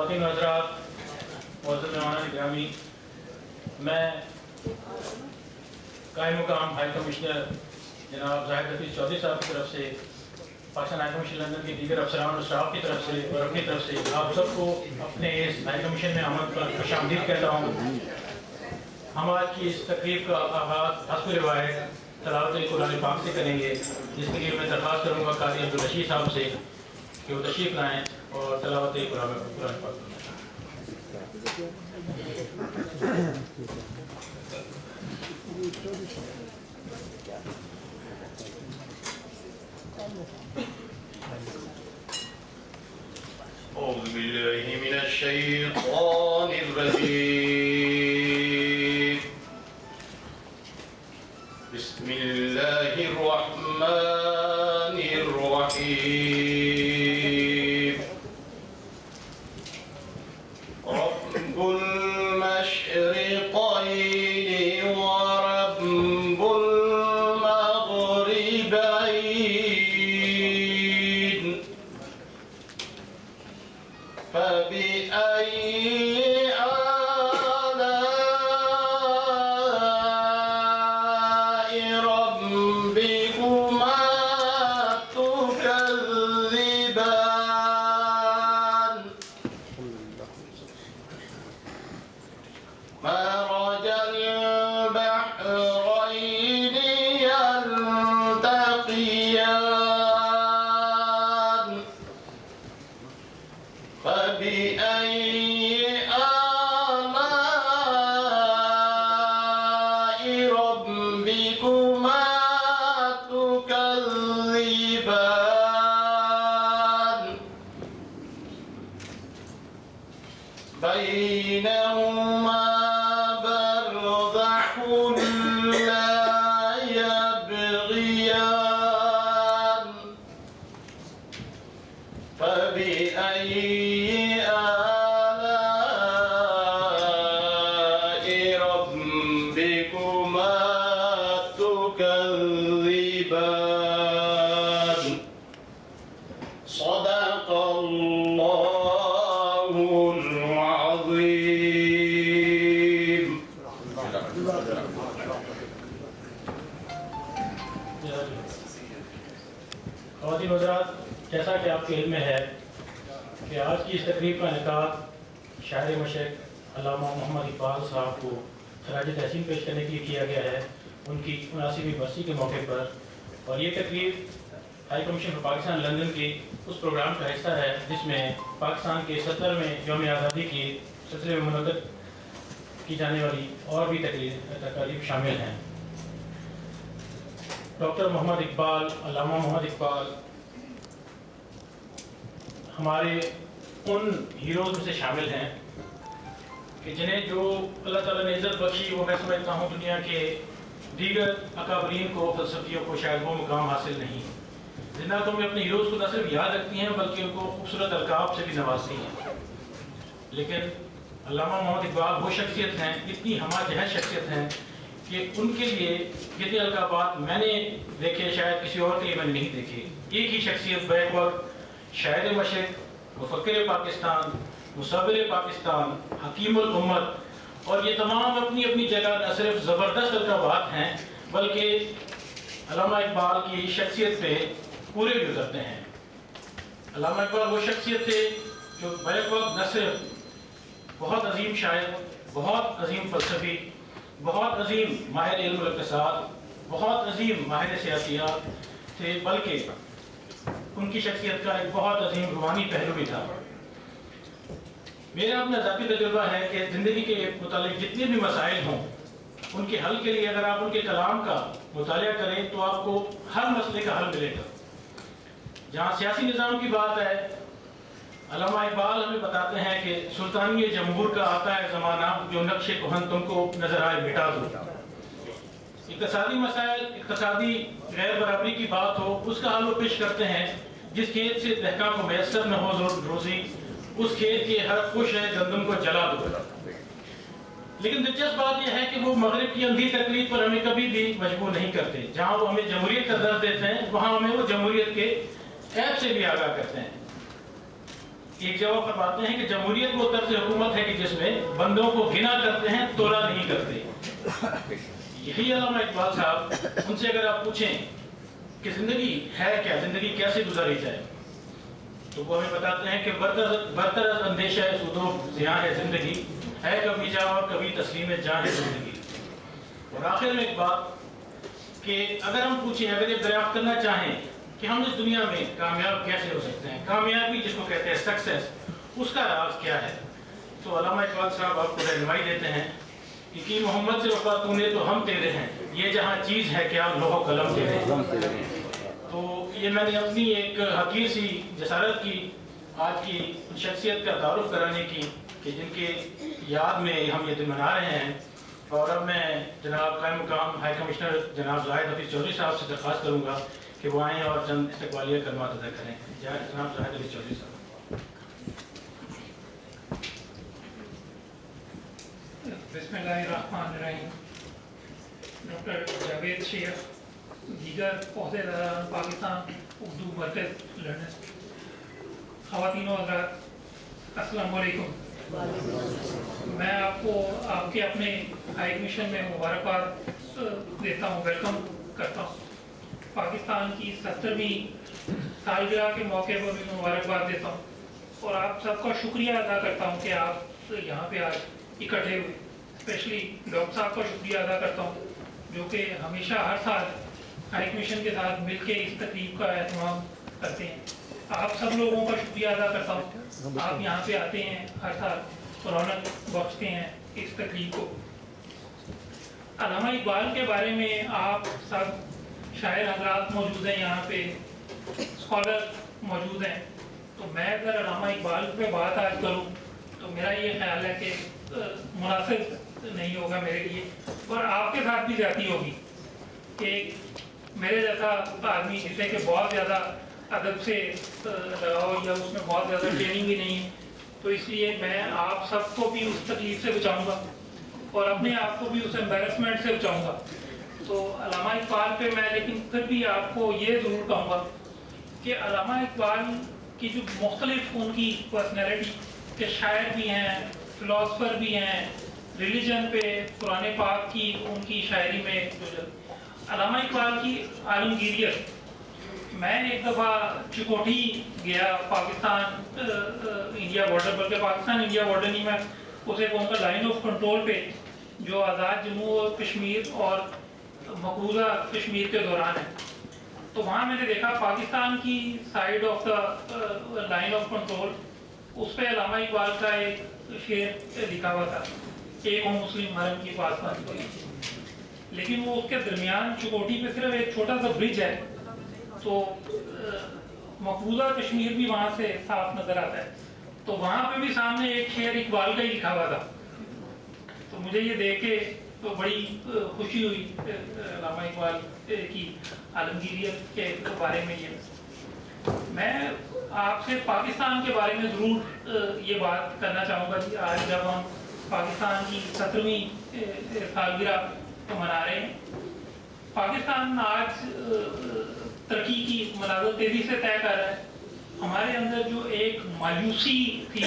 خواتین و حضرات، معزز مہمان گرامی، میں قائم مقام ہائی کمشنر جناب زاہد حفیظ چودھری صاحب کی طرف سے، پاکستان ہائی کمیشن لندن کے دیگر افسران اور اسٹاف کی طرف سے اور اپنی طرف سے آپ سب کو اپنے اس ہائی کمیشن میں آمد پر خوش آمدید کہتا ہوں۔ ہم آج کی اس تقریب کا آغاز حسب روایت تلاوت قرآن پاک سے کریں گے، جس کے لیے میں درخواست کروں گا قاری عبدالرشید صاحب سے کہ وہ تشریف لائیں اور تلاوت قرآن پاک کریں۔ أعوذ بالله من الشيطان الرجيم. بسم الله الرحمن الرحيم. رب المشرقين ورب المغربين فبأي آلاء ربكما تكذبان مرج البحرين يلتقيان فبأي آلاء ربكما تكذبان بينهما برزخ لا يبغيان فبأي آلاء ربكما تكذبان صدق الله العظيم. خواتین و حضرات، جیسا کہ آپ کے علم میں ہے کہ آج کی اس تقریب کا انعقاد شاعر مشرق علامہ محمد اقبال صاحب کو خراج تحسین پیش کرنے کے لیے کیا گیا ہے ان کی 79ویں برسی کے موقع پر، اور یہ تقریب high commission for Pakistan London کی اس پروگرام کا حصہ ہے جس میں پاکستان کے 70ویں یوم آزادی کے سلسلے میں منعقد کی جانے والی اور بھی تقریب شامل ہیں۔ ڈاکٹر محمد اقبال، علامہ محمد اقبال ہمارے ان ہیروز میں سے شامل ہیں کہ جنہیں جو اللہ تعالیٰ نے عزت بخشی، وہ میں سمجھتا ہوں دنیا کے دیگر اکابرین کو، فلسفیوں کو شاید وہ مقام حاصل نہیں۔ زندہ قومیں اپنے ہیروز کو نہ صرف یاد رکھتی ہیں بلکہ ان کو خوبصورت القاب سے بھی نوازتی ہیں، لیکن علامہ محمد اقبال وہ شخصیت ہیں، اتنی ہمہ جہت شخصیت ہیں کہ ان کے لیے جتنے القابات میں نے دیکھے شاید کسی اور کے لیے میں نے نہیں دیکھے۔ ایک ہی شخصیت بیک وقت شاعر مشرق، مفکر پاکستان، مصور پاکستان، حکیم الامت، اور یہ تمام اپنی اپنی جگہ نہ صرف زبردست القابات ہیں بلکہ علامہ اقبال کی شخصیت پہ پورے بھی اترتے ہیں۔ علامہ اقبال وہ شخصیت تھے جو بیک وقت نہ صرف بہت عظیم شاعر، بہت عظیم فلسفی، بہت عظیم ماہر علم الاقتصاد، بہت عظیم ماہر سیاسیات تھے، بلکہ ان کی شخصیت کا ایک بہت عظیم روحانی پہلو بھی تھا۔ میرا اپنا ذاتی تجربہ ہے کہ زندگی کے متعلق جتنے بھی مسائل ہوں ان کے حل کے لیے اگر آپ ان کے کلام کا مطالعہ کریں تو آپ کو ہر مسئلے کا حل ملے گا۔ جہاں سیاسی نظام کی بات ہے، علامہ اقبال ہمیں بتاتے ہیں کہ سلطانی جمہور کا آتا ہے زمانہ، جو نقش کہن تم کو نظر آئے مٹا دو۔ اقتصادی مسائل، اقتصادی غیر برابری کی بات ہو، اس کا حل وہ پیش کرتے ہیں۔ جس کھیت سے دہقان کو میسر نہ ہو روزی، اس کھیت کے ہر خوش ہے گندم کو جلا دو۔ لیکن دلچسپ بات یہ ہے کہ وہ مغرب کی اندھی تقلید پر ہمیں کبھی بھی مجبور نہیں کرتے۔ جہاں وہ ہمیں جمہوریت کا درس دیتے ہیں، وہاں ہمیں وہ جمہوریت کے عیب سے بھی آگاہ کرتے ہیں۔ ایک جگہ فرماتے ہیں کہ جمہوریت وہ طرز حکومت ہے کہ جس میں بندوں کو گنا کرتے ہیں تولا نہیں کرتے. یہی علامہ اقبال صاحب، ان سے اگر آپ پوچھیں کہ زندگی ہے کیا، زندگی کیسے گزاری جائے، تو وہ ہمیں بتاتے ہیں کہ برتر از اندیشہ سود و زیاں ہے زندگی، ہے کبھی جاں اور کبھی تسلیم جاں ہے زندگی. اور آخر میں ایک بات کہ اگر ہم پوچھیں، اگر یہ دریافت کرنا چاہیں کہ ہم اس دنیا میں کامیاب کیسے ہو سکتے ہیں، کامیابی جس کو کہتے ہیں سکسیس، اس کا راز کیا ہے، تو علامہ اقبال صاحب آپ کو رہنمائی دیتے ہیں کہ محمد سے وفا تو نے تو ہم تیرے ہیں، یہ جہاں چیز ہے کیا لوح و قلم تیرے ہیں. تو یہ میں نے اپنی ایک حقیر سی جسارت کی آج کی شخصیت کا تعارف کرانے کی کہ جن کے یاد میں ہم یہ دن منا رہے ہیں. اور اب میں جناب قائم مقام ہائی کمشنر جناب زاہد حفیظ چودھری صاحب سے درخواست کروں گا کہ وہ آئیں اور چند استقبالیہ کلمات ادا کریں. جناب زاہد حفیظ چودھری صاحب. بسم اللہ الرحمن الرحیم. ڈاکٹر جاوید شیخ، دیگر عہدیداران پاکستان اردو مرکز لندن، خواتین و حضرات السلام علیکم. میں آپ کو آپ کے اپنے ہائی کمیشن میں مبارکباد دیتا ہوں، ویلکم کرتا ہوں. پاکستان کی 70ویں سالگرہ کے موقع پر بھی مبارکباد دیتا ہوں اور آپ سب کا شکریہ ادا کرتا ہوں کہ آپ یہاں پہ آج اکٹھے ہوئے. اسپیشلی ڈاکٹر صاحب کا شکریہ ادا کرتا ہوں جو کہ ہمیشہ ہر سال ہائی کمیشن کے ساتھ مل کے اس تقریب کا اہتمام کرتے ہیں. آپ سب لوگوں کا شکریہ ادا کرتا ہوں. آپ یہاں پہ آتے ہیں، ہر سال رونق بخشتے ہیں اس تقریب کو. علامہ اقبال کے بارے میں آپ سب شاعر حضرات موجود ہیں، یہاں پہ اسکالر موجود ہیں. تو میں اگر علامہ اقبال پہ بات آج کروں تو میرا یہ خیال ہے کہ مناسب نہیں ہوگا میرے لیے، اور آپ کے ساتھ بھی زیادتی ہوگی کہ میرے جیسا آدمی جسے کہ بہت زیادہ ادب سے لگاؤ یا اس میں بہت زیادہ ٹریننگ بھی نہیں ہے، تو اس لیے میں آپ سب کو بھی اس تکلیف سے بچاؤں گا اور اپنے آپ کو بھی اس امبیرسمنٹ سے بچاؤں گا. تو علامہ اقبال پہ میں لیکن پھر بھی آپ کو یہ ضرور کہوں گا کہ علامہ اقبال کی جو مختلف ان کی پرسنالٹی کے شاعر بھی ہیں، فلاسفر بھی ہیں، ریلیجن پہ قرآن پاک کی ان کی شاعری میں علامہ اقبال کی عالمگیریت. میں ایک دفعہ چکوٹھی گیا، پاکستان انڈیا بارڈر، بلکہ پاکستان انڈیا بارڈر نہیں، میں اسے کہوں گا لائن آف کنٹرول پہ جو آزاد جموں اور کشمیر اور مقبوضہ کشمیر کے دوران ہے. تو وہاں میں نے دیکھا پاکستان کی side of the line of control, اس پہ علامہ اقبال کا ایک شعر لکھا ہوا تھا، ایک ہوں مسلم حرم کی پاسبانی کو. لیکن وہ اس کے درمیان چکوٹھی پہ صرف ایک چھوٹا سا برج ہے، تو مقبوضہ کشمیر بھی وہاں سے صاف نظر آتا ہے. تو وہاں پہ بھی سامنے ایک شعر اقبال کا ہی لکھا ہوا تھا. تو مجھے یہ دیکھ کے تو بڑی خوشی ہوئی علامہ اقبال کی عالمگیریت کے بارے میں. میں آپ سے پاکستان کے بارے میں ضرور یہ بات کرنا چاہوں گا کہ آج جب ہم پاکستان کی 70ویں سالگرہ کو منا رہے ہیں، پاکستان آج ترقی کی منازل تیزی سے طے کر رہا ہے. ہمارے اندر جو ایک مایوسی تھی،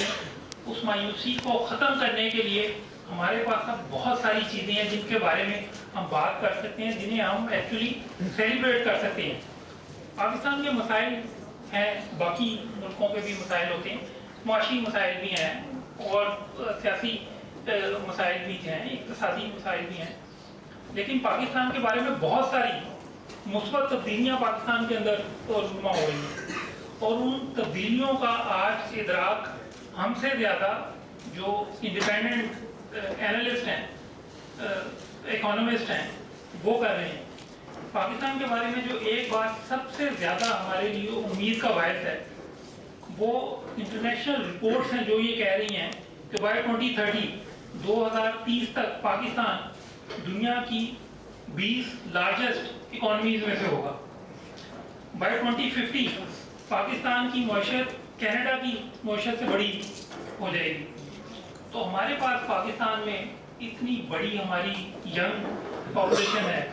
اس مایوسی کو ختم کرنے کے لیے ہمارے پاس اب بہت ساری چیزیں ہیں جن کے بارے میں ہم بات کر سکتے ہیں، جنہیں ہم ایکچولی سیلیبریٹ کر سکتے ہیں. پاکستان کے مسائل ہیں، باقی ملکوں کے بھی مسائل ہوتے ہیں، معاشی مسائل بھی ہیں اور سیاسی مسائل بھی ہیں، اقتصادی مسائل بھی ہیں. لیکن پاکستان کے بارے میں بہت ساری مثبت تبدیلیاں پاکستان کے اندر رونما ہو رہی ہیں، اور ان تبدیلیوں کا آج ادراک ہم سے زیادہ جو انڈیپینڈنٹ اینالسٹ ہیں، اکانومسٹ ہیں، وہ کر رہے ہیں. پاکستان کے بارے میں جو ایک بات سب سے زیادہ ہمارے لیے امید کا باعث ہے، وہ انٹرنیشنل رپورٹس ہیں جو یہ کہہ رہی ہیں کہ بائی 2030 تک پاکستان دنیا کی 20 لارجسٹ اکانومیز میں سے ہوگا. بائی 2050 پاکستان کی معیشت کینیڈا کی معیشت سے بڑی ہو جائے گی. تو ہمارے پاس پاکستان میں اتنی بڑی ہماری ینگ پاپولیشن ہے،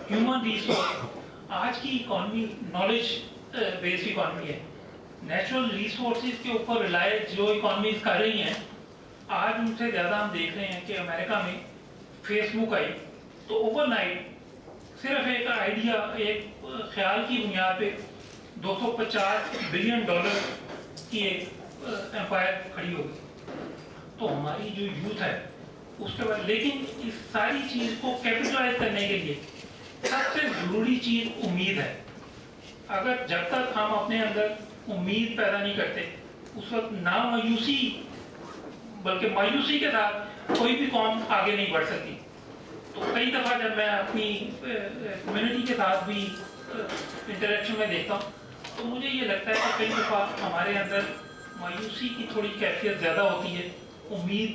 ہیومن ریسورس. آج کی اکانومی نالج بیسڈ اکانومی ہے. नेचुरल रिसोर्सेज के ऊपर रिलाय जो इकॉनमीज कर रही हैं, आज उनसे ज़्यादा हम देख रहे हैं कि अमेरिका में फेसबुक आई तो ओवरनाइट सिर्फ एक आइडिया, एक ख्याल की बुनियाद पे $250 बिलियन की एक एम्पायर खड़ी हो गई। तो हमारी जो यूथ है उसके बाद, लेकिन इस सारी चीज़ को कैपिटलाइज करने के लिए सबसे ज़रूरी चीज़ उम्मीद है। अगर जब तक हम अपने अंदर उम्मीद पैदा नहीं करते, उस वक्त ना मायूसी बल्कि मायूसी के साथ कोई भी कौम आगे नहीं बढ़ सकती। तो कई दफ़ा जब मैं अपनी कम्युनिटी के साथ भी इंटरेक्शन में देखता हूँ तो मुझे ये लगता है कि कई दफ़ा हमारे अंदर मायूसी की थोड़ी कैफियत ज़्यादा होती है, उम्मीद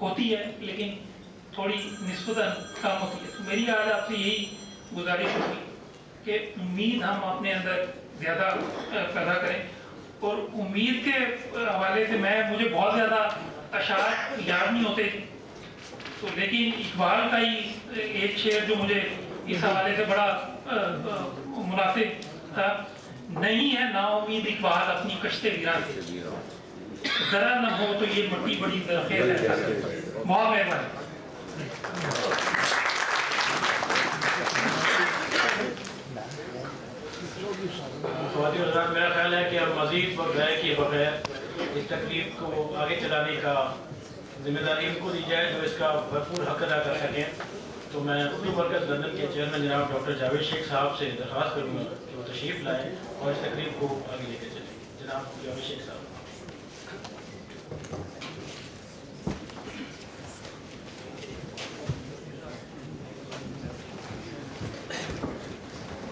होती है लेकिन थोड़ी निस्बतन कम होती है। तो मेरी आज आपसे यही गुजारिश होगी कि उम्मीद हम अपने अंदर ज़्यादा पैदा करें। और उम्मीद के हवाले से मुझे बहुत ज़्यादा अशार याद नहीं होते, तो लेकिन इकबाल का ही एक शेर जो मुझे इस हवाले से बड़ा मुनासिब था, नहीं है ना उम्मीद इकबाल अपनी कश्ते वीरान से, जरा न हो तो ये मट्टी बड़ी खेल है। बहुत मेहरबानी। मेरा ख्याल है कि अब मज़ीद व्यय किए बगैर इस तकलीफ को आगे चलाने का जिम्मेदारी इनको दी जाए जो इसका भरपूर हक अदा कर सकें। तो मैं उर्दू मरकज़ लंदन के चेयरमैन जनाब डॉक्टर जावेद शेख साहब से दरख्वास्त करूँगा कि वो तशरीफ़ लाएँ और इस तकलीफ को आगे लेके चलें। जनाब जावेद शेख साहब।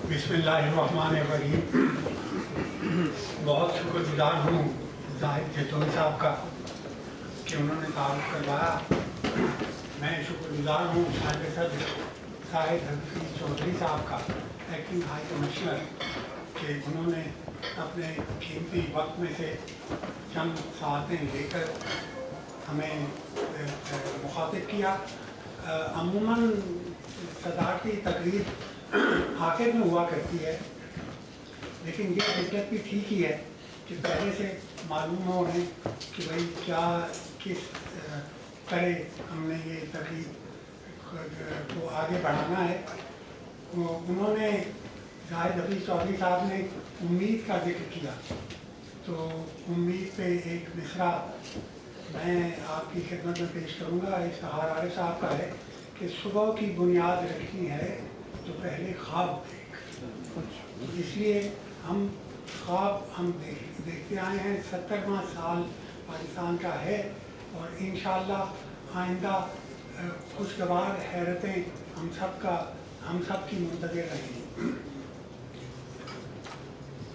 बिस्मिल्लाहिर्रहमानिर्रहीम। बहुत शुक्रगुजार हूँ जाहिद जैतूनी साहब का कि उन्होंने तारुफ करवाया। मैं शुक्रगुजार हूँ साहिब हफीज़ चौधरी साहब का, एक्टिंग हाई कमिश्नर, कि उन्होंने अपने कीमती वक्त में से चंद सातें लेकर हमें मुखातिब किया। अमूमन सदारती तकरीब आखिर में हुआ करती है, लेकिन ये दिक्कत भी ठीक ही है कि पहले से मालूम हो उन्हें कि भाई क्या किस तरह हमने ये तकरीब को आगे बढ़ाना है। उन्होंने जाहिद हफीज़ चौधरी साहब ने उम्मीद का जिक्र किया, तो उम्मीद पे एक मिसरा मैं आपकी खिदमत में पेश करूँगा। इश्तिहार आरिफ साहब का है कि सुबह की बुनियाद रखनी है तो पहले ख्वाब देख। इसलिए हम ख्वाब देखते आए हैं। 70वां साल पाकिस्तान का है और इंशाअल्लाह आइंदा खुशगवार हैरतें हम सब की मुंतज़िर रहेंगी।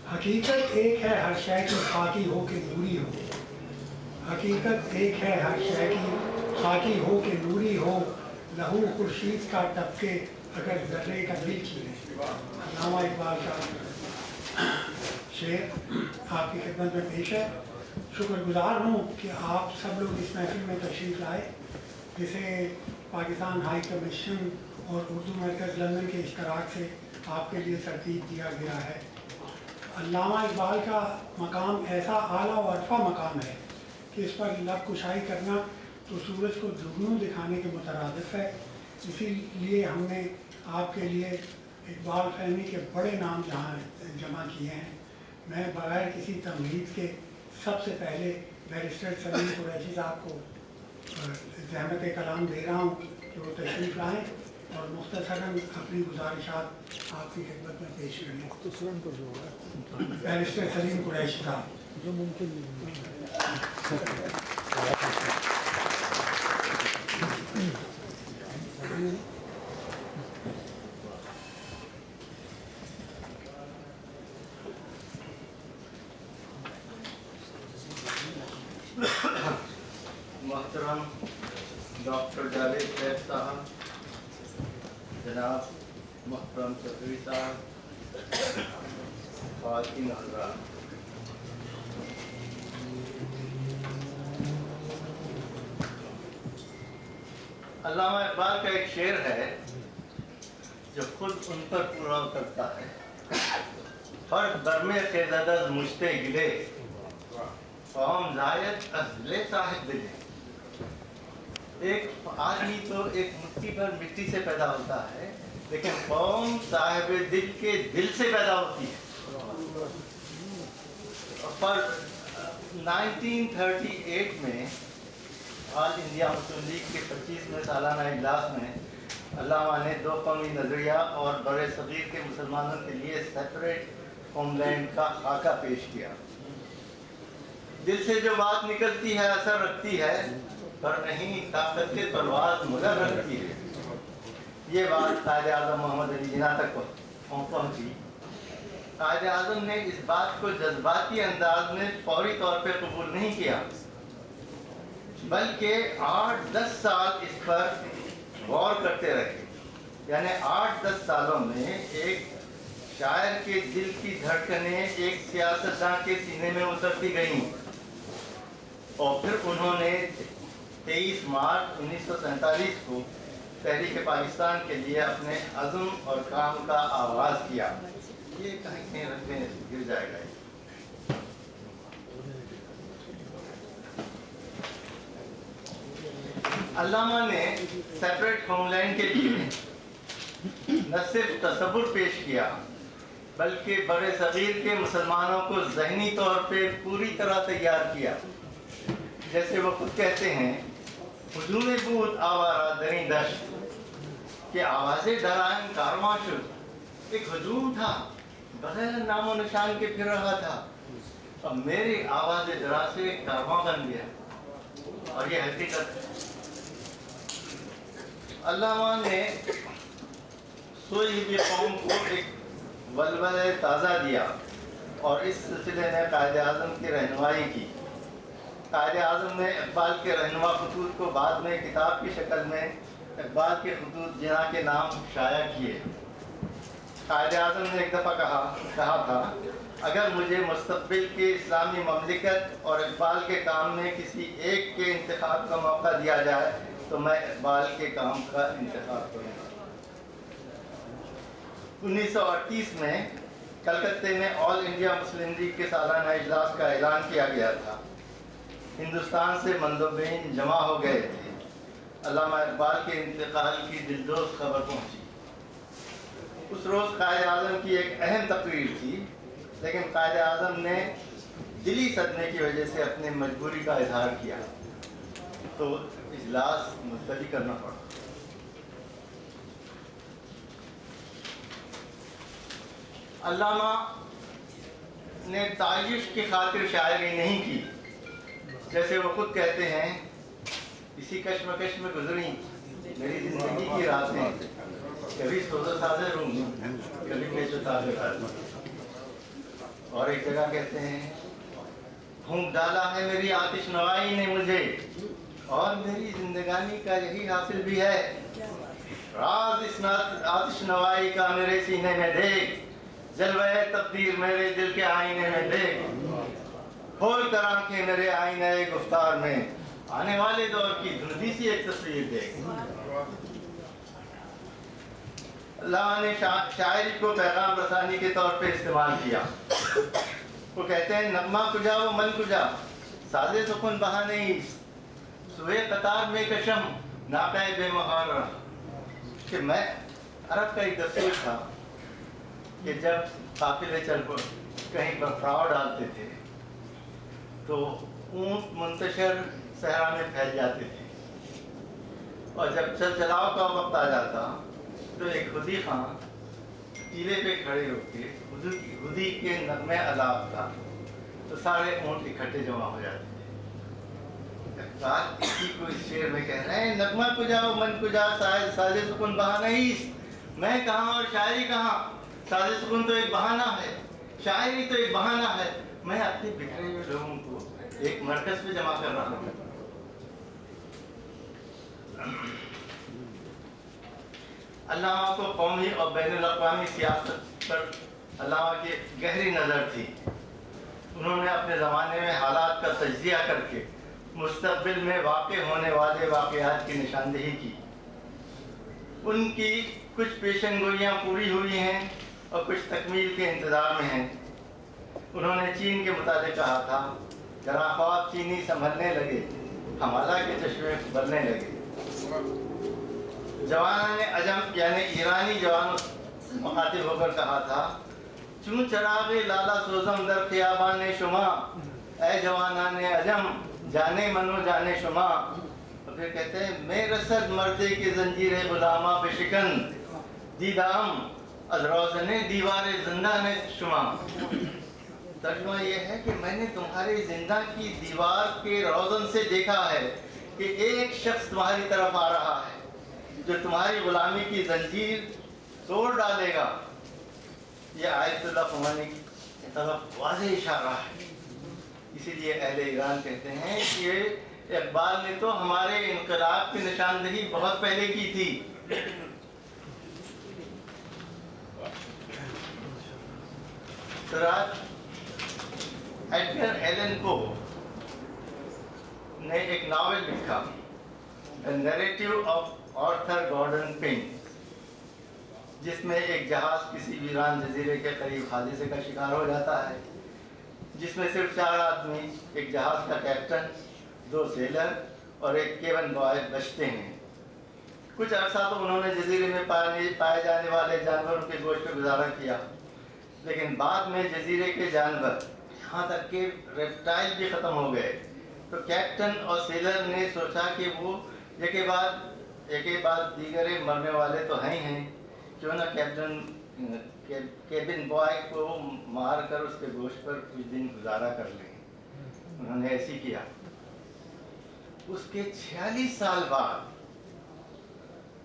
हकीकत एक है हर शय की खाकी हो के नूरी हो, हकीकत एक है हर शय की खाकी हो के नूरी हो, लहू खुर्शीद का टपके अगर जर्रे का दिल छीने। अल्लामा इकबाल का शेर आपकी खिदमत में पेश है। शुक्रगुजार हूँ कि आप सब लोग इस महफिल में तशरीफ़ लाए, जिसे पाकिस्तान हाई कमीशन और उर्दू मरकज़ लंदन के इश्तराक से आपके लिए तरतीब दिया गया है। अल्लामा इकबाल का मकाम ऐसा आला व अरफा मकाम है कि इस पर लब कुशाई करना तो सूरज को जुगनू दिखाने के मुतरादिफ है। इसीलिए हमने आपके लिए इकबाल फहमी के बड़े नाम जमा किए हैं। मैं बगैर किसी तमहीद के सबसे पहले बैरिस्टर सलीम कुरैशी साहब को ज़हमत कलाम दे रहा हूँ कि वो तशरीफ़ लाएँ और मुख्तसरन अपनी गुजारिशात आपकी खिदमत में पेश करें। बैरिस्टर सलीम कुरैशी साहब। मोहतरम डॉक्टर जावेद शेख साहब, जनाब मोहतरम चौधरी साहब, ख़वातीन हज़रात, अल्लामा इकबाल का एक शेर है जो खुद उन पर पूरा करता है। فرد برمے خیزدز مشتے گلے قوم زائد ازلے صاحب دلے. ایک آدمی تو ایک مٹھی پر مٹی سے پیدا ہوتا ہے، لیکن قوم صاحب دل کے دل سے پیدا ہوتی ہے. پر 1938 میں آل انڈیا مسلم لیگ کے 25ویں سالانہ اجلاس میں علامہ نے دو قومی نظریہ اور بر صغیر کے مسلمانوں کے لیے سیپریٹ ہوم لینڈ کا خاکہ پیش کیا. دل سے جو بات نکلتی ہے اثر رکھتی ہے، پر نہیں طاقت کے پرواز مگر رکھتی ہے. یہ بات قائد اعظم محمد علی جناح تک پہنچی. قائد اعظم نے اس بات کو جذباتی انداز میں فوری طور پہ قبول نہیں کیا، بلکہ 8-10 سال اس پر غور کرتے رہے. یعنی 8-10 سالوں میں ایک شاعر کے دل کی دھڑکنیں ایک سیاستداں کے سینے میں اترتی گئیں، اور پھر انہوں نے 23 مارچ 1947 کو تحریک پاکستان کے لیے اپنے عزم اور کام کا آغاز کیا. یہ کہیں رکھنے گر جائے گا. علامہ نے سیپریٹ ہوم لینڈ کے لیے نہ صرف تصور پیش کیا، بلکہ بر صغیر کے مسلمانوں کو ذہنی طور پہ پوری طرح تیار کیا. جیسے وہ خود کہتے ہیں، ہجوم بود آوارہ دریں دشت، کہ آوازیں ڈرائیں کارواں شد. ایک ہجوم تھا، بغیر نام و نشان کے پھر رہا تھا، اب میری آواز ڈرا سے ایک کارواں بن گیا. اور یہ حقیقت ہے. علامہ نے سوئی ہوئی قوم کو ایک ولولہ تازہ دیا اور اس سلسلے میں قائد اعظم کی رہنمائی کی. قائد اعظم نے اقبال کے رہنما خطوط کو بعد میں کتاب کی شکل میں اقبال کے خطوط جناح کے نام شائع کیے. قائد اعظم نے ایک دفعہ کہا تھا، اگر مجھے مستقبل کی اسلامی مملکت اور اقبال کے کام میں کسی ایک کے انتخاب کا موقع دیا جائے تو میں اقبال کے کام کا انتخاب کروں گا. 1938 میں کلکتے میں آل انڈیا مسلم لیگ کے سالانہ اجلاس کا اعلان کیا گیا تھا. ہندوستان سے مندوبین جمع ہو گئے تھے. علامہ اقبال کے انتقال کی دلدوز خبر پہنچی. اس روز قائد اعظم کی ایک اہم تقریر تھی، لیکن قائد اعظم نے دلی صدمے کی وجہ سے اپنی مجبوری کا اظہار کیا تو اجلاس ملتوی کرنا پڑا. علامہ نے تعیش کی خاطر شاعری نہیں کی. جیسے وہ خود کہتے ہیں، اسی کشمکش میں گزری میری زندگی کی راتیں، کبھی سوزہ سازے روم، کبھی پیچو تازے خاطر. اور ایک جگہ کہتے ہیں، پھونک ڈالا ہے میری آتش نوائی نے مجھے، اور میری زندگانی کا یہی حاصل بھی ہے. راز اس آتش نوائی کا میرے سینے میں دیکھ، جلوہ تقدیر میرے دل کے آئینے میں دیکھ، کھول کر آنکھیں میرے آئینے گفتار میں، آنے والے دور کی دھندلی سی ایک تصویر دیکھ. اللہ نے شاعری کو پیغام رسانی کے طور پہ استعمال کیا. وہ کہتے ہیں، نغمہ کجا و من کجا، سازے سخن بہا نہیں، سوئے قطار میں کشم ناقہ بے مہار. کہ میں عرب کا ایک دستور تھا کہ جب قافلے چل پر کہیں پر پڑاؤ ڈالتے تھے تو اونٹ منتشر صحرا میں پھیل جاتے تھے، اور جب چل چلاؤ کا وقت آ جاتا تو ایک خودی خاں ٹیلے پہ کھڑے ہو کے خودی کے نغمے عذاب تھا تو سارے اونٹ اکٹھے جمع ہو جاتے تھے. اقبال اسی کو اس شعر میں کہہ رہے ہیں، نغمہ کجا و من کجا، سازے سکون بہانہ ہی، میں کہاں اور شاعری کہاں. سازے سکون تو ایک بہانہ ہے، شاعری تو ایک بہانہ ہے. میں اپنے بکھرے ہوئے لوگوں کو ایک مرکز پہ جمع کر رہا ہوں. علامہ کو قومی اور بین الاقوامی سیاست پر علامہ کی گہری نظر تھی. انہوں نے اپنے زمانے میں حالات کا تجزیہ کر کے مستقبل میں واقع ہونے والے واقعات کی نشاندہی کی. ان کی کچھ پیشن گوئیاں پوری ہوئی ہیں اور کچھ تکمیل کے انتظار میں ہیں. उन्होंने चीन के मुताबिक कहा था, जरा ख्वाब चीनी संभलने लगे, हमारा के चश्मे बनने लगे। जवाना ने अजम यानी ईरानी जवानों से मुखातिब होकर कहा था, चूं चरागे लाला सोजम दर खियाबान शुमा, ऐ जवाना ने अजम जाने मनो जाने शुमा। और फिर कहते हैं, मैं रसद मर्दे के जंजीर गुलामा पे शिकन दीदाम अजरोजने दीवार जिंदा ने शुमा। तर्जुमा ये है कि मैंने तुम्हारे जिंदा की दीवार के रोजन से देखा है कि एक शख्स तुम्हारी तरफ आ रहा है जो तुम्हारी गुलामी की जंजीर तोड़ डालेगा। ये आयतुल्लाह ख़ुमैनी की तरफ वाज़ेह इशारा है। इसीलिए अहले ईरान कहते हैं कि ये इकबाल ने तो हमारे इनकलाब की निशानदही बहुत पहले की थी। एडगर एलन पो ने एक नावल लिखा, narrative of Arthur Gordon Pym, जिसमें एक जहाज किसी वीरान जजीरे के करीब हादसे का शिकार हो जाता है, जिसमें सिर्फ 4 आदमी, एक जहाज का कैप्टन, 2 सेलर और एक केवन बॉय बचते हैं। कुछ अरसा तो उन्होंने जजीरे में पाए जाने वाले जानवरों के गोश्त पर गुजारा किया, लेकिन बाद में जजीरे के जानवर, यहाँ तक कि रेप्टाइल भी ख़त्म हो गए। तो कैप्टन और सेलर ने सोचा कि वो एक के बाद दीगरे मरने वाले तो हैं ही हैं, क्यों ना केबिन बॉय को मार कर उसके गोश्त पर कुछ दिन गुजारा कर लें। उन्होंने ऐसी किया। उसके 46 साल बाद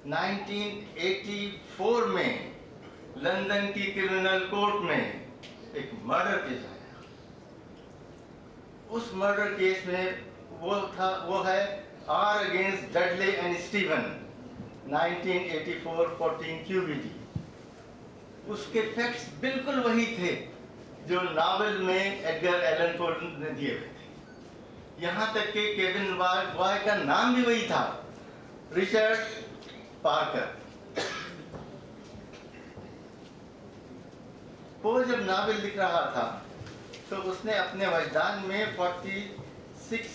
1984 में लंदन की क्रिमिनल कोर्ट में एक मर्डर केस आया। उस मर्डर केस में वो है R against Dudley and Stephens 1984 14 QBD। उसके फैक्ट्स बिल्कुल वही थे जो नावल में एडगर एलन पो ने दिए हुए थे। यहाँ तक कि केविन बॉय का नाम भी वही था, रिचर्ड पार्कर। वो जब नावल लिख रहा था तो उसने अपने वजदान में 46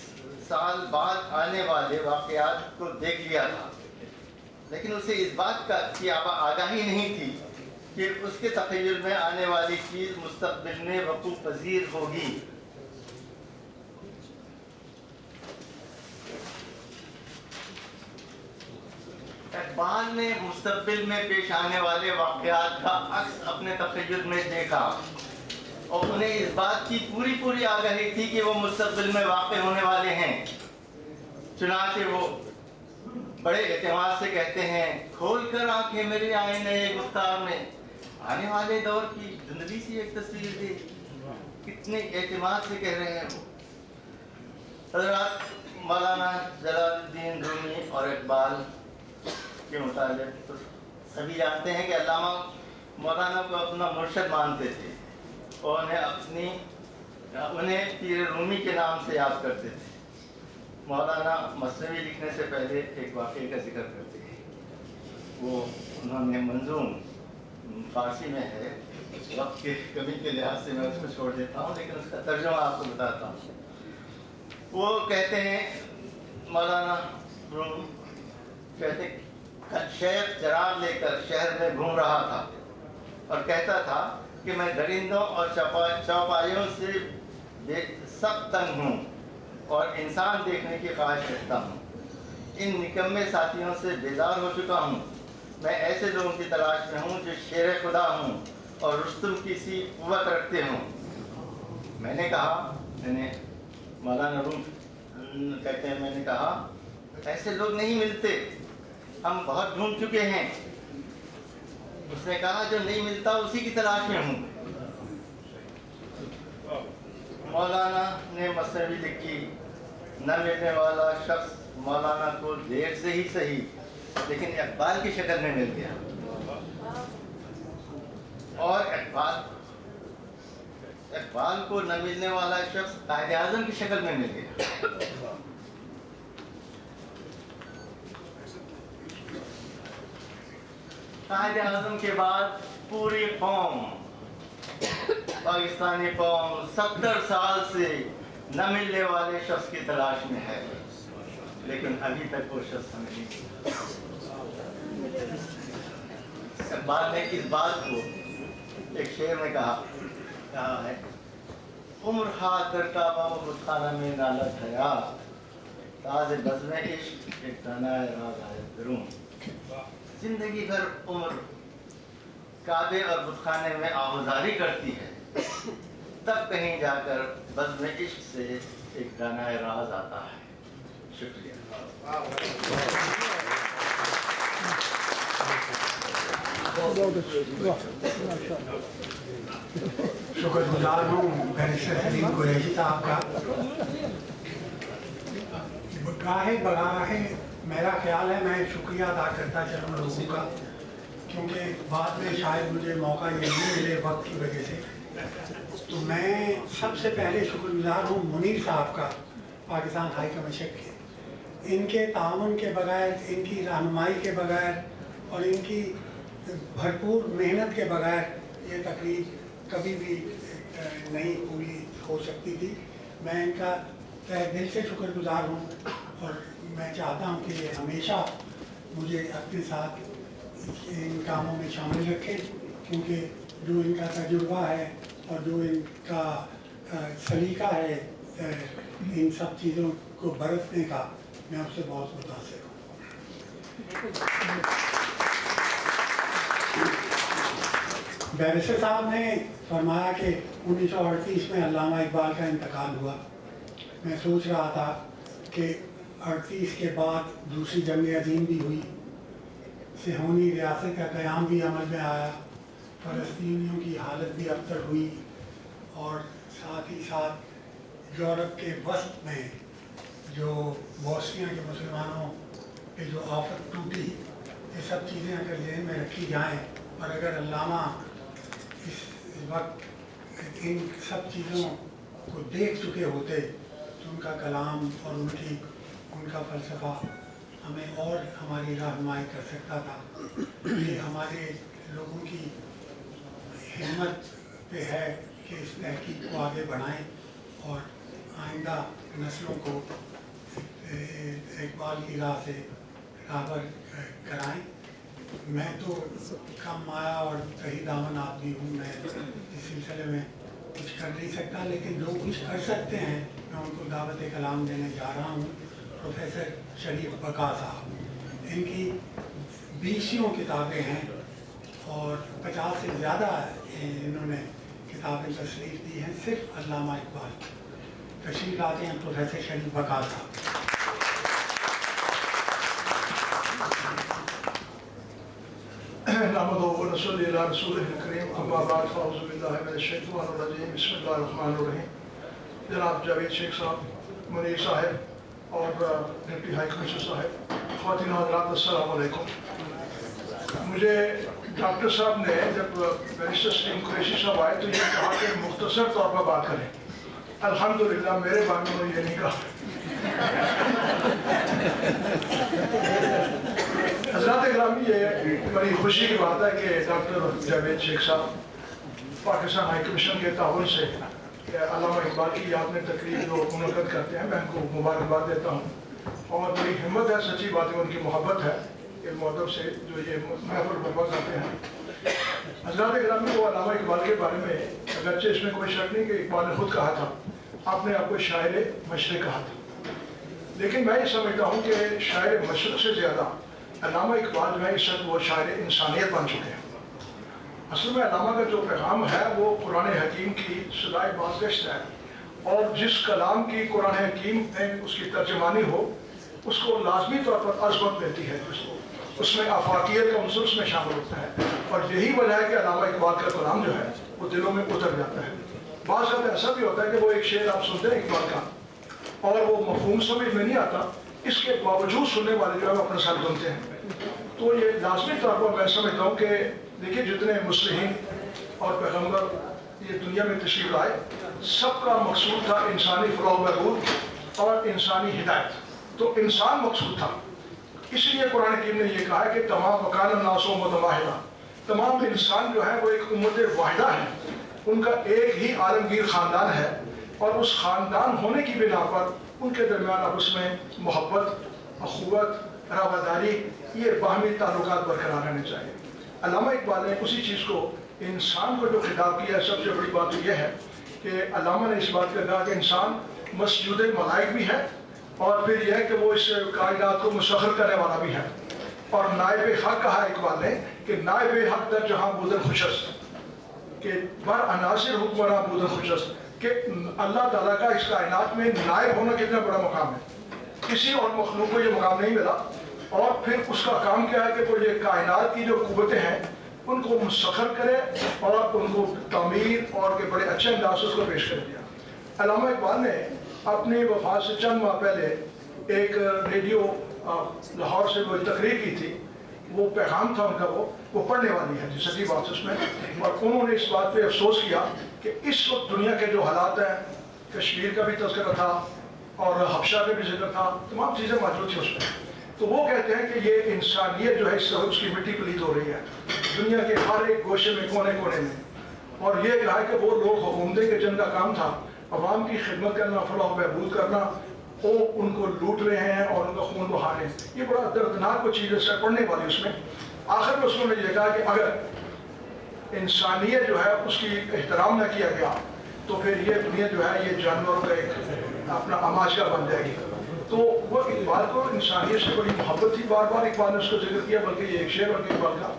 साल बाद आने वाले वाक़यात को देख लिया था, लेकिन उसे इस बात की आगाही नहीं थी कि उसके तख़य्युल में आने वाली चीज़ मुस्तक़बिल में वक़ूअ पज़ीर होगी। इक़बाल ने मुस्तक़बिल में पेश आने वाले वाक़यात का अक्स अपने तख़य्युल में देखा और उन्हें इस बात की पूरी आगाही थी कि वो मुस्तक़बिल में वाक़े होने वाले हैं। चुनांचे वो बड़े एतमाद से कहते हैं, खोल कर आंखें मेरे आईने गुफ्तार में आने वाले दौर की धुंधली सी एक तस्वीर दे। कितने एतमाद से कह रहे हैं वो। हज़रत मौलाना जलालुद्दीन रूमी और इकबाल के मुताबिक तो सभी जानते हैं कि अल्लामा मौलाना को अपना मुर्शद मानते थे और उन्हें पीर रूमी के नाम से याद करते थे। मौलाना मसनवी लिखने से पहले एक वाक़े का जिक्र करते हैं। वो उन्होंने मंजूम फारसी में है, वक्त के कमी के लिहाज से मैं उसको छोड़ देता हूँ, लेकिन उसका तर्जुमा आपको बताता हूँ। वो कहते हैं, मौलाना रूम कहते, शेख जराब लेकर शहर में घूम रहा था और कहता था कि मैं दरिंदों और चौपाइयों से सब तंग हूँ और इंसान देखने की ख्वाहिश रखता हूँ। इन निकम्मे साथियों से बेजार हो चुका हूँ। मैं ऐसे लोगों की तलाश में हूँ जो शेर खुदा हूँ और रुस्तुम की सी कुव्वत रखते हों। मैंने कहा, मौलाना रूम कहते हैं, मैंने कहा ऐसे लोग नहीं मिलते, हम बहुत ढूंढ चुके हैं। उसने कहा, जो नहीं मिलता उसी की तलाश में हूँ। मौलाना ने मसनवी लिखी, न मिलने वाला शख्स मौलाना को देर से ही सही लेकिन इकबाल की शक्ल में मिल गया और इकबाल को न मिलने वाला शख्स कायदे आज़म की शक्ल में मिल गया। कायदे आज़म के बाद पूरी कौम पाकिस्तानी कौम 70 साल से न मिलने वाले शख्स की तलाश में है, लेकिन अभी तक वो शख्स हमें नहीं मिला। बाद में इस बात को एक शेर में कहा है, उम्र हाथ दर काबा व बुतखाना में नालत हया, ताज़े बज़्म इश्क एक तनाए राज आए दरून। जिंदगी भर उम्र काबे और बुतखाने में आहुजारी करती है, तब कहीं जाकर बज़्म इश्क से एक दानाए राज आता है। शुक्रिया। शुक्रगुजार हूँ बैरिस्टर सलीम कुरैशी साहब का। गाहे बगाहे मेरा ख्याल है मैं शुक्रिया अदा करता चलूँ लोगों का, क्योंकि बाद में शायद मुझे मौका ये नहीं मिले वक्त की वजह से। तो मैं सबसे पहले शुक्रगुजार हूँ मुनीर साहब का, पाकिस्तान हाई कमीशन के। इनके ताउन के बगैर, इनकी रहनुमाई के बगैर और इनकी भरपूर मेहनत के बगैर ये तकरीब कभी भी नहीं पूरी हो सकती थी। मैं इनका तहे दिल से शुक्रगुजार हूँ और मैं चाहता हूँ कि ये हमेशा मुझे अपने साथ इन कामों में शामिल रखें, क्योंकि जो इनका तजुर्बा है और जो इनका सलीका है इन सब चीज़ों को बरतने का, मैं उससे बहुत मुतासिर हूँ। बैरिस्टर साहब ने फरमाया कि 1938 में अल्लामा इकबाल का इंतकाल हुआ। मैं सोच रहा था कि 38 के बाद दूसरी जंग अजीम भी हुई, सिहोनी रियासत का क़याम भी अमल में आया, फ़लस्तीनियों की हालत भी अबतर हुई और साथ ही साथ यूरोप के वस्त में जो बोस्निया के मुसलमानों पे जो आफत टूटी, ये सब चीज़ें अगर ज़हन में रखी जाएँ और अगर अल्लामा इस वक्त इन सब चीज़ों को देख चुके होते तो उनका कलाम और उनका फ़लसफ़ा हमें और हमारी रहनुमाई कर सकता था। ये हमारे लोगों की हिम्मत पे है कि इस तहकीक को आगे बढ़ाएं और आइंदा नस्लों को इकबाल की राह से राहबर कराएं। मैं तो कम माया और सही दामन आदमी हूँ, मैं इस सिलसिले में कुछ कर नहीं सकता, लेकिन जो कुछ कर सकते हैं मैं उनको दावत कलाम देने जा रहा हूँ। प्रोफेसर शरीफ बका साहब, इनकी 20 किताबें हैं और 50 से ज़्यादा इन्होंने किताबें तशरीफ़ दी हैं सिर्फ अल्लामा इकबाल। तशरीफ़ लाते हैं प्रोफेसर शरीफ बका साहब। जनाब जावेद शेख साहब, मुनीर साहब और डिप्टी हाई कमिश्नर साहब, ख़वातीन हज़रात, अस्सलाम वालेकुम। मुझे डॉक्टर साहब ने जब बैरिस्टर सलीम कुरैशी साहब आए तो ये कहा कि मुख्तसर तौर पर बात करें। अल्हम्दुलिल्लाह मेरे बारे में ये नहीं कहा। हज़रात इकरामी, ये बड़ी खुशी की बात है कि डॉक्टर जावेद शेख साहब पाकिस्तान हाई कमीशन के ताउन से अल्लामा इकबाल की याद में तकरीब जो मुनक़द करते हैं, मैं उनको मुबारकबाद देता हूँ और बड़ी हिम्मत है, सच्ची बात है, उनकी मोहब्बत है इस मौक़िफ़ से जो ये महफ़िल बर्पा करते हैं। हज़रात इकरामी, को अल्लामा इकबाल के बारे में अगरचे इसमें कोई शक नहीं कि इकबाल ने खुद कहा था, आपने आपको शायर मशरिक़ कहा था, लेकिन मैं ये समझता हूँ कि शायर मशरिक़ से ज़्यादा अल्लामा इकबाल जो है इस वक्त वो शायर इंसानियत बन चुके हैं। असल में अल्लामा का जो पैगाम है वो कुरान हकीम की सदाए बाज़गश्त है और जिस कलाम की कुरान हकीम में उसकी तर्जमानी हो उसको लाजमी तौर पर अज़मत देती है, उसमें आफाकियत का उन्सुर उसमें शामिल होता है और यही वजह है कि अल्लामा इकबाल का कलाम जो है वो दिलों में उतर जाता है। बाज़ दफ़ा ऐसा भी होता है कि वो एक शेर आप सुनते हैं इकबाल का और वो मफ़हूम समझ में नहीं आता, इसके बावजूद सुनने वाले जो है वो अपने साथ सुनते हैं। तो ये लाजमी तौर पर मैं समझता हूँ कि देखिए जितने मुस्लिमीन और पैगम्बर ये दुनिया में तशरीफ़ लाए, सबका मकसूद था इंसानी फलाह बहबूद और इंसानी हिदायत। तो इंसान मकसूद था, इसलिए कुरान हकीम ने ये कहा है कि तमाम मकान नासो उम्मत वाहिदा, तमाम इंसान जो है वो एक उम्मत वाहिदा है, ان کا ایک ہی عالمگیر خاندان ہے اور اس خاندان ہونے کی بنا پر ان کے درمیان آپس میں محبت، اخوت، رواداری، یہ باہمی تعلقات برقرار رہنے چاہیے۔ علامہ اقبال نے اسی چیز کو انسان کو جو خطاب کیا ہے، سب سے بڑی بات یہ ہے کہ علامہ نے اس بات کا کہا کہ انسان مسجود ملائک بھی ہے، اور پھر یہ ہے کہ وہ اس کائنات کو مسخر کرنے والا بھی ہے، اور نائب حق کہا اقبال نے کہ نائب حق در جہاں بودن خوشست، کہ بر عناصر حکمراں بودن خوشست، کہ اللہ تعالیٰ کا اس کائنات میں نائب ہونا کتنا بڑا مقام ہے، کسی اور مخلوق کو یہ مقام نہیں ملا۔ اور پھر اس کا کام کیا ہے کہ وہ یہ کائنات کی جو قوتیں ہیں ان کو مسخر کرے اور ان کو تعمیر اور کے بڑے اچھے انداز سے اس کو پیش کر دیا۔ علامہ اقبال نے اپنی وفات سے چند ماہ پہلے ایک ریڈیو لاہور سے وہ تقریر کی تھی، وہ پیغام تھا ان کا، وہ پڑھنے والی ہے جیسا کی بات اس میں، اور انہوں نے اس بات پہ افسوس کیا کہ اس وقت دنیا کے جو حالات ہیں، کشمیر کا بھی تذکرہ تھا اور حبشہ کا بھی ذکر تھا، تمام چیزیں موجود تھیں اس میں، تو وہ کہتے ہیں کہ یہ انسانیت جو ہے اس کی مٹی پلید ہو رہی ہے دنیا کے ہر ایک گوشے میں، کونے کونے میں، اور یہ کہا کہ وہ لوگ حکومتیں کے جن کا کام تھا عوام کی خدمت کرنا، فلاح و بہبود کرنا، وہ ان کو لوٹ رہے ہیں اور ان کا خون بہا رہے ہیں۔ یہ بڑا دردناک وہ چیز ہے پڑھنے والی اس میں۔ آخر میں اس نے یہ کہا کہ اگر انسانیت جو ہے اس کی احترام نہ کیا گیا تو پھر یہ دنیا جو ہے یہ جانوروں کا ایک اپنا اماشا بن جائے گی۔ تو وہ اقبال کو انسانیت سے بڑی محبت تھی، بار بار اقبال نے اس کو ذکر کیا، بلکہ یہ ایک شعر بن کے اقبال کا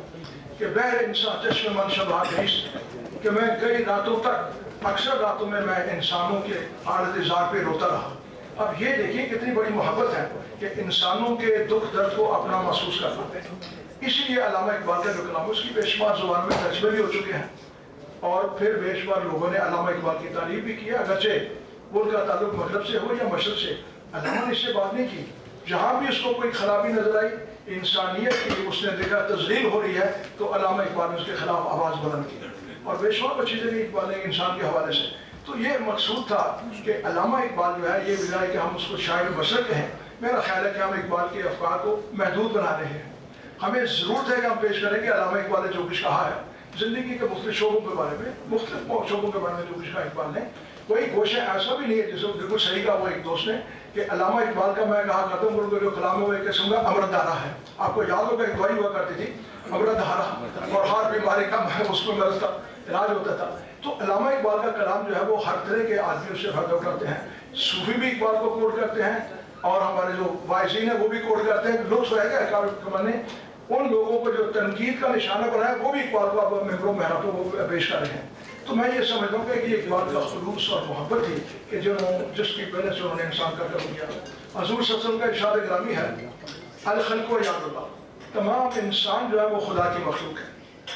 کہ بہر انسان چشم من شبہ نیست، کہ میں کئی راتوں تک، اکثر راتوں میں انسانوں کے حالت اظہار پہ روتا رہا۔ اب یہ دیکھیں کتنی بڑی محبت ہے کہ انسانوں کے دکھ درد کو اپنا محسوس کرنا۔ اسی لیے علامہ اقبال کا جو کلام ہے اس کی بے شمار زبان میں ترجمے بھی ہو چکے ہیں، اور پھر بے شمار لوگوں نے علامہ اقبال کی تعریف بھی کی ہے، اگرچہ وہ ان کا تعلق مغرب سے ہو یا مشرق سے۔ علامہ نے اس سے بات نہیں کی، جہاں بھی اس کو کوئی خرابی نظر آئی، انسانیت کی اس نے دیکھا تذلیل ہو رہی ہے، تو علامہ اقبال نے اس کے خلاف آواز بلند کی، اور بے شمار چیزیں بھی اقبال نے انسان کے حوالے سے۔ تو یہ مقصود تھا کہ علامہ اقبال جو ہے یہ بجائے کہ ہم اس کو شاعر مشرق کہیں، میرا خیال ہے کہ ہم اقبال کے افکار کو محدود بنا رہے ہیں۔ ہمیں ضرورت ہے کہ ہم پیش کریں کہ علامہ اقبال نے جو کچھ کہا ہے زندگی کے مختلف شعبوں کے بارے میں، مختلف شعبوں کے بارے میں جو کچھ کہا اقبال نے، کوئی گوشہ ایسا بھی نہیں ہے جسے بالکل صحیح کہا وہ ایک دوست نے کہ علامہ اقبال کا میں کہا کرتا ہوں اردو جو کلام ہے وہ ایک قسم کا امرت دھارا ہے۔ آپ کو یاد ہوگا ایک دوائی ہوا کرتی تھی امرت دھارا، اور ہر بیماری کا اس میں مرض کا علاج ہوتا تھا۔ تو علامہ اقبال کا کلام جو ہے وہ ہر طرح کے آدمی اس سے فائدہ اٹھاتے ہیں، صوفی بھی اقبال کو کوٹ کرتے ہیں اور ہمارے جو واعظین ہیں وہ بھی کوٹ کرتے ہیں۔ لطف ہے کہ اقبال نے ان لوگوں کو جو تنقید کا نشانہ بنایا وہ بھی اقبال کو اب ممبروں محراب کو پیش کر رہے ہیں۔ تو میں یہ سمجھتا ہوں کہ یہ اقبال کا خلوص اور محبت تھی کہ جس کی وجہ سے انہوں نے انسان کا قدر کیا۔ حضور صلی اللہ علیہ وسلم کا ارشاد گرامی ہے الخلق و یاد اللہ، تمام انسان جو ہے وہ خدا کی مخلوق ہے۔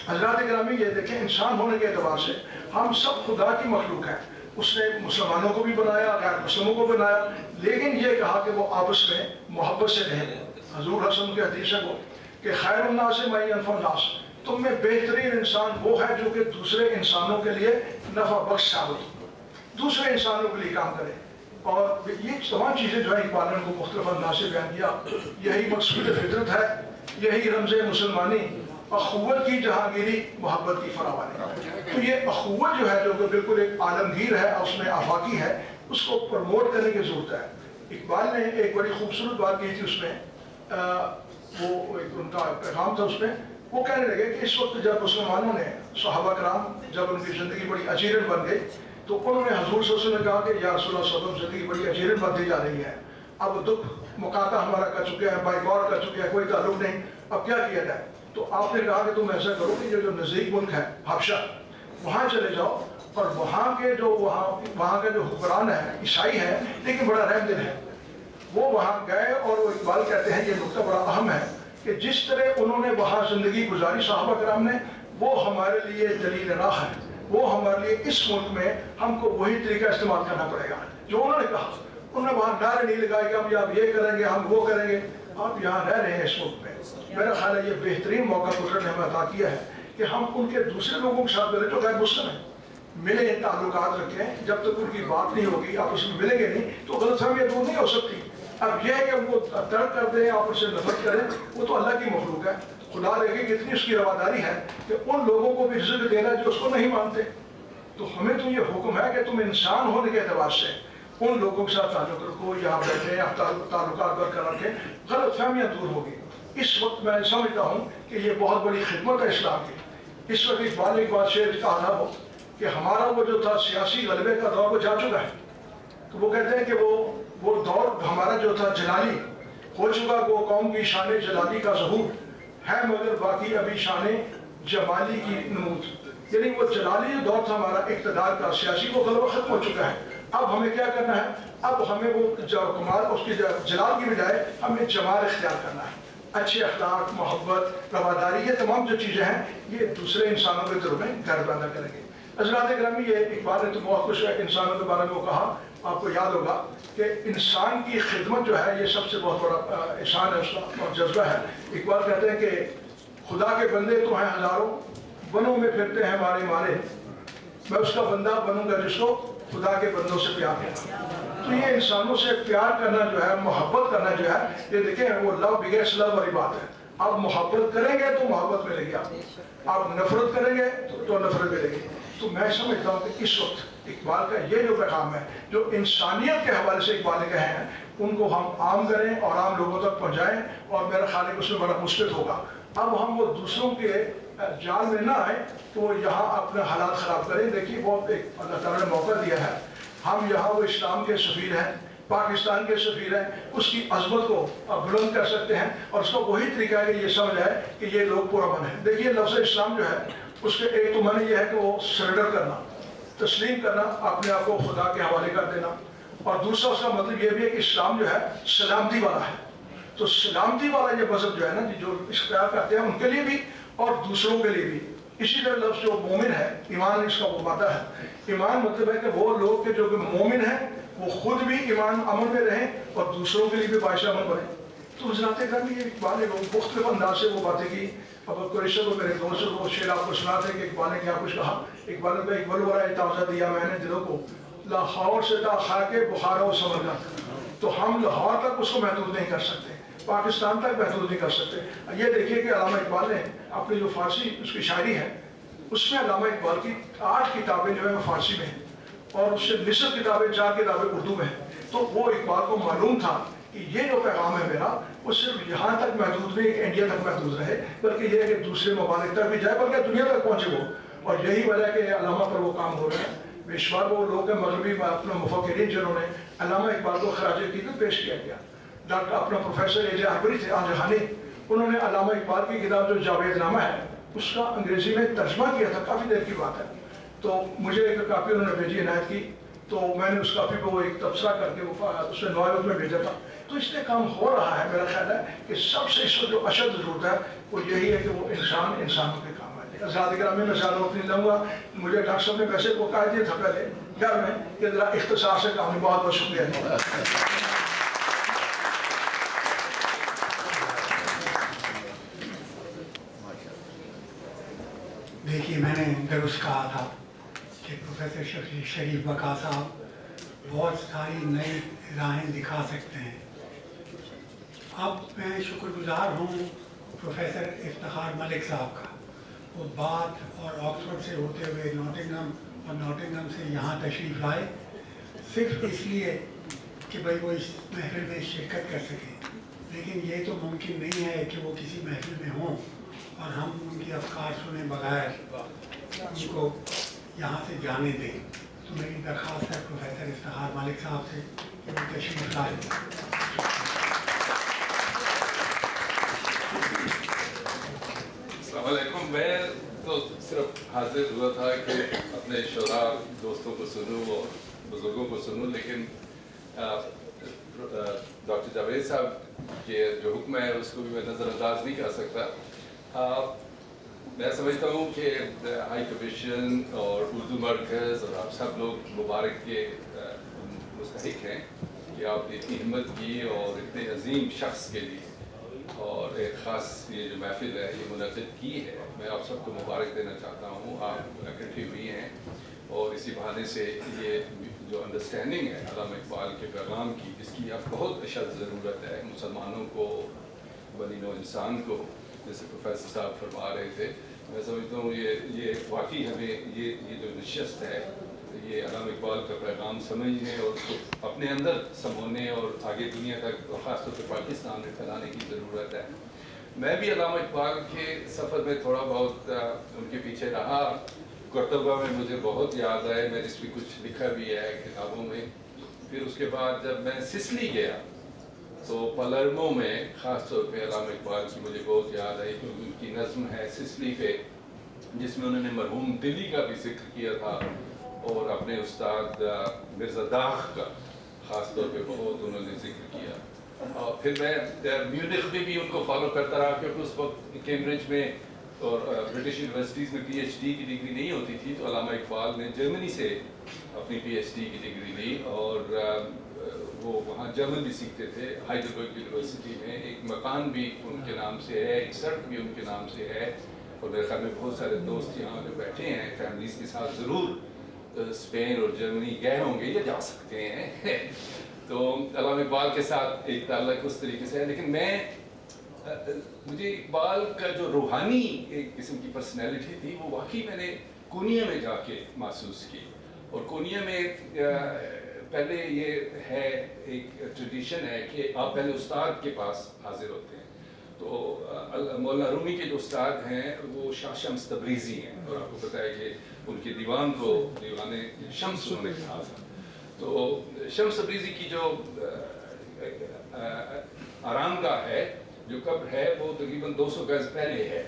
حضرات گرامی یہ دیکھیں انسان ہونے کے اعتبار سے ہم سب خدا کی مخلوق ہیں۔ اس نے مسلمانوں کو بھی بنایا، غیر مسلموں کو بنایا، لیکن یہ کہا کہ وہ آپس میں محبت سے رہیں۔ حضور حسن کے حدیث ہے وہ کہ خیر الناس من ینفع الناس، تم میں بہترین انسان وہ ہے جو کہ دوسرے انسانوں کے لیے نفع بخش ثابت ہو، دوسرے انسانوں کے لیے کام کرے۔ اور یہ تمام چیزیں جو ہے اقبال نے ان کو مختلف انداز سے بیان کیا۔ یہی مقصود فطرت ہے، یہی رمز مسلمانی، اخوت کی جہانگیری، محبت کی فراوانی۔ تو یہ اخوت جو ہے جو کہ بالکل ایک عالمگیر ہے، اس میں آفاقی ہے، اس کو پروموٹ کرنے کی ضرورت ہے۔ اقبال نے ایک بڑی خوبصورت بات کی تھی اس میں، وہ ایک ان کا پیغام تھا اس میں، وہ کہنے لگے کہ اس وقت جب مسلمانوں نے صحابہ کرام جب ان کی زندگی بڑی اچیرن بن گئی تو انہوں نے حضور صلی اللہ علیہ وسلم نے کہا کہ یا رسول اللہ صلی اللہ علیہ وسلم زندگی بڑی اچیرن بنتی جا رہی ہے، اب دکھ مقاطع ہمارا کر چکے ہیں، بائی کار کر چکے ہیں، کوئی تعلق نہیں، اب کیا کیا جائے؟ تو آپ نے کہا کہ تم ایسا کرو کہ جو نزدیک ملک ہے حبشہ وہاں چلے جاؤ، اور وہاں کے جو حکمران ہے عیسائی ہے لیکن بڑا رحم دل ہے، وہ وہاں گئے، اور وہ اقبال کہتے ہیں یہ نقطہ بڑا اہم ہے کہ جس طرح انہوں نے وہاں زندگی گزاری صحابہ کرام نے، وہ ہمارے لیے دلیل راہ ہے، وہ ہمارے لیے اس ملک میں ہم کو وہی طریقہ استعمال کرنا پڑے گا جو انہوں نے کہا۔ انہوں نے وہاں نعرے نہیں لگائے کہ ہم یہ کریں گے، ہم وہ کریں گے، آپ یہاں رہ رہے ہیں اس ملک میں۔ میرا خیال ہے یہ بہترین موقع قدرت نے ہمیں عطا کیا ہے کہ ہم ان کے دوسرے لوگوں کے ساتھ ملیں جو غیر مسلم ہیں، ملیں، تعلقات رکھیں، جب تک ان کی بات نہیں ہوگی، آپ اس میں ملیں گے نہیں تو غلط فہمیاں دور نہیں ہو سکتی۔ اب یہ ہے کہ ہم کو ترک کر دیں، آپ اس سے نفرت کریں، وہ تو اللہ کی مخلوق ہے۔ خدا دیکھے کتنی اس کی رواداری ہے کہ ان لوگوں کو بھی رزق دینا جو اس کو نہیں مانتے۔ तो हमें तो ये हुक्म है कि तुम इंसान होने के एतबार से उन लोगों के साथ ताल्लुक रखो, यहाँ बैठे या ताल्लुकात बरकरार रखें, गलत फहमियाँ दूर होगी। इस वक्त मैं समझता हूँ कि ये बहुत बड़ी खिदमत है इस्लाम की। इस वक्त इकबाल ने एक बात शेर कहा था वो कि हमारा वो जो था सियासी गलबे का दौर वो जा चुका है। तो वो कहते हैं कि वो दौर हमारा जो था जलाली हो चुका, वो कौम की शान जलाली का ज़हूर है, मगर बाकी अभी शान जमाली की नमूद, यानी वो जलाली दौर था हमारा इक़्तिदार का, सियासी वो गलबा खत्म हो चुका है। अब हमें क्या करना है, अब हमें वो कमाल उसकी जलाल की बजाय हमें जमाल इख्तियार करना है। अच्छे अखलाक, मोहब्बत, रवादारी, ये तमाम जो चीज़ें हैं ये दूसरे इंसानों के दिलों में घर पैदा करेंगे। हज़रात गिरामी, ये इकबाल ने तो बहुत कुछ इंसानों के बारे में वो कहा, आपको याद होगा कि इंसान की खिदमत जो है ये सबसे बहुत बड़ा एहसान है उसका और जज्बा है। इकबाल कहते हैं कि खुदा के बंदे तो हैं हज़ारों, बनों में फिरते हैं मारे मारे, मैं उसका बंदा बनूंगा जिसको खुदा के बंदों से प्यार करना। तो ये इंसानों से प्यार करना जो है, मोहब्बत करना जो है, ये देखें वो लव बिगेट्स लव वाली बात है। आप मोहब्बत करेंगे तो मोहब्बत मिलेगी, आप नफरत करेंगे तो नफरत मिलेगी। तो मैं समझता हूँ कि इस वक्त इकबाल का ये जो पैगाम है, जो इंसानियत के हवाले से इकबाल ने कहे हैं, उनको हम आम करें और आम लोगों तक पहुँचाएँ, और मेरा ख्याल है उसमें बड़ा मुश्किल होगा। अब हम वो दूसरों के जाल में ना आए तो यहाँ अपने हालात ख़राब करें। देखिए बहुत एक अल्लाह ताला ने मौका दिया है, हम यहाँ वो इस्लाम के सफ़ीर हैं, पाकिस्तान के सफ़ीर हैं, उसकी अज़मत को बुलंद कर सकते हैं, और उसका वही तरीका है कि ये समझ आए कि ये लोग पुरअमन हैं। देखिए लफ्ज़ इस्लाम जो है उसके एक तो माने ये है कि वो सरेंडर करना, तस्लीम करना, अपने आप को खुदा के हवाले कर देना, और दूसरा उसका मतलब ये भी है कि इस्लाम जो है सलामती वाला है। तो सलामती वाला ये मज़हब जो है ना, जो इख्तियार करते हैं उनके लिए भी और दूसरों के लिए भी। इसी तरह लफ्ज़ जो मोमिन है, ईमान इसका वो मादा है। ईमान मतलब है कि वो लोग के जो कि मोमिन हैं वो खुद भी ईमान अमल में रहें और दूसरों के लिए भी बाइश अमल बने। तो हज़रात गिरामी, ये इकबाल ने मुख्तलिफ अंदाज से वो बातें की। अब कुरैश को मेरे दोस्त को शेर आपको सुनाते कि इकबाल ने क्या कुछ कहा। इकबाल ने इकबाल वाला ताज़ा दिया मैंने दिलों को, लाहौर से था खाके बुखारा समझना। तो हम लाहौर तक उसको महदूद नहीं कर सकते, पाकिस्तान तक महदूद नहीं कर सकते। ये देखिए कि अल्लामा इकबाल ने अपनी जो फारसी उसकी शायरी है उसमें अल्लामा इकबाल की 8 किताबें जो है वो फारसी में हैं, और उससे निसफ किताबें 4 किताबें उर्दू में हैं। तो वो इकबाल को मालूम था कि ये जो पैगाम है मेरा वो सिर्फ यहाँ तक महदूद नहीं, इंडिया तक महदूद रहे, बल्कि ये है कि दूसरे ममालिक तक भी जाए, बल्कि दुनिया तक पहुँचे वो। और यही वजह के अल्लामा पर वो काम हो रहे हैं। बेशुमार वो लोग हैं मगरबी अपने मुफक्किरीन जिन्होंने अल्लामा इकबाल को खराज अक़ीदत पेश किया गया। डॉक्टर अपना प्रोफेसर ए जे अकबरी थे आजहानी, उन्होंने अल्लामा इकबाल की किताब जो जावेदनामा है उसका अंग्रेज़ी में तर्जमा किया था, काफ़ी देर की बात है। तो मुझे एक कापी उन्होंने भेजी इनायत की, तो मैंने उस कापी को एक तबसरा करके वो उसमें नॉवेल में भेजा था। तो इसलिए काम हो रहा है। मेरा ख्याल है कि सबसे इसको जो अशद ज़रूरत है वो यही है कि वो इंसान इंसानों के काम आए। ज़्यादा ग्रामीण में ज़्यादा वक्त नहीं लूँगा। मुझे डॉक्टर साहब ने वैसे वो कहा दिया था पहले घर में कि ज़रा इख्तिसार से काम, बहुत बहुत शुक्रिया। देखिए, मैंने दरुस्त कहा था कि प्रोफेसर शरीफ बका साहब बहुत सारी नई राहें दिखा सकते हैं। अब मैं शुक्रगुजार हूँ प्रोफेसर इफ्तिखार मलिक साहब का। वो बात और ऑक्सफोर्ड से होते हुए नॉटिंघम और नॉटिंघम से यहाँ तशरीफ़ लाए, सिर्फ इसलिए कि भाई वो इस महफिल में शिरकत कर सकें। लेकिन ये तो मुमकिन नहीं है कि वो किसी महफिल में हों और हम उनकी अफकार सुने बगैर उनको यहाँ से जाने दें। तो मेरी दरख्वास्त है प्रोफेसर इफ्तिखार मलिक साहब से कि वो तशरीफ़ लाए। अस्सलाम वालेकुम। मैं तो सिर्फ हाजिर हुआ था कि अपने शोरा दोस्तों को सुनूं और बुज़ुर्गों को सुनूं, लेकिन डॉक्टर जावेद साहब के जो हुक्म है उसको भी मैं नज़रअंदाज नहीं कर सकता। मैं समझता हूँ कि हाई कमीशन और उर्दू मरकज़ और आप सब लोग मुबारक के मुस्तहिक हैं कि आपने इतनी हिम्मत की और इतने अजीम शख्स के लिए और एक ख़ास ये जो महफिल है ये मुनक़िद की है। मैं आप सबको मुबारक देना चाहता हूँ। आप इकट्ठे हुई हैं और इसी बहाने से ये जो अंडरस्टैंडिंग है अल्लामा इकबाल के पैगाम की, जिसकी अब बहुत अशद ज़रूरत है मुसलमानों को, बनी नौ इंसान को, जैसे प्रोफेसर साहब फरमा रहे थे, میں سمجھتا ہوں یہ واقعی ہمیں یہ جو نشست ہے یہ علامہ اقبال کا پیغام سمجھنے اور اس کو اپنے اندر سمونے اور آگے دنیا تک خاص طور پہ پاکستان میں پھیلانے کی ضرورت ہے. میں بھی علامہ اقبال کے سفر میں تھوڑا بہت ان کے پیچھے رہا. کرتبہ میں مجھے بہت یاد آئے, میں نے اس پہ کچھ لکھا بھی ہے کتابوں میں. پھر اس کے بعد جب میں سسلی گیا تو پلرمو میں خاص طور پہ علامہ اقبال کی مجھے بہت یاد آئی, کیونکہ ان کی نظم ہے سسلی پہ جس میں انہوں نے مرحوم دلی کا بھی ذکر کیا تھا اور اپنے استاد مرزا داغ کا خاص طور پہ بہت انہوں نے ذکر کیا. اور پھر میں میونخ میں بھی ان کو فالو کرتا رہا, کیونکہ اس وقت کیمبرج میں اور برٹش یونیورسٹیز میں پی ایچ ڈی کی ڈگری نہیں ہوتی تھی, تو علامہ اقبال نے جرمنی سے اپنی پی ایچ ڈی کی ڈگری لی اور وہ وہاں جرمن بھی سیکھتے تھے. ہائیڈلبرگ یونیورسٹی میں ایک مکان بھی ان کے نام سے ہے, ایک سڑک بھی ان کے نام سے ہے, اور میرے خیال میں بہت سارے دوست یہاں جو بیٹھے ہیں فیملیز کے ساتھ ضرور اسپین اور جرمنی گئے ہوں گے یا جا سکتے ہیں. تو علامہ اقبال کے ساتھ ایک تعلق اس طریقے سے ہے. لیکن مجھے اقبال کا جو روحانی ایک قسم کی پرسنالٹی تھی وہ واقعی میں نے کونیا میں جا کے محسوس کی. اور کونیا میں پہلے یہ ہے ایک ٹریڈیشن ہے کہ آپ پہلے استاد کے پاس حاضر ہوتے ہیں. تو مولانا رومی کے جو استاد ہیں وہ شاہ شمس تبریزی ہیں, اور آپ کو پتہ ہے کہ ان کے دیوان کو دیوان شمس انہوں نے کہا تھا. تو شمس تبریزی کی جو آرام گاہ ہے, جو قبر ہے, وہ تقریباً 200 گز پہلے ہے,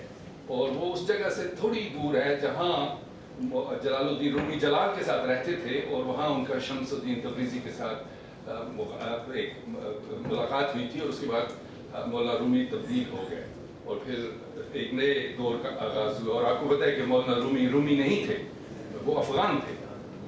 اور وہ اس جگہ سے تھوڑی دور ہے جہاں جلال الدین رومی جلال کے ساتھ رہتے تھے, اور وہاں ان کا شمس الدین تبریزی کے ساتھ ایک ملاقات ہوئی تھی, اور اس کے بعد مولانا رومی تبدیل ہو گئے اور پھر ایک نئے دور کا آغاز ہوا. اور آپ کو پتہ ہے کہ مولانا رومی نہیں تھے, وہ افغان تھے,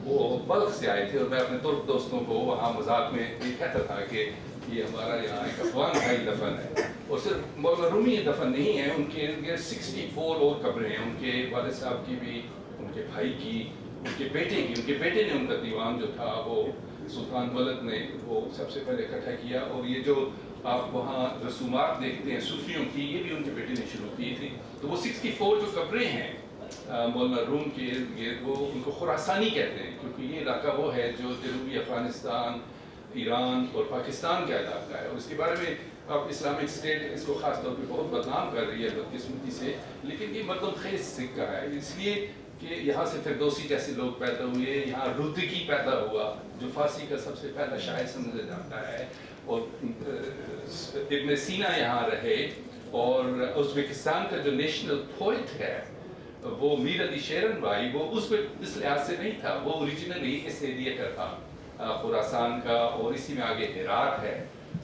وہ بلخ سے آئے تھے. اور میں اپنے ترک دوستوں کو وہاں مذاق میں یہ کہتا تھا کہ یہ ہمارا یہاں ایک افغان بھائی دفن ہے. اور صرف مولانا رومی دفن نہیں ہے, ان کے ارد گرد 64 اور قبریں ہیں, ان کے والد صاحب کی بھی, ان کے بھائی کی, ان کے بیٹے کی. ان کے بیٹے نے ان کا دیوان جو تھا وہ سلطان ولد نے وہ سب سے پہلے اکٹھا کیا, اور یہ جو آپ وہاں رسومات دیکھتے ہیں صوفیوں کی, یہ بھی ان کے بیٹے نے شروع کی تھی. تو وہ 64 جو قبریں ہیں مولانا روم کے ارد گرد, وہ ان کو خراسانی کہتے ہیں, کیونکہ یہ علاقہ وہ ہے جو جنوبی افغانستان, ایران اور پاکستان کا علاقہ ہے. اور اس کے بارے میں اب اسلامک اسٹیٹ اس کو خاص طور پہ بہت بدنام کر رہی ہے بدقسمتی سے, لیکن یہ مردم خیز سکہ ہے, اس لیے کہ یہاں سے فردوسی جیسے لوگ پیدا ہوئے, یہاں رودکی پیدا ہوا جو فارسی کا سب سے پہلا شاعر سمجھا جاتا ہے, اور ابن سینا یہاں رہے, اور ازبکستان کا جو نیشنل پوئٹ ہے وہ میر علی شیرن بھائی, وہ اس لحاظ سے نہیں تھا, وہ اوریجنلی اس ایریا کا تھا خراسان کا, اور اسی میں آگے ہرات ہے,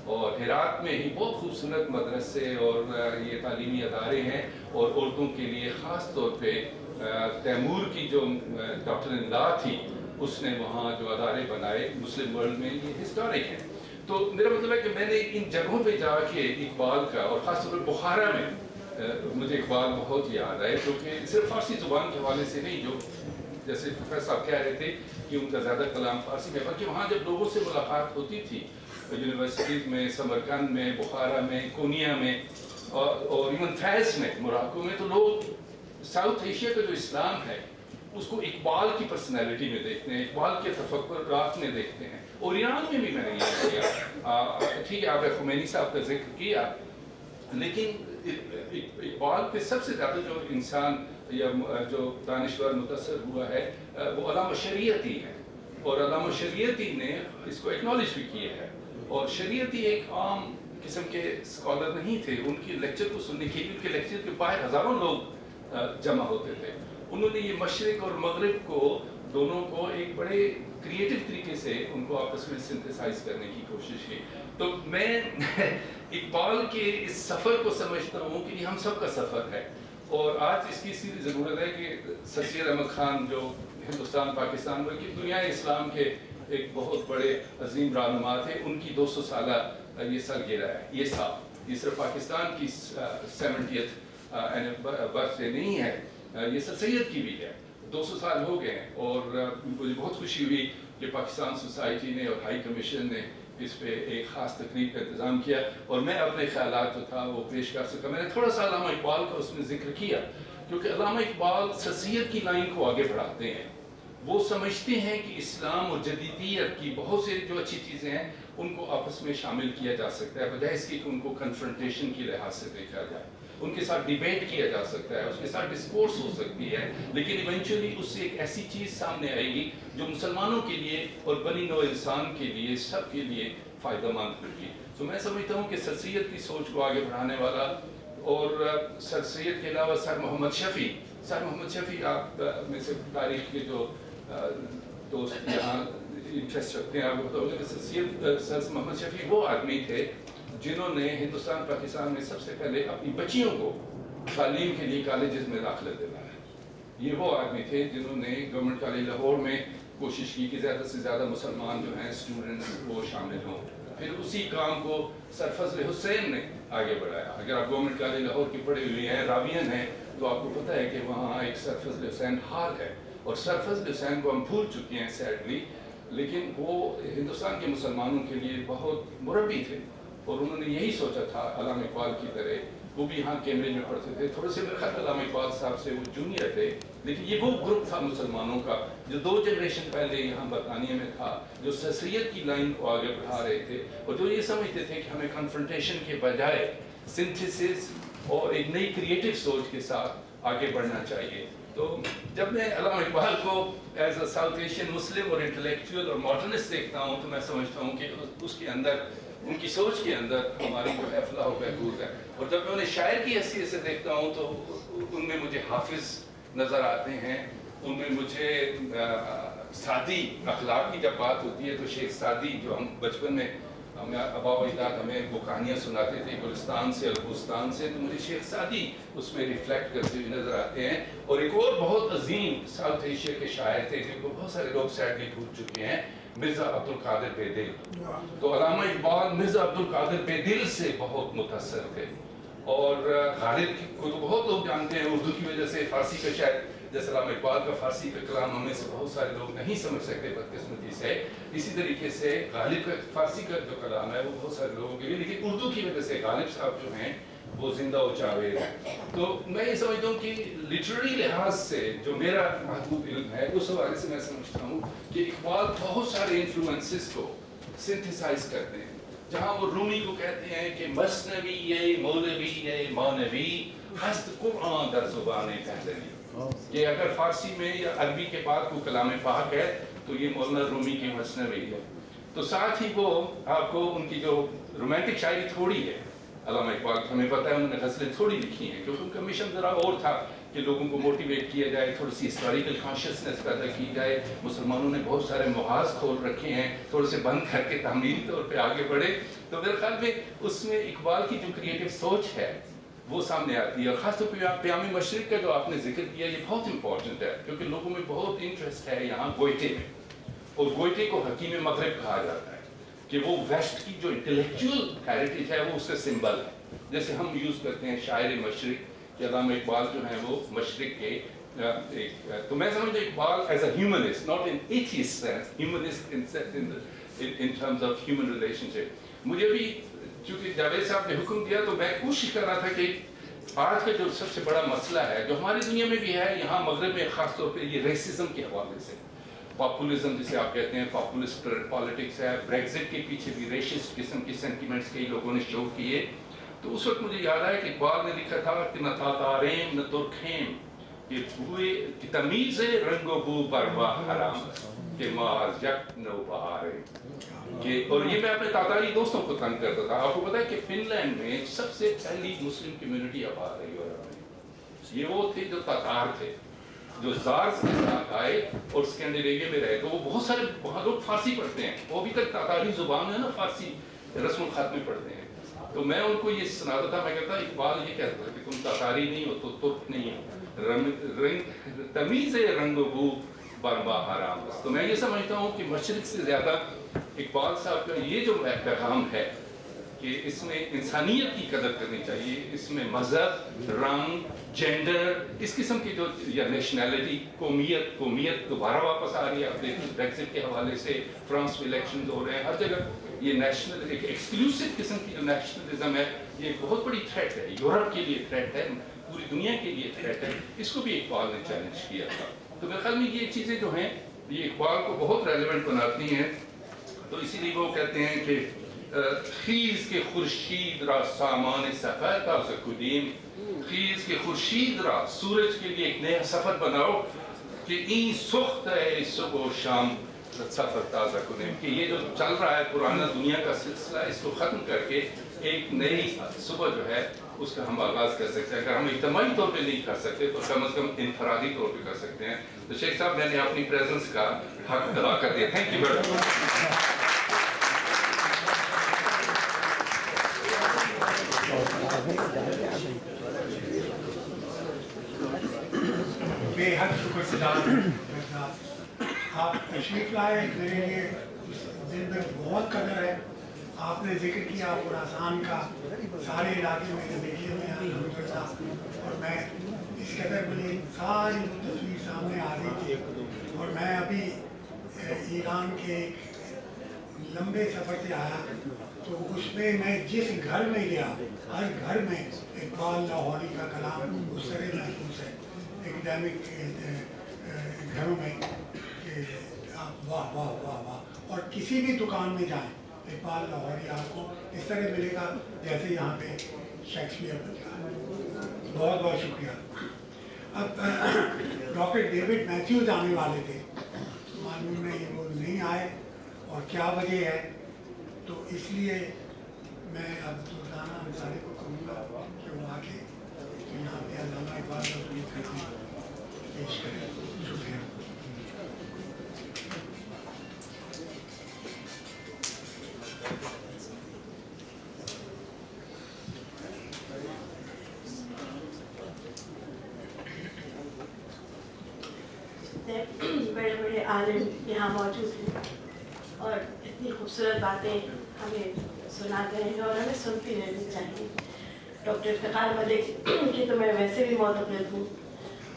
اور ہرات میں ہی بہت خوبصورت مدرسے اور یہ تعلیمی ادارے ہیں. اور عورتوں کے لیے خاص طور پہ تیمور کی جو ڈاکٹر لا تھی, اس نے وہاں جو ادارے بنائے مسلم ورلڈ میں, یہ ہسٹورک ہے. تو میرا مطلب ہے کہ میں نے ان جگہوں پہ جا کے اقبال کا, اور خاص طور پہ بخارا میں مجھے اقبال بہت یاد آئے, کیونکہ صرف فارسی زبان کے حوالے سے نہیں, جو جیسے پروفیسر صاحب کہہ رہے تھے کہ ان کا زیادہ کلام فارسی میں, بلکہ وہاں جب لوگوں سے ملاقات ہوتی تھی یونیورسٹیز میں, سمرقند میں, بخارا میں, کونیا میں, اور ایون فیض میں, موراکو میں, تو لوگ ساؤتھ ایشیا کا جو اسلام ہے اس کو اقبال کی پرسنالٹی میں دیکھتے ہیں, اقبال کے تفکرات میں دیکھتے ہیں. اور ایران میں بھی میں نے یہ کیا, ٹھیک ہے آپ نے خمینی صاحب کا ذکر کیا, لیکن اقبال پہ سب سے زیادہ جو انسان یا جو دانشور متاثر ہوا ہے وہ علامہ شریعتی ہے, اور علامہ شریعتی نے اس کو ایکنالج بھی کیا ہے. اور شریعتی ایک عام قسم کے اسکالر نہیں تھے, ان کی لیکچر کو سننے کے لیے ان کے لیکچر کے باہر ہزاروں لوگ جمع ہوتے تھے. انہوں نے یہ مشرق اور مغرب کو دونوں کو ایک بڑے کریٹو طریقے سے ان کو آپس میں سنتھسائز کرنے کی کوشش کی. تو میں اقبال کے اس سفر کو سمجھتا ہوں کہ یہ ہم سب کا سفر ہے, اور آج اس کی سیدھی ضرورت ہے کہ سر سید احمد خان جو ہندوستان پاکستان بلکہ دنیا اسلام کے ایک بہت بڑے عظیم رہنما تھے, ان کی 200 سالہ یہ سالگرہ ہے. یہ سال یہ صرف پاکستان کی 70th برتھ ڈے نہیں ہے, یہ سر سید کی بھی ہے. 200 سال ہو گئے ہیں, اور مجھے بہت خوشی ہوئی کہ پاکستان سوسائٹی نے اور ہائی کمیشن نے اس پہ ایک خاص تقریب کا انتظام کیا اور میں اپنے خیالات جو تھا وہ پیش کر سکا. میں نے تھوڑا سا علامہ اقبال کا اس میں ذکر کیا کیونکہ علامہ اقبال سرسید کی لائن کو آگے بڑھاتے ہیں. وہ سمجھتے ہیں کہ اسلام اور جدیدیت کی بہت سے جو اچھی چیزیں ہیں ان کو آپس میں شامل کیا جا سکتا ہے بجائے اس کی کہ ان کو کنفرنٹیشن کی لحاظ سے دیکھا جائے. ان کے ساتھ ڈیبیٹ کیا جا سکتا ہے, اس کے ساتھ ڈسکورس ہو سکتی ہے, لیکن ایونچولی اس سے ایک ایسی چیز سامنے آئے گی جو مسلمانوں کے لیے اور بنی نوع انسان کے لیے سب کے لیے فائدہ مند ہوگی. تو میں سمجھتا ہوں کہ سر سید کی سوچ کو آگے بڑھانے والا اور سر سید کے علاوہ سر محمد شفیع آپ میں سے تاریخ کے جو دوست یہاں انٹرسٹ رکھتے ہیں آپ کو بتاؤں گا کہ سر محمد شفیع وہ آدمی تھے جنہوں نے ہندوستان پاکستان میں سب سے پہلے اپنی بچیوں کو تعلیم کے لیے کالجز میں داخلہ دلایا. یہ وہ آدمی تھے جنہوں نے گورنمنٹ کالج لاہور میں کوشش کی کہ زیادہ سے زیادہ مسلمان جو ہیں اسٹوڈنٹس وہ شامل ہوں. پھر اسی کام کو سر فضل حسین نے آگے بڑھایا. اگر آپ گورنمنٹ کالج لاہور کی پڑھے ہوئے ہیں, راوین ہیں, تو آپ کو پتہ ہے کہ وہاں ایک سر فضل حسین ہال ہے, اور سر فضل حسین کو ہم بھول چکے ہیں سیڈلی, لیکن وہ ہندوستان کے مسلمانوں کے لیے بہت مربی تھے. اور انہوں نے یہی سوچا تھا علامہ اقبال کی طرح, وہ بھی یہاں کیمبرج میں پڑھتے تھے, تھوڑے سے میرے خیال علامہ اقبال صاحب سے وہ جونیئر تھے, لیکن یہ وہ گروپ تھا مسلمانوں کا جو 2 جنریشن پہلے یہاں برطانیہ میں تھا, جو سرسید کی لائن کو آگے بڑھا رہے تھے اور جو یہ سمجھتے تھے کہ ہمیں کنفرنٹیشن کے بجائے سنتھیسس اور ایک نئی کریٹو سوچ کے ساتھ آگے بڑھنا چاہیے. تو جب میں علامہ اقبال کو ایز اے ساؤتھ ایشین مسلم اور انٹلیکچوئل اور ماڈرنسٹ دیکھتا ہوں تو میں سمجھتا ہوں کہ اس کے اندر, ان کی سوچ کے اندر ہماری جو ہے فلاح و بہبود ہے. اور جب میں انہیں شاعر کی حیثیت سے دیکھتا ہوں تو ان میں مجھے حافظ نظر آتے ہیں, ان میں مجھے سعدی اخلاق کی جب بات ہوتی ہے تو شیخ سعدی جو ہم بچپن میں ہمیں آبا و اجداد ہمیں وہ کہانیاں سناتے تھے گلستان سے البستان سے, تو مجھے شیخ سعدی اس میں ریفلیکٹ کرتے ہوئے نظر آتے ہیں. اور ایک اور بہت عظیم ساؤتھ ایشیا کے شاعر تھے جن کو بہت سارے لوگ سیڈلی بھول چکے ہیں, مرزا عبد القادر بیدل. تو علامہ اقبال مرزا عبد القادر بیدل سے بہت متاثر تھے, اور غالب کو تو بہت لوگ جانتے ہیں اردو کی وجہ سے. فارسی کا شاعر جیسے علامہ اقبال کا فارسی کا کلام ہمیں سے بہت سارے لوگ نہیں سمجھ سکتے بدقسمتی سے, اسی طریقے سے غالب کا فارسی کا جو کلام ہے وہ بہت سارے لوگوں کے لیے, لیکن اردو کی وجہ سے غالب صاحب جو ہیں وہ زندہ و جاوید ہیں. تو میں یہ سمجھتا ہوں کہ لٹریری لحاظ سے جو میرا محدود علم ہے اس حوالے سے میں سمجھتا ہوں کہ اقبال بہت سارے انفلوئنسز کو سنتھیسائز کرتے ہیں. جہاں وہ رومی کو کہتے ہیں کہ مثنوی مولوی مانوی ہست قرآن در زبان پہلوی, کہ اگر فارسی میں یا عربی کے بعد کوئی کلام پاک ہے تو یہ مولانا رومی کی مثنوی ہے. تو ساتھ ہی وہ آپ کو ان کی جو رومانٹک شاعری تھوڑی ہے علامہ اقبال کو, ہمیں پتہ ہے انہوں نے غزلیں تھوڑی لکھی ہیں کیونکہ ان کا مشن ذرا اور تھا کہ لوگوں کو موٹیویٹ کیا جائے, تھوڑی سی ہسٹوریکل کانشیسنیس پیدا کی جائے. مسلمانوں نے بہت سارے محاذ کھول رکھے ہیں, تھوڑے سے بند کر کے تعمیری طور پہ آگے بڑھے. تو میرے خیال میں اس میں اقبال کی جو کریٹو سوچ ہے وہ سامنے آتی ہے. اور خاص طور پہ پیام مشرق کا جو آپ نے ذکر کیا یہ بہت امپورٹنٹ ہے کیونکہ لوگوں میں بہت انٹرسٹ ہے یہاں گوئٹے میں, اور گوئٹے کو حکیم مغرب کہا جاتا ہے کہ وہ ویسٹ کی جو انٹلیکچوئل ہیریٹیج ہے وہ اس کا سمبل ہے. جیسے ہم یوز کرتے ہیں شاعر مشرق, کہ علامہ اقبال جو ہیں وہ مشرق کے تو میں سمجھتا ہوں Iqbal as a humanist, not an atheist sense, humanist in terms of human relationship. مجھے بھی چونکہ جاوید صاحب نے حکم دیا تو میں کوشش کر رہا تھا کہ آج کا جو سب سے بڑا مسئلہ ہے جو ہماری دنیا میں بھی ہے, یہاں مغرب میں خاص طور پہ یہ ریسزم کے حوالے سے, پاپولزم جسے آپ کہتے ہیں, پاپولسٹ پالیٹکس ہے, بریگزٹ کے پیچھے بھی ریشسٹ قسم کے سینٹیمنٹس کئی لوگوں نے شو کیے. تو اس وقت مجھے یاد آیا کہ اقبال نے لکھا تھا کہ نہ تاتاریم نہ ترکھیم, کہ ہوئے کہ تمیز رنگ و بو بروا حرام کہ ماز یک نو بہارے. کہ اور یہ میں اپنے تاتاری دوستوں کو تنگ کرتا تھا. آپ کو پتا ہے کہ فن لینڈ میں سب سے پہلی مسلم کمیونٹی اب آ رہی ہے, یہ وہ تھے جو تاتار تھے جو زارز کے ساتھ آئے اور اسکینڈینیویا میں رہے. تو وہ بہت سارے وہاں لوگ فارسی پڑھتے ہیں, وہ ابھی تک تاتاری زبان ہے نا, فارسی رسم الخط میں پڑھتے ہیں. تو میں ان کو یہ سناتا تھا, میں کہتا اقبال یہ کہتا تھا کہ تم تاتاری نہیں ہو تو ترک نہیں ہو, تمیز رنگ و بو بربا حرام. تو میں یہ سمجھتا ہوں کہ مشرق سے زیادہ اقبال صاحب کا یہ جو پیغام ہے کہ اس میں انسانیت کی قدر کرنی چاہیے, اس میں مذہب, رنگ, جینڈر, اس قسم کی جو یا نیشنلٹی, قومیت دوبارہ واپس آ رہی ہے. آپ دیکھیں بریگزٹ کے حوالے سے فرانس میں الیکشن ہو رہے ہیں, ہر جگہ یہ نیشنل ایک ایکسکلوسیو قسم کی جو نیشنلزم ہے یہ ایک بہت بڑی تھریٹ ہے، یورپ کے لیے تھریٹ ہے، پوری دنیا کے لیے تھریٹ ہے. اس کو بھی اقبال نے چیلنج کیا تھا. تو میرے خیال میں یہ چیزیں جو ہیں یہ اقبال کو بہت ریلیونٹ بناتی ہیں. تو اسی لیے وہ کہتے ہیں کہ خیز کے خورشید را سامان سفر تازہ قدیم، خیز کے خورشید را سورج کے لیے ایک نیا سفر بناؤ کہ این سخت ہے صبح و شام سفر تازہ قدیم. کہ یہ جو چل رہا ہے پرانا دنیا کا سلسلہ اس کو ختم کر کے ایک نئی صبح جو ہے اس کا ہم آغاز کر سکتے ہیں. اگر ہم اجتماعی طور پہ نہیں کر سکتے تو کم از کم انفرادی طور پہ کر سکتے ہیں. تو شیخ صاحب میں نے اپنی پریزنس کا حق ادا کر دیا. Thank you very much. بے حد شکر گزار ہوں. آپ تشریف لائے، میرے لیے اس دن میں بہت قدر ہے. آپ نے ذکر کیا خراسان کا، سارے علاقے میں دیکھے ہوئے ہیں الحمدللہ، اور میں اس قدر مجھے ساری تصویر سامنے آ رہی تھی. اور میں ابھی ایران کے لمبے سفر سے آیا تو اس میں میں جس گھر میں گیا ہر گھر میں اقبال لاہوری کا کلام اس طرح محسوس ہے ایکڈیمک گھروں میں کہ آپ واہ واہ واہ واہ. اور کسی بھی دکان میں جائیں اقبال لاہوری آپ کو اس طرح ملے گا جیسے یہاں پہ شیکسپیئر بن گیا ہے. بہت بہت شکریہ. اب ڈاکٹر ڈیوڈ میتھیوز آنے والے تھے، معلوم نہیں وہ نہیں آئے اور کیا وجہ ہے. تو اس لیے میں اب دوستانہ انصاری کو کہوں گا کہ وہ آ کے یہاں پہ علامہ اقبال کا اپنی خدمت پیش کریں. شکریہ. بڑے بڑے عالم یہاں موجود ہیں اور اتنی خوبصورت باتیں ہمیں سناتے ہیں اور ہمیں سنتی رہنی چاہیے. ڈاکٹر افتخار ملک کی تو میں ویسے بھی معتقد ہوں،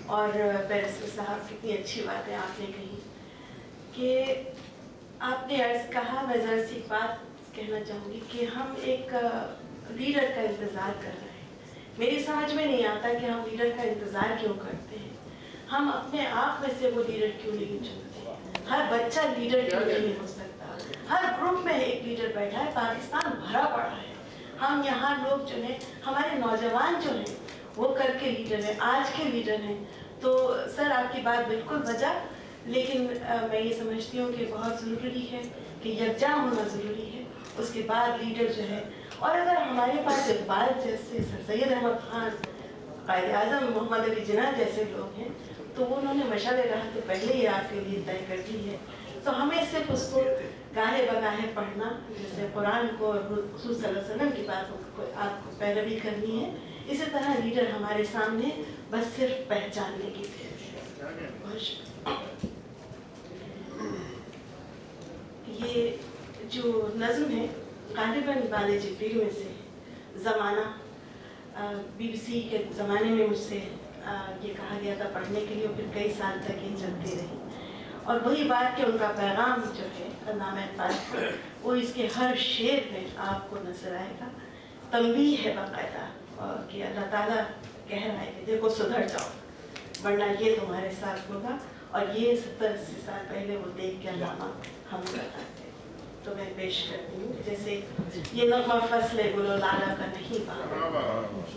اور بیرسٹر صاحب کتنی اچھی باتیں آپ نے کہی کہ آپ نے عرض کہا. میں ذرا سی بات کہنا چاہوں گی کہ ہم ایک لیڈر کا انتظار کر رہے ہیں. میری سمجھ میں نہیں آتا کہ ہم لیڈر کا انتظار کیوں کرتے ہیں. ہم اپنے آپ میں سے وہ لیڈر کیوں نہیں چنتے. ہر بچہ لیڈر کیوں نہیں ہو سکتا. ہر گروپ میں ایک لیڈر بیٹھا ہے. پاکستان بھرا پڑا ہے. ہم یہاں لوگ جو ہیں ہمارے نوجوان جو ہیں وہ کر کے لیڈر ہیں، آج کے لیڈر ہیں. تو سر آپ کی بات بالکل وجہ، لیکن میں یہ سمجھتی ہوں کہ بہت ضروری ہے کہ یکجا ہونا ضروری ہے. اس کے بعد لیڈر جو ہے، اور اگر ہمارے پاس اقبال جیسے سر سید احمد خان، قائد اعظم محمد علی جناح جیسے لوگ ہیں تو انہوں نے مشورے رہا تو پہلے ہی آپ کے لیے طے کر دی ہے. تو ہمیں صرف اس کو گاہے بگاہے پڑھنا، جیسے قرآن کو اور حضور صلی اللہ علیہ وسلم کی باتوں کو آپ کو پیروی کرنی ہے. اسی طرح لیڈر ہمارے سامنے بس صرف پہچاننے کی تھے. بہت شکریہ. یہ جو نظم ہے غالباً بال جبریل میں سے، زمانہ بی بی سی کے زمانے میں مجھ سے یہ کہا گیا تھا پڑھنے کے لیے، اور پھر کئی سال تک یہ چلتی رہی. اور وہی بات کہ ان کا پیغام جو ہے علامہ اقبال، وہ اس کے ہر شعر میں آپ کو نظر آئے گا. تنبیہ ہے باقاعدہ، اور کہ اللہ تعالیٰ کہہ رہا ہے کہ دیکھو سدھر جاؤ ورنہ یہ تمہارے ساتھ ہوگا. اور یہ 70-80 سال پہلے وہ دیکھ کے علامہ ہم بتاتے. تو میں پیش کرتی ہوں جیسے یہ نغمہ فصل گل و لالا کا نہیں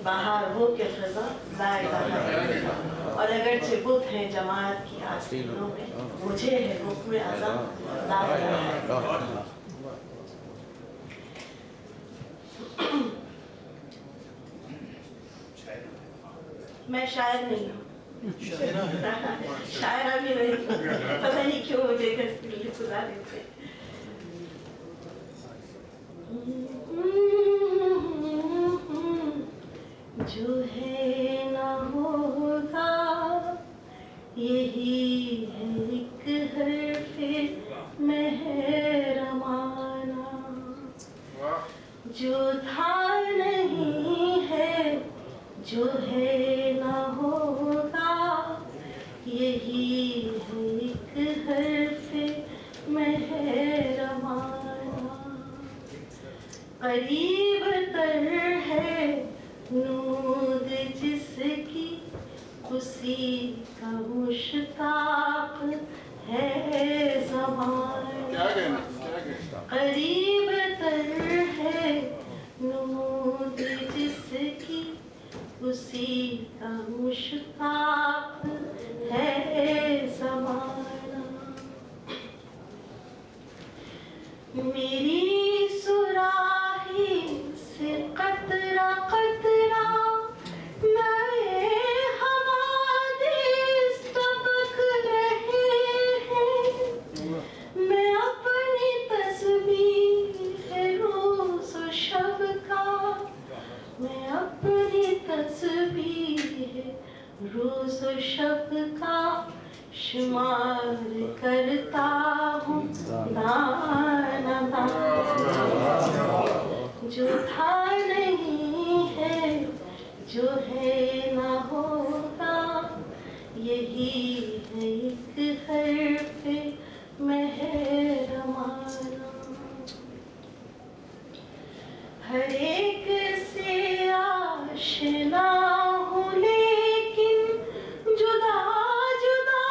بہار ہو کے خزاں لا الہ الا اللہ. اور اگرچہ بت ہیں جماعت کی آستینوں میں، مجھے ہے حکم اعظم لا الہ الا اللہ. میں شاعر نہیں ہوں، شاعرہ بھی نہیں، پتہ نہیں کیوں مجھے خدا دیتے. جو ہے نہ ہوگا یہی ہے ایک حرف محرمانہ، جو تھا نہیں ہے جو ہے نہ ہوگا یہی ہے ایک حرف محرمانہ. उसी का मुश्ताक है ज़माना। मेरी सुराही से कतरा कतरा नए हवादिस टपक रहे हैं। मैं अपनी तस्बीह रोज़ व शब का, मैं अपनी तस्बीह रोज़ व शब का शुमार करता हूँ दाना दाना। जो था नहीं है, जो है ना होगा, यही है एक हर्फ़े मेहरबाना। हर एक से आशना हूँ लेकिन जुदा जुदा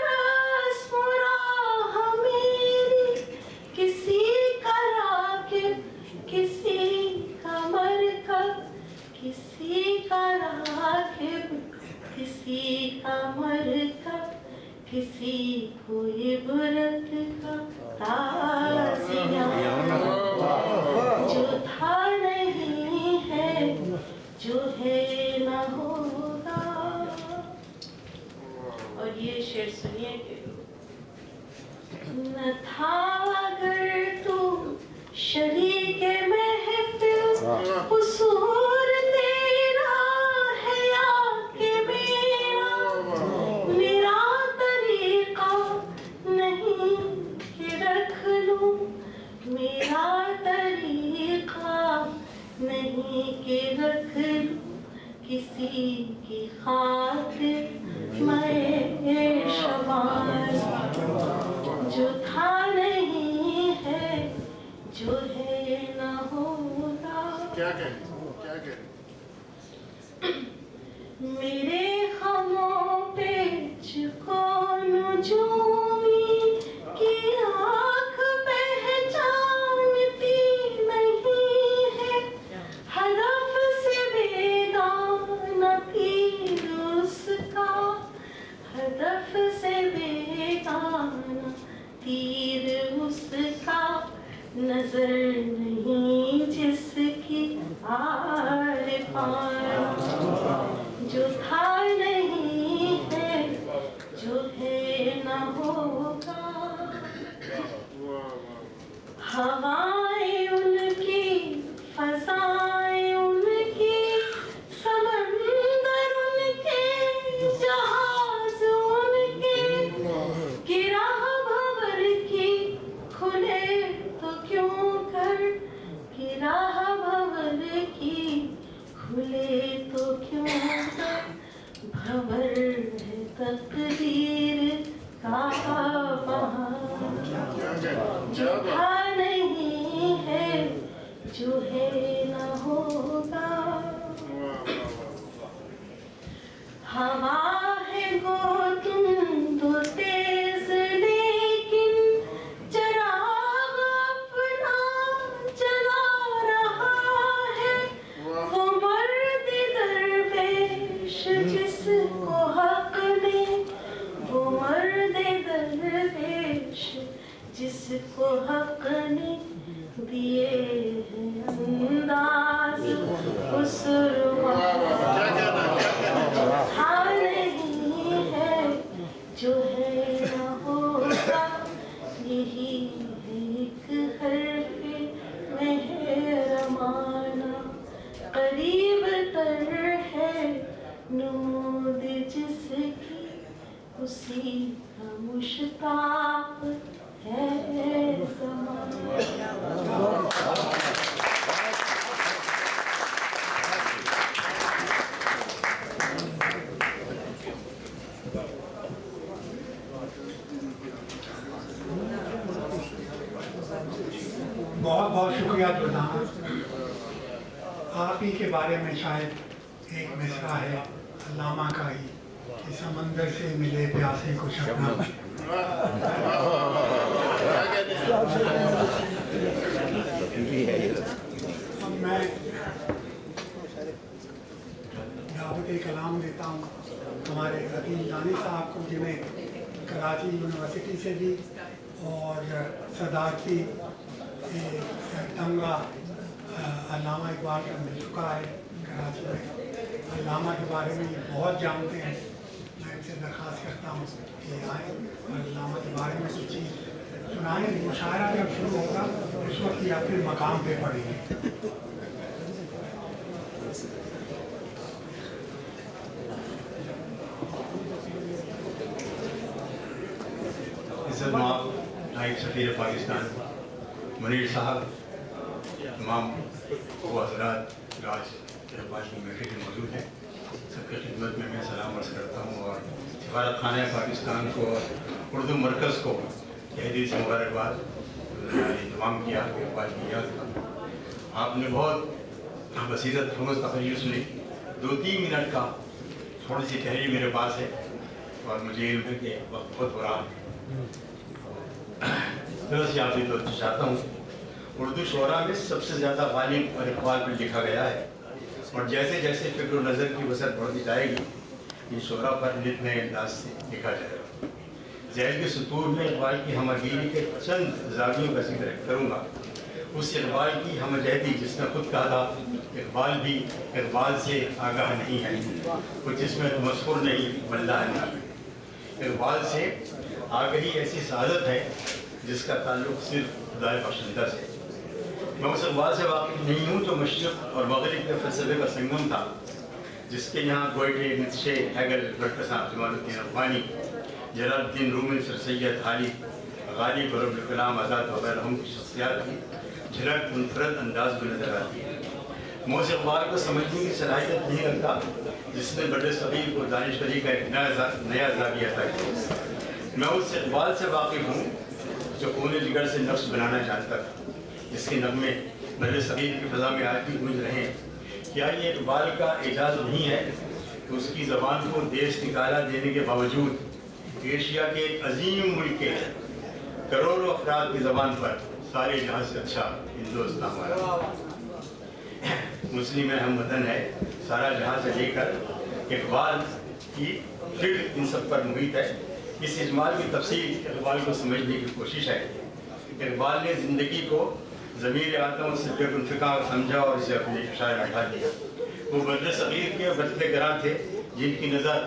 रस्म राह मेरी। किसी का राकिब, किसी का मरकब, किसी का राकिब, किसी का मरकब, किसी को इबरत का ताज़िया। जो था नहीं है, जो है ना होगा। और ये शेर सुनिए कि न था अगर तू शरीके महफिल, हुसूर तेरा है या कि मेरा तरीका नहीं कि रख लूं, मेरा तरीका नहीं कि रख लूं किसी की खातिर मैं शबाना। जो था नहीं है, जो है ना होगा। क्या कहें, क्या कहें? मेरे ख़मों पे झुको नुजूमी की आँख पहचानती नहीं है। हरफ से बेगाना तीर उसका, हदफ से बेगाना तीर उसका। नजर नहीं जिसकी आर पार। जो था नहीं है, जो है ना होगा। हवाएं उनकी, फज़ाएं उनकी, समंदर उनके, जहाज उनके। गिरा भंवर की खुले तो क्यों कर, गिरा भंवर की खुले तो क्यों कर। भंवर है तकदीर का बहाना। जो था नहीं है, जो है ना होगा। हवा है गो तुम तो तेज, लेकिन चराग अपना जला रहा है। वो मर्द दरवेश जिसको हक ने, वो मर्द दरवेश जिसको हक ने दिए हैं अंदाज उस था नहीं है, जो है ना होगा। यही है एक हर्फ़े मेहरबाना। करीब तर है नूद जिसकी, उसी का मुश्ताक है ज़माना। बहुत बहुत शुक्रिया दुर्दाना। आप ही के बारे में शायद एक मिसरा है अल्लामा का ही कि समंदर से मिले प्यासे को शबनम। अब मैं दावत कलाम देता हूँ हमारे हकीम दानी साहब को, जिन्हें कराची यूनिवर्सिटी से भी और सदारती तमगा अल्लामा इकबाल का मिल चुका है कराची में। अल्लामा के बारे में ये बहुत जानते हैं। मैं इनसे दरख्वास्त करता हूँ कि आए और अल्लामा के बारे में कुछ चीज़ सुनाएँ। मुशायरा जब शुरू होगा उस वक्त या फिर मकाम पे पढ़ेंगे। इज़्ज़त माब नायब सफ़ीर पाकिस्तान मुनीर साहब, तमाम वो हज़रात राज इक़बाल की महफिल में मौजूद हैं, सबकी खिदमत में मैं सलाम अर्ज़ करता हूँ और सफारत खाना पाकिस्तान को और उर्दू मरकज़ को यह दिल से मुबारकबाद इंतज़ाम किया इक़बाल की याद का। आपने बहुत बसीरत फरोज़ तकरीर सुनी। 2-3 मिनट का थोड़ी सी तहरीर मेरे पास है और मुझे इल्म है कि वक्त बहुत हो रहा है। से आपसे तो चाहता हूँ, उर्दू शोरा में सबसे ज़्यादा गालिब और इक़बाल पर लिखा गया है और जैसे जैसे फ़िक्र नज़र की वसअत बढ़ती जाएगी ये शोरा पर नित नए अंदाज से लिखा जाएगा। ज़ैल के सतूर में इक़बाल की हमदीनी के चंद ज़ावियों का जिक्र करूँगा। उस इक़बाल की हमजहती जिसने खुद कहा था इक़बाल भी इक़बाल से आगाह नहीं है, कुछ इसमें तमस्कुर नहीं वल्लाह नहीं। इक़बाल से आगही ऐसी सादत है जिसका ताल्लुक़ सिर्फ खुदाए बख्शिंदा से। मैं उस इक़बाल से वाक़िफ़ नहीं हूँ जो मशरिक़ और मग़रिब के फ़लसफ़े का संगम था, जिसके यहाँ गोयटे, नीत्शे, हेगल, बरकसा, Jamaluddin Afghani, Jalaluddin Rumi, Sir Syed Hali, Ghalib और अब्दुल कलाम आज़ाद वगैरह हम की शख्सियात की झलक मुनफरद अंदाज में नज़र आती है। मैं उस इक़बाल को समझने की सलाहियत नहीं रखता जिसने बड़े सग़ीर को दानिशवरी का एक नया ज़ाविया अता किया। मैं उस इक़बाल से वाक़िफ़ हूँ जो खून जिगर से नफ्स बनाना जानता था, जिसके नगमे बड़े सग़ीर की फ़ज़ा में आज भी गूंज रहे हैं। क्या ये इक़बाल का एजाज़ नहीं है कि उसकी ज़बान को देश निकाला देने के बावजूद एशिया के एक अजीम मुल्क के करोड़ों अफराद की ज़बान पर सारे जहाँ से अच्छा हिंदुस्तान हमारा मुस्लिम अहम वतन है, सारा जहाँ से लेकर इक़बाल की फिक्र इन सब पर मुहित है। इस इजमाल की तफसील इक़बाल को समझने की कोशिश है। इक़बाल ने ज़िंदगी को ज़मीर आदम से बेगुनफ़िका समझा और इसे अपने शायर में ढाल दिया। वो बर्र सग़ीर के बदले गरां थे जिनकी नज़र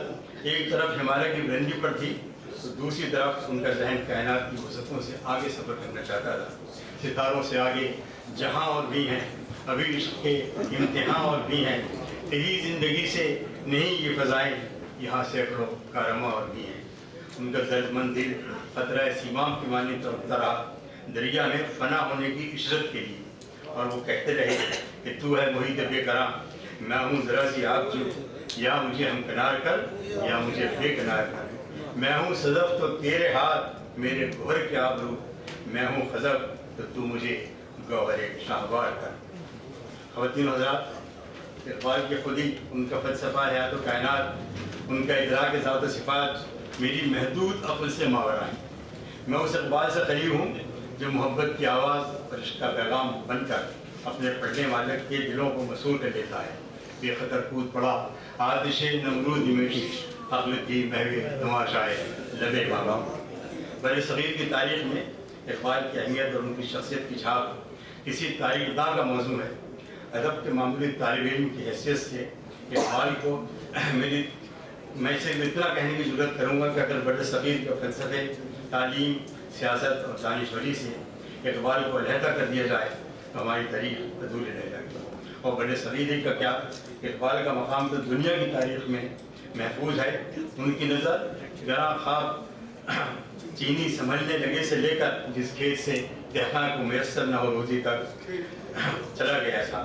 एक तरफ हिमालय की बुलंदी पर थी तो दूसरी तरफ उनका जहन कायनात की वसअतों से आगे सफ़र करना चाहता था। सितारों से आगे जहाँ और भी हैं, अभी इश्क़ के इम्तिहान और भी हैं, यही ज़िंदगी से नहीं ये फ़ज़ाएँ, यहाँ सैकड़ों कारमा और भी हैं। उनका दर्दमंद दिल ख़तरा सीमाम की मानी तड़पता रहा दरिया में फ़ना होने की इशरत के लिए, और वो कहते रहे कि तू है मुहीत बेकरां, मैं हूँ ज़रा सी आग जो, या मुझे हमकिनार कर या मुझे बेकनार कर। मैं हूँ सदफ़ तो तेरे हाथ मेरे गोहर के आबरू, मैं हूँ खज़ब तो तू मुझे गौहर शाहवार कर। ख़वातीन हज़रात, इक़बाल की खुदी, उनका फ़लसफ़ा हयात व कायनात, उनका इदराक ज़ात व सिफ़ात मेरी महदूद अक़ल से मावरा है। मैं उस इक़बाल से क़रीब हूँ जो मोहब्बत की आवाज़ और इश्क़ का पैगाम बनकर अपने पढ़ने वाले के दिलों को मसूर कर लेता है। बेखतर कूद पड़ा आतिश नमरूद में अक़ल की महवे तमाशाए लबे बाबा। बड़े सग़ीर की तारीख़ में इक़बाल की अहमियत और उनकी शख्सियत की छाप किसी तारीख़दां का मौजू है। अदब के मामूली तालिब इल्म की हैसियत से इक़बाल को मैं इसे इतना कहने की ज़रूरत करूँगा कि अगर बड़े सग़ीर के फ़लसफ़े, तालीम, सियासत और दानिशवरी से इक़बाल को अलहदा कर दिया जाए तो हमारी तारीख़ अधूरी रह जाएगी। और बड़े सग़ीर का क्या, इक़बाल का मकाम तो दुनिया की तारीख़ में महफूज है। उनकी नज़र गरा ख़्वाब चीनी संभलने लगे से लेकर जिस खेत से दहक़ान को मैसर न हो रोज़ी तक चला गया था।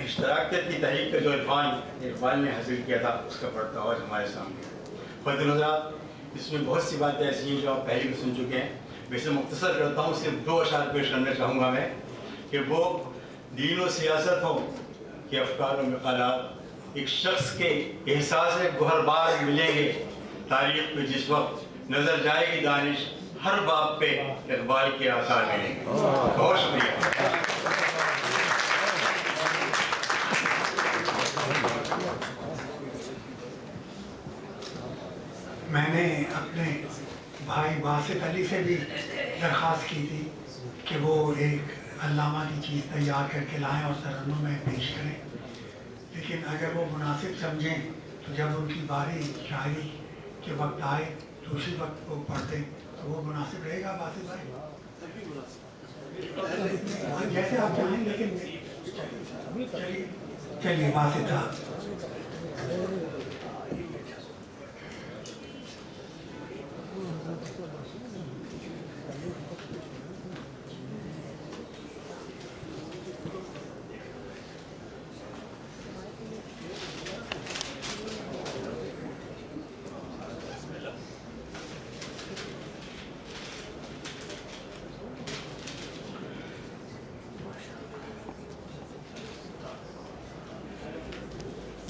इश्तराकियत की तहरीक का जो इरफान इक़बाल ने हासिल किया था उसका बढ़ता हुआ हमारे सामने। ख़वातीन हज़रात, इसमें बहुत सी बातें ऐसी हैं जो आप पहले भी सुन चुके हैं। वैसे मुख्तसर करता हूँ, सिर्फ 2 अशार पेश करना चाहूँगा मैं कि वो दीन व सियासत हो कि अफ़कार व मक़ालात एक शख्स के एहसास गुहरबार मिलेंगे तारीख़ में जिस वक्त नज़र जाएगी दानिश हर बाप पे इक़बाल के आसार मिलेंगे। बहुत शुक्रिया। میں نے اپنے بھائی باسط علی سے بھی درخواست کی تھی کہ وہ ایک علامہ کی چیز تیار کر کے لائیں اور ترنم میں پیش کریں، لیکن اگر وہ مناسب سمجھیں تو جب ان کی باری شاعری کے وقت آئے تو اسی وقت وہ پڑھ دیں تو وہ مناسب رہے گا باسط بھائی؟ جیسے آپ چاہیں، لیکن چلیے باسط صاحب.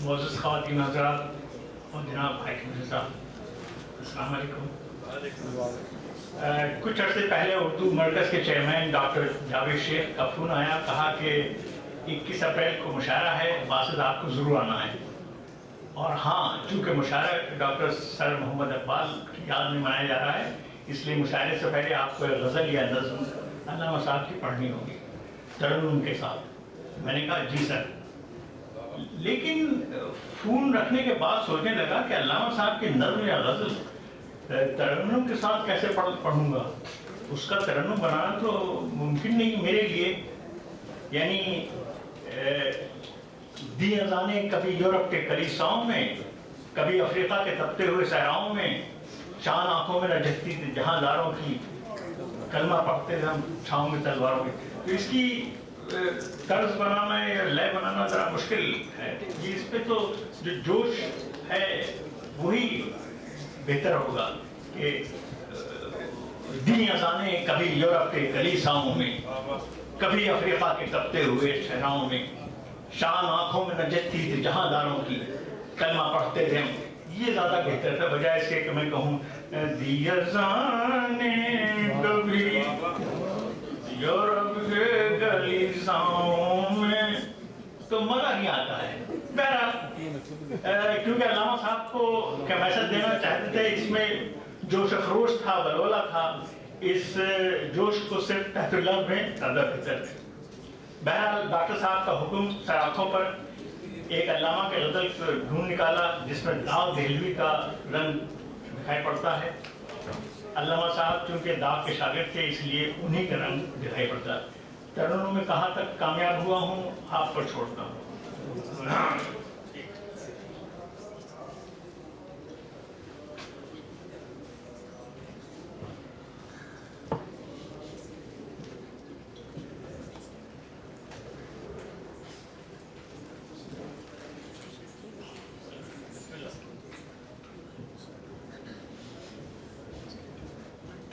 معزز خواتین حضرات اور جناب حاکم صاحب، السلام علیکم. کچھ عرصے پہلے اردو مرکز کے چیئرمین ڈاکٹر جاوید شیخ کا فون آیا، کہا کہ 21 اپریل کو مشاعرہ ہے، باسط آپ کو ضرور آنا ہے. اور ہاں، چونکہ مشاعرہ ڈاکٹر سر محمد اقبال کی یاد میں منایا جا رہا ہے، اس لیے مشاعرے سے پہلے آپ کو غزل یا نظم علامہ صاحب کی پڑھنی ہوگی ترنم کے ساتھ. میں نے کہا جی سر، لیکن فون رکھنے کے بعد سوچنے لگا کہ علامہ صاحب کی نظم یا غزل ترنم کے ساتھ کیسے پڑھوں گا. اس کا ترنم بنانا تو ممکن نہیں میرے لیے. یعنی دی اذانے کبھی یورپ کے کلیساؤں میں، کبھی افریقہ کے تپتے ہوئے صحراؤں میں، چاند آنکھوں میں نہ جھکتی تھی جہاں داروں کی، کلمہ پڑھتے تھے ہم چھاؤں میں تلواروں میں. تو اس کی طرز بنانا یا لے بنانا ذرا مشکل ہے. اس پہ تو جو جوش ہے وہی بہتر ہوگا کہ دی اذانے کبھی یورپ کے کلیساؤں میں، کبھی افریقہ کے تپتے ہوئے صحراؤں میں، شان آنکھوں میں نہ جھکتی تھی جہاں داروں کی، کلمہ پڑھتے تھے. یہ زیادہ بہتر تھا بجائے اس کے کہ میں کہوں دی اذانے کبھی یورپ کے کلیساؤں میں، تو مزہ نہیں آتا ہے. بہرحال کیونکہ علامہ صاحب کو کیا میسج دینا چاہتے تھے، اس میں جوش افروش تھا، ولولہ تھا، اس جوش کو صرف تحت لفظ میں زیادہ بہتر تھے. بہرحال ڈاکٹر صاحب کا حکم سر آنکھوں پر ایک علامہ کے غزل ڈھونڈ نکالا جس میں داغ دہلوی کا رنگ دکھائی پڑتا ہے. علامہ صاحب چونکہ داغ کے شاگرد تھے اس لیے انہی کا رنگ دکھائی پڑتا ہے. ترنم میں کہاں تک کامیاب ہوا ہوں آپ پر چھوڑتا ہوں.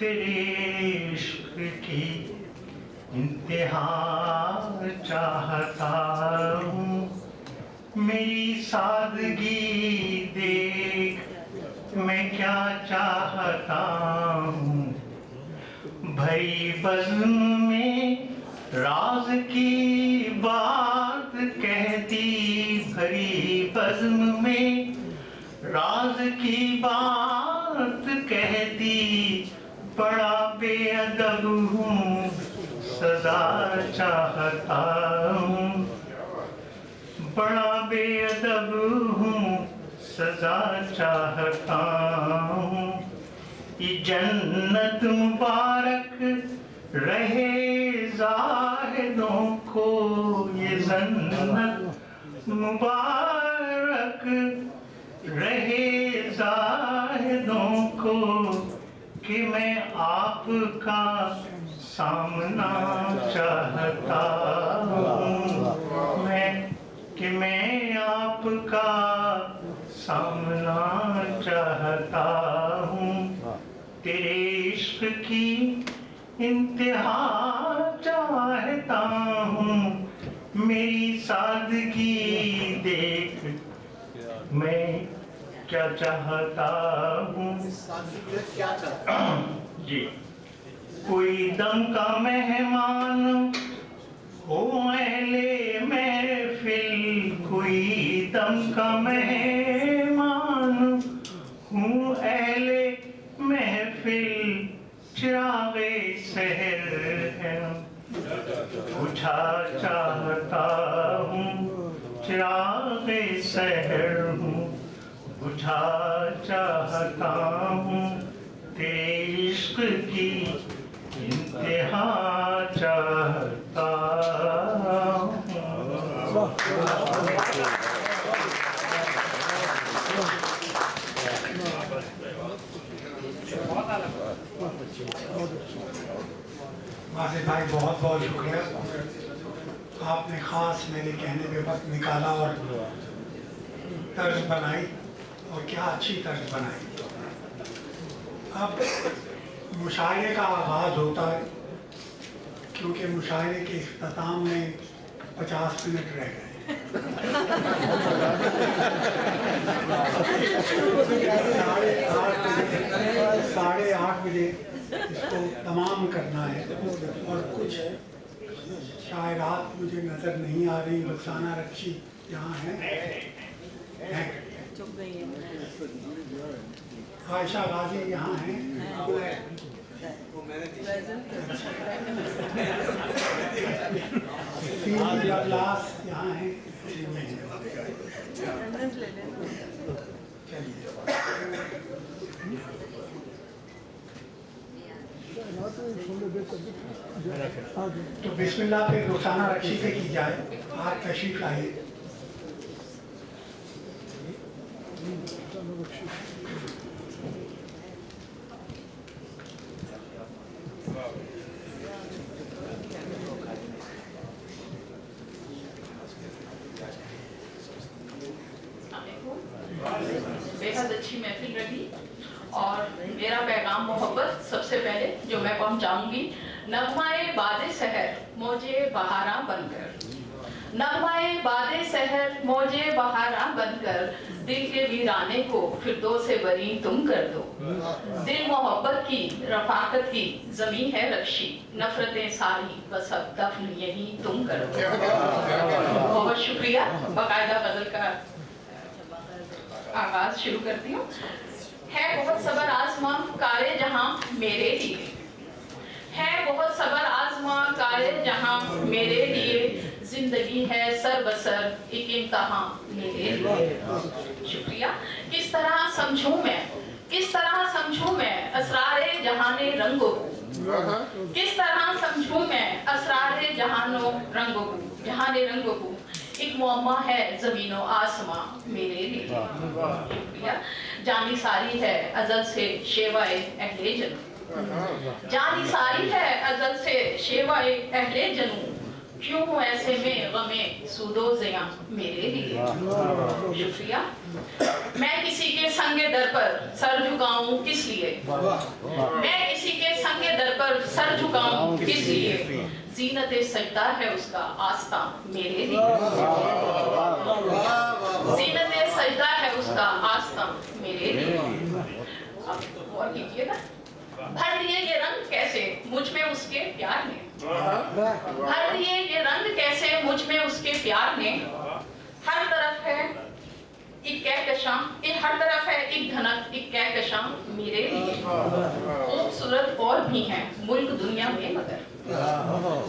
تیرے عشق کی انتہا چاہتا ہوں، میری سادگی دیکھ میں کیا چاہتا ہوں. بھری بزم میں راز کی بات کہتی، بھری بزم میں راز کی بات کہتی، بڑا بے ادب ہوں سزا چاہتا ہوں، بڑا بے ادب ہوں سزا چاہتا ہوں. یہ جنت مبارک رہے زاہدوں کو، یہ جنت مبارک رہے زاہدوں کو، کہ میں آپ کا سامنا چاہتا ہوں، میں آپ کا سامنا چاہتا ہوں. تیرے عشق کی انتہا چاہتا ہوں، میری سادگی دیکھ میں کیا چاہتا ہوں. جی، کوئی دم کا مہمان ہو اہل محفل، کوئی دم کا مہمان ہوں اہل चिरागे शहर है बुझा चाहता हूँ, चिरागे शहर हूँ बुझा चाहता हूँ, तेरे इश्क की इंतहा चाहता हूँ। वासिफ भाई बहुत बहुत शुक्रिया, आपने ख़ास मेरे कहने पे वक्त निकाला और तर्ज बनाई, और क्या अच्छी तर्ज बनाई। अब मुशायरे का आगाज़ होता है, क्योंकि मुशायरे के इख्तिताम में 50 मिनट रह गए। साढ़े आठ बजे इसको तमाम करना है, और कुछ शायरात मुझे नज़र नहीं आ रही। रुखसाना रक्षी यहाँ हैं, आयशा गाजी यहाँ हैं, अब्लास यहाँ हैं। तो बिस्मिल्लाह पे रुखसाना रक्षी पे की जाए। आप तशरीफ लाइए। बेहद अच्छी महफिल रही, और मेरा पैगाम मोहब्बत सबसे पहले जो मैं पहुंचाऊंगी। नगमाए बादे सहर मौजे बहारा बनकर, नगमाए बादे सहर मौजे बहारा बनकर, दिल के वीराने को फिरदौस बरी तुम कर दो। दिल मोहब्बत की रफाकत की जमीन है रक्षी, नफरतें सारी बस अब दफन यही तुम कर दो। बहुत शुक्रिया। बाकायदा गजल का आगाज शुरू करती हूँ। है बहुत सबर आजमा कारे जहां मेरे लिए, है बहुत सबर आजमा कारे जहां मेरे लिए, जिंदगी है सर बसर एक इम्तहां मेरे लिए। शुक्रिया। किस तरह समझूं मैं, किस तरह समझूं मैं असरारे जहाने रंगों को, किस तरह समझूं मैं असरारे जहानो रंगों को, जहाने रंगों को। एक मुअम्मा है ज़मीनो आसमां मेरे लिए। शुक्रिया। जानी सारी है अज़ल से शेवाए अहले जनू, जानी सारी है अज़ल से शेवाए अहले जनू, क्यों ऐसे में गमे सूदो ज़िया मेरे लिए। शुक्रिया। मैं किसी के संगे दर पर सर झुकाऊं किस लिए, मैं किसी के संगे दर पर सर झुकाऊं किस लिए, जीनत सजदा है उसका आस्था मेरे लिए। जीनत सजदा है उसका आस्था मेरे लिए। अब और कीजिएगा। भर दिए ये रंग कैसे मुझ में उसके प्यार ने, भर दिए ये रंग कैसे मुझ में उसके प्यार ने, हर तरफ है एक कहकशां, हर तरफ है एक धनक एक कहकशां मेरे लिए। खूबसूरत और भी हैं मुल्क दुनिया में मगर,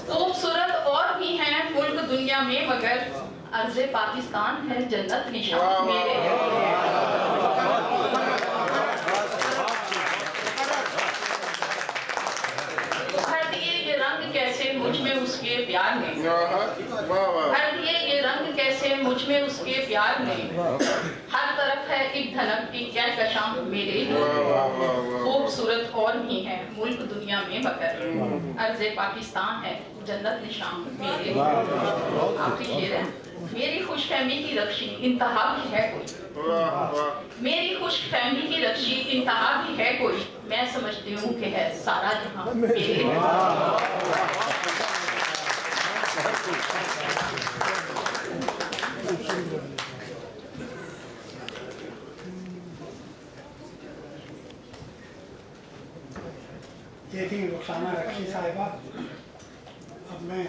खूबसूरत और भी हैं मुल्क दुनिया में मगर, अर्ज़े पाकिस्तान है जन्नत निशान मेरे लिए। भर दिए ये रंग कैसे मुझ में उसके प्यार ने, भर दिए ये रंग कैसे मुझ में उसके प्यार ने, हर तरफ है एक धनक एक कहकशां मेरे लिए। खूबसूरत और भी हैं मुल्क दुनिया में मगर, अर्ज़े पाकिस्तान है जन्नत निशान मेरे लिए। आखिरी शेर है। मेरी खुशफहमी की रक्षी इंतहा भी है कोई, मेरी खुशफहमी की रक्षी इंतहा भी है कोई, मैं समझती हूँ कि है सारा जहां मेरे लिए। ये थी रुखसाना रक्षी साहिबा। अब मैं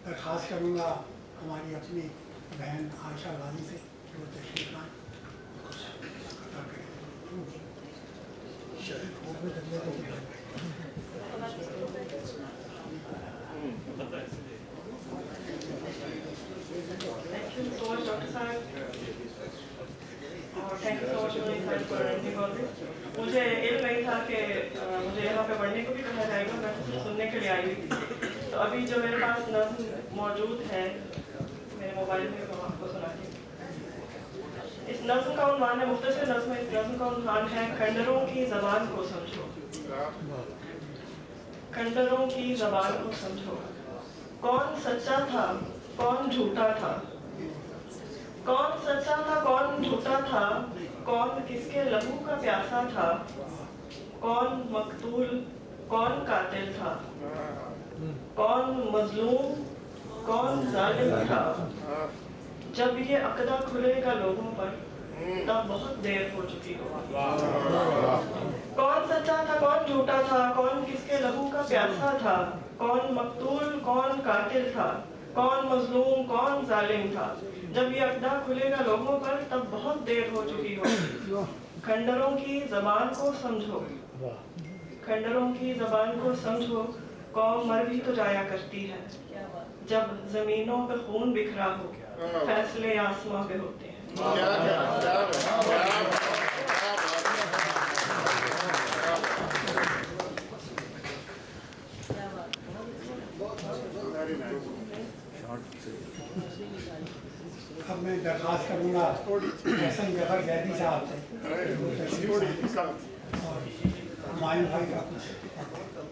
दरख्वास्त करूँगा हमारी अपनी बहन आयशा गाजी से कि वो तशरीफ लाएं, कुछ अदा करें। Thank you so much for arranging all this. मुझे इल्म नहीं था कि मुझे यहाँ पे पढ़ने को भी कहा जाएगा, मैं सुनने के लिए आई हुई थी। तो अभी जो मेरे पास नज़्म मौजूद है मेरे मोबाइल में, वो आपको सुनाती हूँ। इस नज़्म का उन्वान है, मुख्तसर नज़्म है, इस नज़्म का उन्वान है खंडरों की ज़बान को समझो। खंडरों की ज़बान को समझो, कौन सच्चा था कौन झूठा था, कौन सच्चा था कौन झूठा था, कौन किसके लहू का प्यासा था, कौन मकतूल कौन कातिल था, कौन मजलूम कौन जालिम था। जब ये अक़दा खुलेगा लोगों पर तब बहुत देर हो चुकी होगी। कौन सच्चा था कौन झूठा था, कौन किसके लहू का प्यासा था, कौन मकतूल कौन कातिल था, कौन मजलूम कौन जालिम था। जब ये अक़दा खुलेगा लोगों पर तब बहुत देर हो चुकी होगी। खंडरों की ज़बान को समझो, खंडरों की ज़बान को समझो, कौम मर भी तो जाया करती है। जब ज़मीनों पे खून बिखरा हो फैसले आसमां पे होते हैं। अब मैं दरख्वास्त करूँगा हसन जफर जैदी साहब से और हुमायूं भाई का कुछ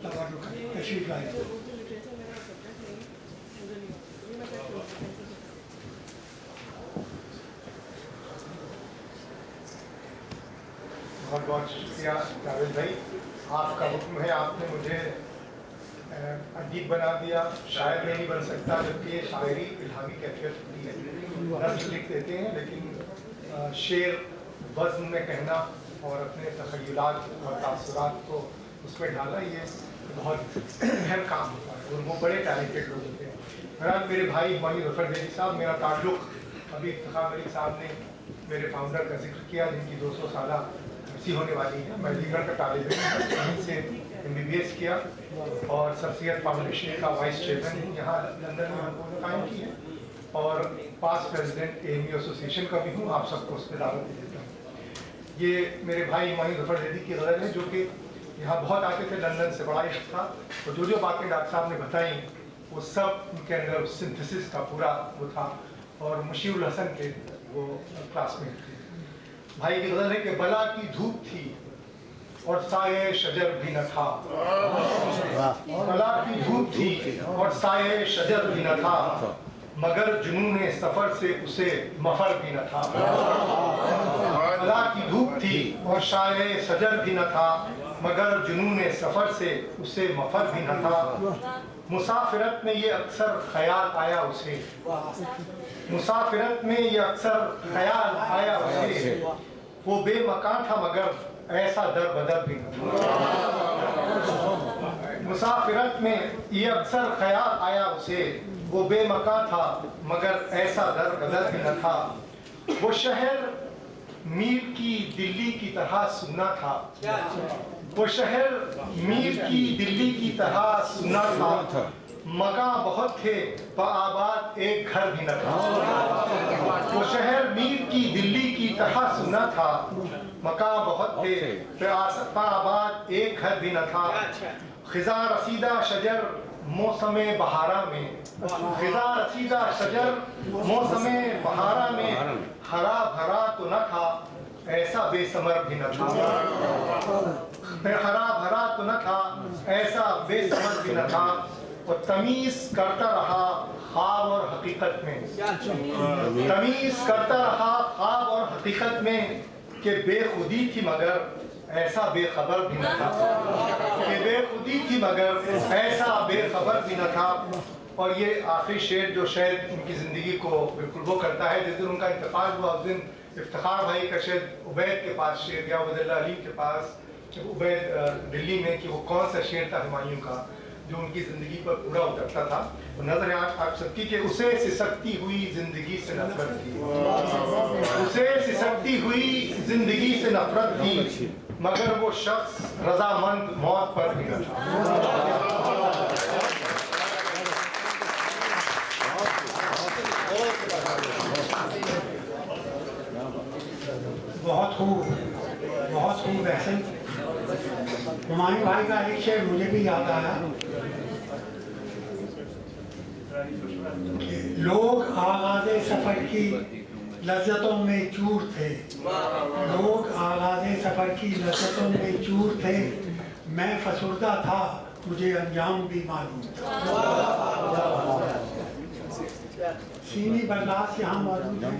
तशरीफ लाए। बहुत बहुत शुक्रिया जावेद भाई, आपका हुक्म है, आपने मुझे अदीब बना दिया, शायर नहीं बन सकता, जबकि ये शायरी इल्हामी कैफियत होती है। नज़्म लिख देते हैं लेकिन शेर वज़न में कहना और अपने तख़य्युलात और तासुरात को उसमें डालना, ये बहुत अहम काम होता है और वो बड़े टैलेंटेड लोग होते हैं। बहरहाल मेरे भाई हुमायूं ज़फ़र जैदी साहब, मेरा ताल्लुक़ अभी इफ्तिख़ार मलिक साहब ने मेरे फाउंडर का जिक्र किया जिनकी 200 साल होने वाली है। मैं लीगल का तालिब इल्म से MBBS किया और सर सैयद फाउंडेशन का वाइस चेयरमैन यहाँ लंदन में हमने कायम की है और पास प्रेसिडेंट AME एसोसिएशन का भी हूँ। आप सबको उस पर दावत देता हूँ। ये मेरे भाई हुमायूं ज़फ़र जैदी की गज़ल है जो कि यहाँ बहुत आते थे, लंदन से बड़ा इश्क था और जो बातें डॉक्टर साहब ने बताई वो सब उनके अंदर सिंथेसिस का पूरा वो था और मुशीरुल हसन के वो क्लासमेट थे। भाई की गज़ल है कि बला की धूप थी और साये शजर भी न था, बला की धूप थी और साये शजर भी न था, मगर जुनून सफर से उसे मफर भी न था। बला की धूप थी और साये शजर भी न था, मगर जुनून सफर से उसे मफर भी न था। मुसाफिरत में ये अक्सर ख्याल आया उसे, मुसाफिरत में ये अक्सर ख्याल आया उसे, वो बेमकान था मगर ऐसा दर बदर भी न था। मुसाफिरत में ये अक्सर ख्याल आया उसे, वो बेमकान था मगर ऐसा दर बदर भी न था। वो शहर मीर की दिल्ली की तरह सुना था, वो शहर मीर की दिल्ली की तरह सुना था, मकान बहुत थे पर आबाद एक घर भी न था। वो शहर मीर की दिल्ली की तरह सुना था, मकान बहुत थे पर आबाद एक घर भी न था। खिजा रसीदा शजर मौसमे बहारा में, खिजा रसीदा शजर मौसमे बहारा में, हरा भरा तो न था ऐसा बेसमर भी न था। हरा भरा तो न था ऐसा बेसमर भी न था। और तमीज करता रहा ख्वाब और हकीकत में, तमीज करता रहा ख्वाब और हकीकत में, कि बेखुदी थी मगर ऐसा बेखबर भी न था, कि बेखुदी थी मगर ऐसा बेखबर भी न था। और ये आखिरी शेर जो शायद उनकी ज़िंदगी को बिल्कुल वो करता है, जिस दिन उनका इंतकाल हुआ उस दिन इफ्तिखार भाई का शायद उबैद के पास शेर गया, उबैदुल्लाह अली के पास, उबैद दिल्ली में, कि वो कौन सा शेर था हुमायूं का जो उनकी ज़िंदगी पर पूरा उतरता था। तो नजर है आप सबकी कि उसे सिसकती हुई जिंदगी से नफरत थी, उसे सिसकती हुई जिंदगी से नफरत थी, मगर वो शख्स रजामंद मौत पर भी न था। बहुत खूब एहसन। हुमायूं भाई का एक शेर मुझे भी याद आया कि लोग आगाज़े सफ़र की लज्जतों में चूर थे, लोग आगाज़े सफ़र की लज्जतों में चूर थे, मैं फसुर्दा था मुझे अंजाम भी मालूम था। सीनी बर्दाश्त यहाँ मौजूद है।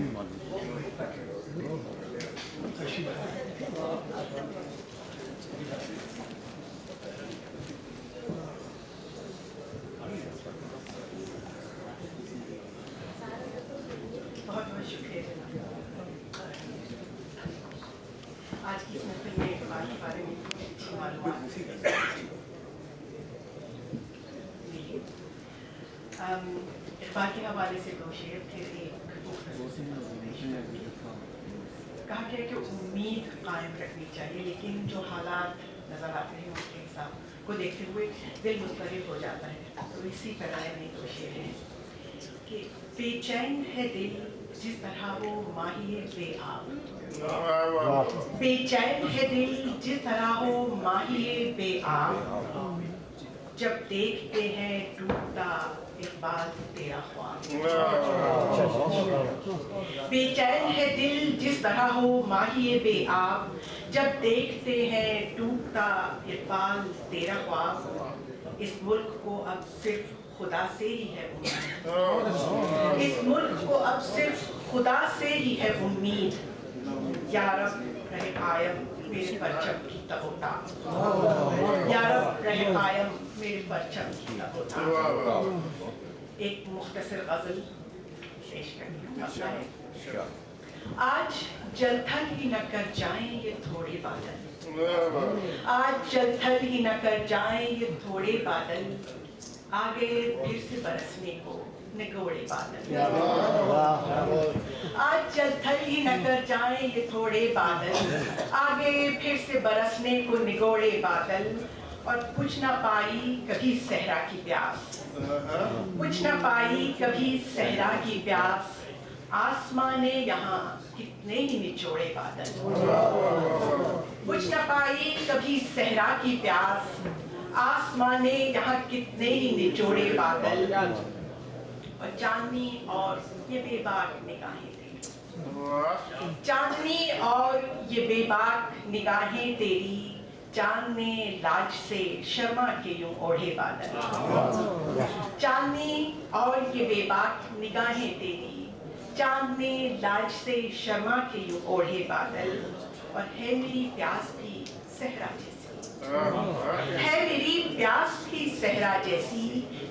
बहुत बहुत शुक्रिया जनाब। आज की इस महफिल में इकबाल के बारे में अच्छी मालूमात मिली। इकबाल के हवाले से दो शेर थे। कहा गया कि उम्मीद कायम रखनी चाहिए, लेकिन जो हालात नज़र आते हैं उसके हिसाब को देखते हुए दिल मुस्तरिब हो जाता है। तो इसी तरह में दो शेर हैं कि बेचैन है दिल जिस तरह वो माही बेआब, बेचैन है दिल जिस तरह हो माही बेआब, जब देखते हैं डूबता इकबाल तेरा ख्वाब। बेचैन है दिल जिस तरह हो माही बेआब, जब देखते हैं डूबता इकबाल तेरा ख्वाब। इस मुल्क को अब सिर्फ खुदा से ही है उम्मीद, इस मुल्क को अब सिर्फ खुदा से ही है उम्मीद। या रब रहे कायम मेरे परचम की तबोता, या रब रहे कायम मेरे परचम की तबोता। एक मुख्तसर गज़ल पेश करना है। आज जलथल ही न कर जाएं ये थोड़े बादल, आज जलथल ही न कर जाएं ये थोड़े बादल, आगे फिर से बरसने को निगोड़े बादल। आज जलथल ही न कर जाएं ये थोड़े बादल, आगे फिर से बरसने को निगोड़े बादल। और कुछ ना पाई कभी सहरा की प्यास, कुछ ना पाई कभी सहरा की प्यास, आसमां ने यहाँ कितने ही निचोड़े बादल। कुछ ना पाई कभी सहरा की प्यास, आसमां ने यहाँ कितने ही निचोड़े बादल। और चांदनी और ये बेबाक निगाहें तेरी, चांदनी और ये बेबाक निगाहें तेरी, चांद ने लाज से शर्मा के यूं ओढ़े बादल। चांदनी और ये बेबाक निगाहें तेरी, चांद ने लाज से शर्मा के यूं ओढ़े बादल। और है मेरी प्यास भी सहरा जैसी, है मेरी प्यास भी सहरा जैसी,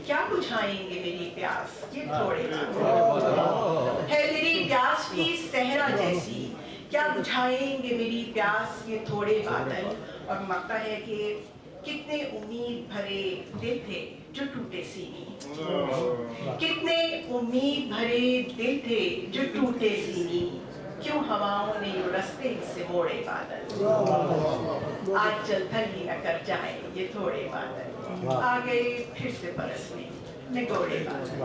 क्या बुझाएंगे मेरी प्यास ये थोड़े बादल। है मेरी प्यास भी सहरा जैसी, क्या बुझाएंगे मेरी प्यास ये थोड़े बादल। और मकता है कि कितने उम्मीद भरे दिल थे जो टूटे सीनी, कितने उम्मीद भरे दिल थे जो टूटे सीनी, क्यों हवाओं ने यूं रस्ते से मोड़े बादल। आज जलथल ही न कर जाए ये थोड़े बादल, आ गए फिर से बरसने निगोड़े बादल।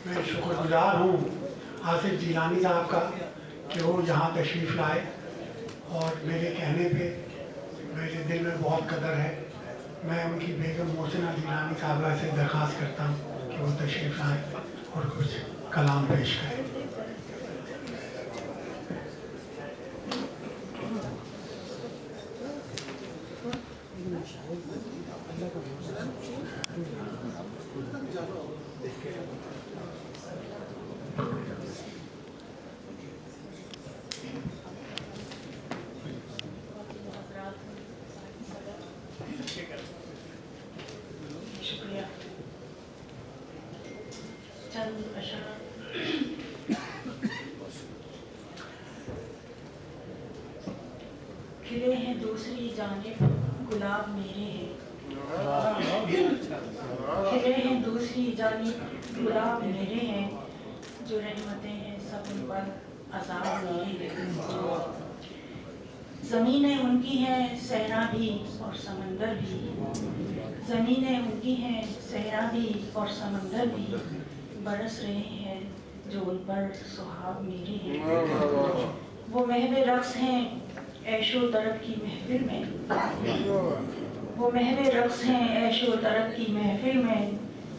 मैं शुक्रगुजार हूँ आसिफ जिलानी साहब का कि वो यहाँ तशरीफ़ लाए, और मेरे कहने पे मेरे दिल में बहुत कदर है। मैं उनकी बेगम मोहसिना जिलानी साहबा से दरख्वास्त करता हूँ कि वो तशरीफ़ लाएँ और कुछ कलाम पेश करें। शुक्रिया। चंद अशरा खिले हैं दूसरी जानिब गुलाब मेरे हैं, खिले हैं दूसरी जानिब गुलाब मेरे हैं, जो रहमतें हैं सब उन पर अज़ाब मेरे हैं। ज़मीनें उनकी हैं सहरा भी और समंदर भी, ज़मीनें उनकी हैं, सहरा भी और समंदर भी बरस रहे हैं जो उन पर सुहाग मेरे हैं। वो महवे रक्स हैं ऐशो तरब की महफिल में, वो महवे रक्स हैं ऐशो तरब की महफिल में,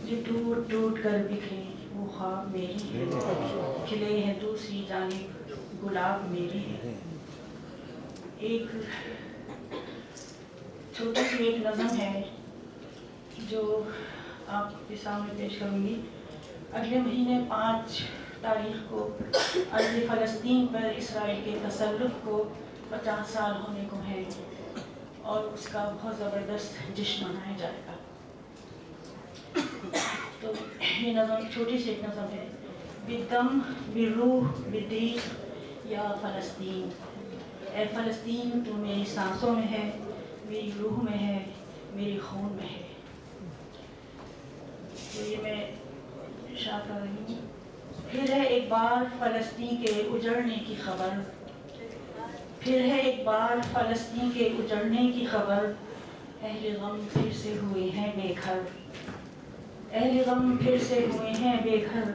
जो टूट टूट कर बिखरे वो ख्वाब मेरी है, खिले हैं दूसरी जानिब गुलाब मेरी है। एक छोटी सी एक नज़म है जो आपके सामने पेश करूँगी। अगले महीने 5 तारीख को अर्ज़ फ़लस्तीन पर इसराइल के तसल्लुत को 50 साल होने को हैं और उसका बहुत ज़बरदस्त जश्न मनाया जाएगा। तो ये नज़म छोटी सी एक नज़म है। बिदम बिरूह बिदीक या फ़लस्तीन, ए फ़लस्तीन तू मेरी सांसों में है, मेरी रूह में है, मेरी खून में है। तो ये मैं इरशाद कर रही हूँ। फिर है एक बार फ़लस्तीन के उजड़ने की खबर, फिर है एक बार फ़लस्तीन के उजड़ने की खबर, अहले गम फिर से हुए हैं बेघर, अहले गम फिर से हुए हैं बेघर,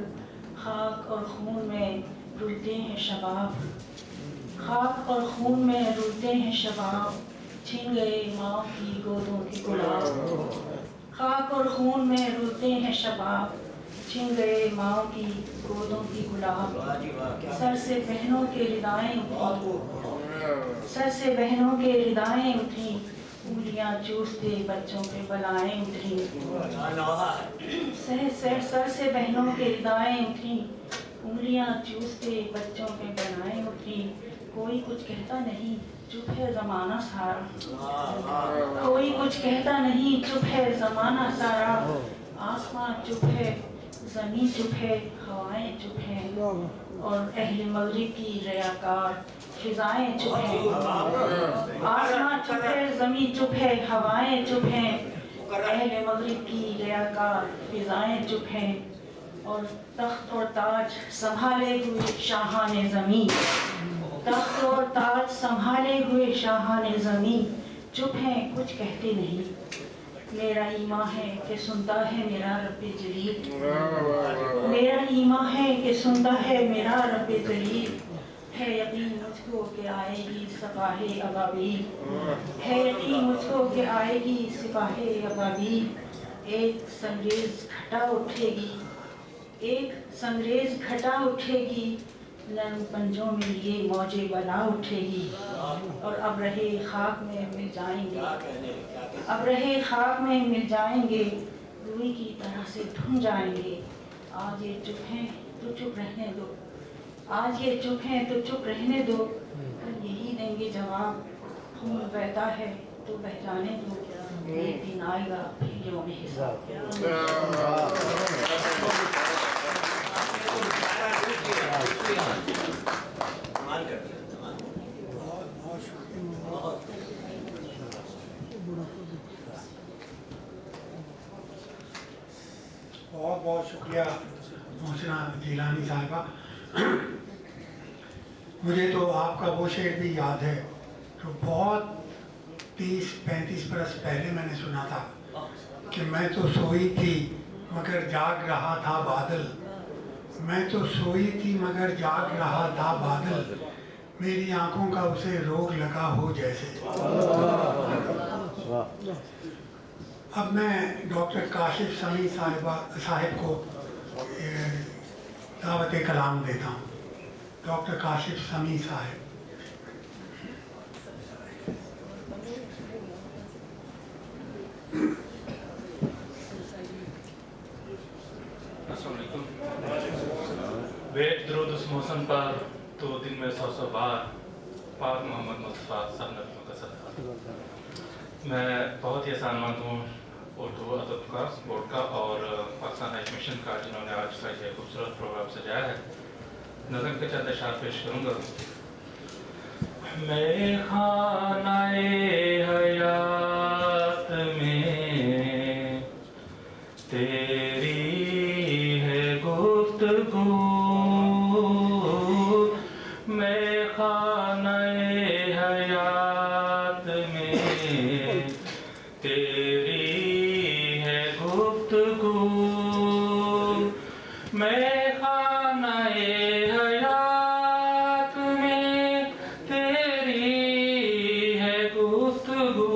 खाक और खून में रुलते हैं शबाब, खाक और खून में रुलते हैं शबाब, छिन गए माँ की गोदों के गुलाब, खाक और खून में रुलते हैं शबाब, छिन गए माँ की गोदों की गुलाब। सर से बहनों के रिदाएं उठी, सर से बहनों के रिदाएं उठी, उंगलियां चूसते बच्चों पे बलाएं उठी, सर से बहनों के रिदाएं उठी, उंगलियां चूसते बच्चों पे बलाएं उठी। कोई कुछ कहता नहीं चुप है ज़माना सारा, कोई कुछ कहता नहीं चुप है ज़माना सारा, आसमां चुप है ज़मीन चुप है हवाएं चुप हैं, और अहले मगरिब की रियाकार फिजाएं चुप हैं। आसमां चुप है ज़मीन चुप है हवाएं चुप हैं, अहले मगरिब की रियाकार फिजाएं चुप हैं, और तख्त और ताज संभाले हुए शाहाने ज़मीन, तख्त और ताज संभाले हुए शाहाने ज़मीन, चुप हैं कुछ कहते नहीं। मेरा ईमान है कि सुनता है मेरा रब्बे जलील, मेरा ईमान है कि सुनता है मेरा रब्बे जलील, है यकीन मुझको कि आएगी सिपाहे अबाबील, है यकीन मुझको कि आएगी सिपाहे अबाबील। एक संगरेज घटा उठेगी, एक संगरेज घटा उठेगी, नरम पंजों में ये मौजे बला उठेगी, और अब रहे खाक में मिल जाएंगे, अब रहे खाक में मिल जाएंगे, रूई की तरह से धुन जाएंगे। आज ये चुप हैं तो चुप रहने दो, आज ये चुप हैं तो चुप रहने दो, कल यही देंगे जवाब, खून बहता है तो बह जाने दो, एक दिन आएगा फिर यौम हिसाब। बहुत बहुत शुक्रिया मोहसिना जिलानी साहिबा। मुझे तो आपका वो शेर भी याद है जो बहुत 30-35 बरस पहले मैंने सुना था कि मैं तो सोई थी मगर जाग रहा था बादल, मैं तो सोई थी मगर जाग रहा था बादल, मेरी आंखों का उसे रोग लगा हो जैसे। अब मैं डॉक्टर काशिफ समी साहिब को दावत कलाम देता हूँ। डॉक्टर काशिफ समी साहिब। बेट दरूद उस मौसम पर तो दिन में 100 बार पाक मोहम्मद मुस्तफ़ा सन्नत मुकसद। मैं बहुत ही आसान हूँ उर्दू अदब का बोर्ड का और पाकिस्तान हाई कमीशन का, जिन्होंने आज का ये खूबसूरत प्रोग्राम सजाया है। नज़म के चंद अशार पेश करूँगा। मेरे खानाए हयात में तेरी है गुफ्तगू, मैं खानाए हयात में तेरी गुफ्तगू मैं खानाए हयात में तेरी है गुफ्तगू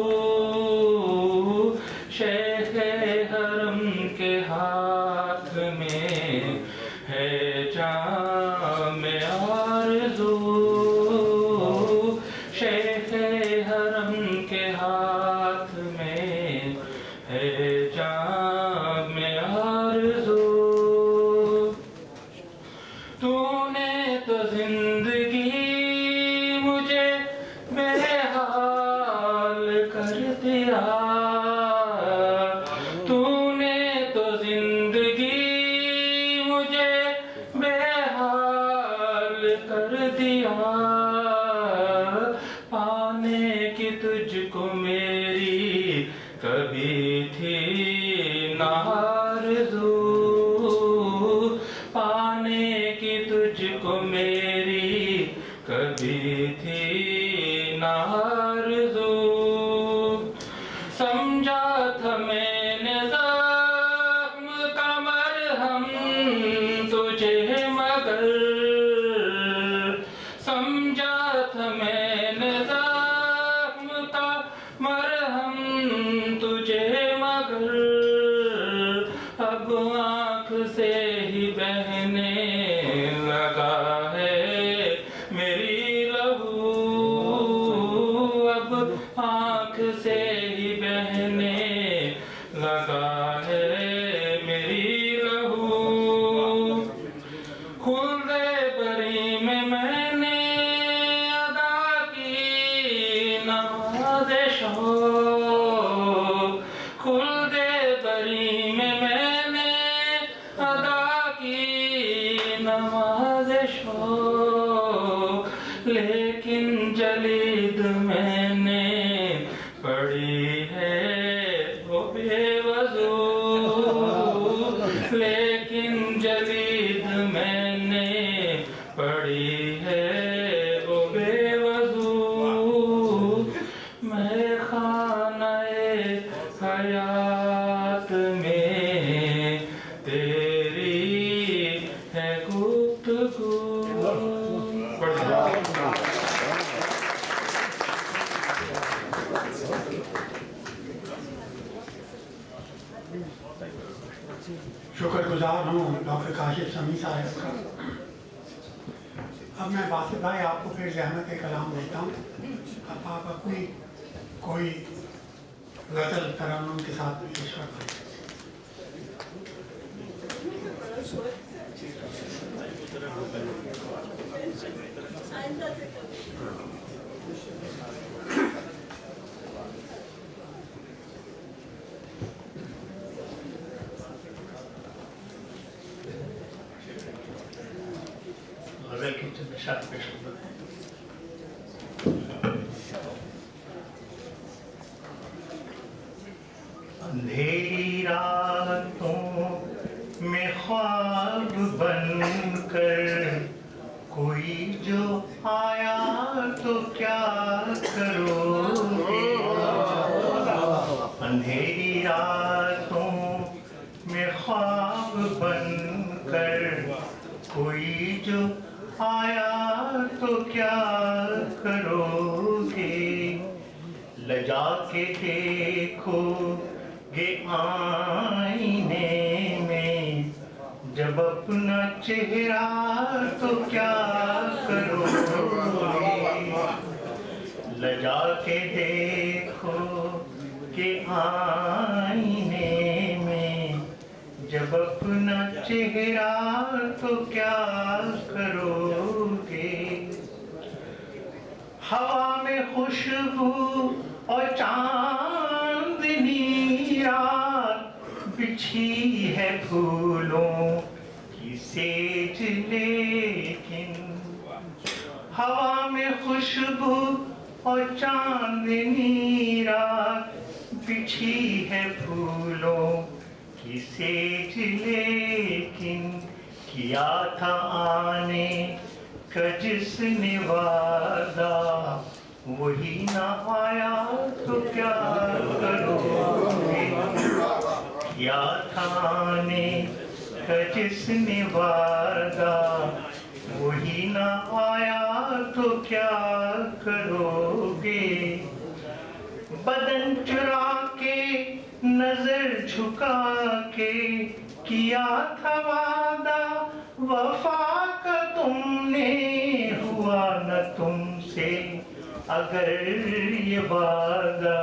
शेख हरम के हाथ में है जाम आरज़ू शेख हरम के हाथ में है जाम आरज़ू तूने तो जिंदगी मुझे बेहाल कर दिया तूने तो जिंदगी मुझे बेहाल कर दिया पाने की तुझको मेरी कभी थी ना आरज़ू पाने की तुझको मेरी कभी थी ना आरज़ू समझा था मैंने ज़ख्म का मरहम तुझे मगर समझा था मैंने ज़ख्म का मरहम तुझे मगर अब आँख से ही बहने लगा है मेरी लहू अब आँख से ही बहने लगा है मेरी लहू खुल्दे बरी में मैंने अदा की नमाज़ शौक़ खुल्दे बरी में मैंने अदा की नमाज़ शौक़ लेकिन जलीद मैंने पढ़ी है वो बेवज़ू लेकिन जलीद मैंने पढ़ी है वो बेवज़ू मैं खानाए हयात में तेरी है गुफ्तगू शुक्रगुजार हूँ डॉक्टर काशिफ समी साहब का। अब मैं बासित भाई आपको फिर ज़हमत कलाम देता हूँ। अब आप अपनी कोई गज़ल तरन्नुम के साथ पेश करते हैं। गज़ल की चंद शायद पेश करते हैं। अंधेरी रातों में ख्वाब बनकर कोई जो आया तो क्या करोगे अंधेरी रातों में ख्वाब बनकर कोई जो आया तो क्या करोगे लजा के देखोगे आईने में जब अपना चेहरा तो क्या करोगे लजा के देखोगे आईने में जब अपना चेहरा तो क्या करोगे हवा में खुशबू और चांदनी रात बिछी है फूलों की सेज लेकिन हवा में खुशबू और चांदनी रात बिछी है फूलों की सेज लेकिन किया था आने का जिसने वादा वही ना आया तो क्या करोगे کیا تھا آنے کا جس نے وعدہ وہی نہ آیا تو کیا کرو گے؟ بدن چرا کے نظر جھکا کے کیا تھا وعدہ وفا کا تم نے ہوا نہ تم سے اگر یہ وعدہ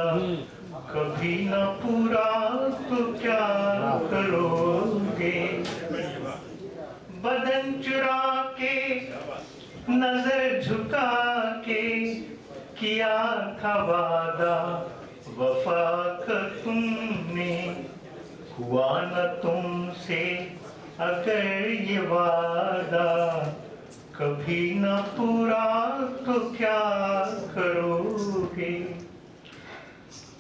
کبھی نہ پورا تو کیا کرو گے؟ بدن چرا کے نظر جھکا کے کیا تھا وعدہ وفا کا تم نے ہوا نہ تم سے اگر یہ وعدہ کبھی نہ پورا تو کیا کرو گے؟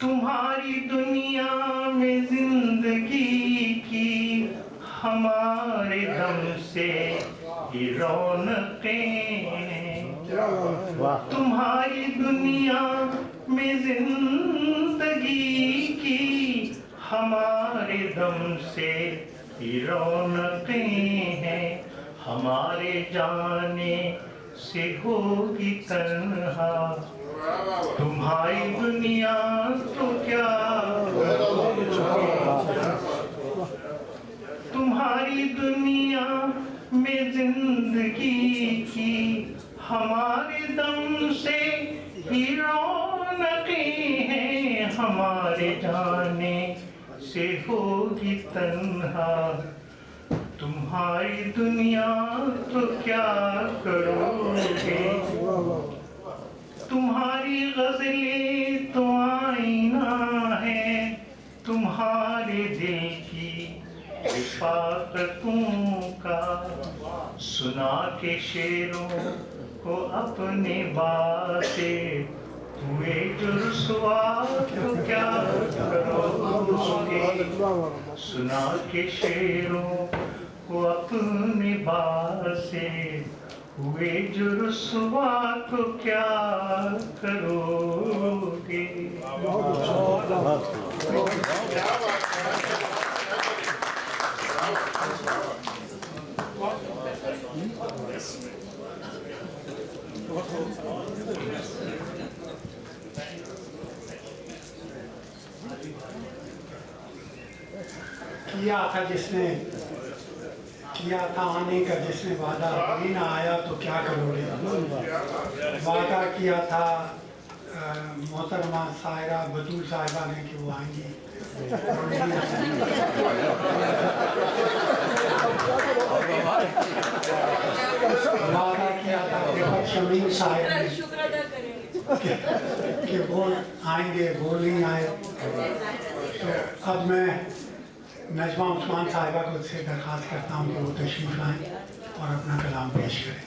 تمہاری دنیا میں زندگی کی ہمارے دم سے ہی رونقیں ہیں، تمہاری دنیا میں زندگی کی ہمارے دم سے ہی رونقیں ہیں، ہمارے جانے سے ہوگی تنہا تمہاری دنیا تو کیا تمہاری دنیا میں زندگی کی ہمارے دم سے ہی رونقیں ہیں، ہمارے جانے سے ہوگی تنہا تمہاری دنیا تو کیا کرو گے؟ تمہاری غزلیں تو آئینہ ہے تمہارے دل کی حفاظتوں کا، سنا کے شعروں کو اپنے باتیں ہوئے جو رسوا تو کیا کرو گے؟ سنا کے شعروں کو اپنے باتیں ہوئے جو رسوا تو کیا کرو گے؟ کیا تھا جس نے کیا تھا آنے کا جس نے وعدہ وہی نہ آیا تو کیا کرو گے؟ وعدہ کیا تھا محترمہ سائرہ بطول صاحبہ نے کہ وہ آئیں گی، وعدہ کیا تھا شمیم صاحب نے کہ وہ آئیں گے، وہ نہیں آئے۔ تو اب میں نجمہ عثمان صاحبہ کو سے درخواست کرتا ہوں کہ وہ تشریف لائیں اور اپنا کلام پیش کریں۔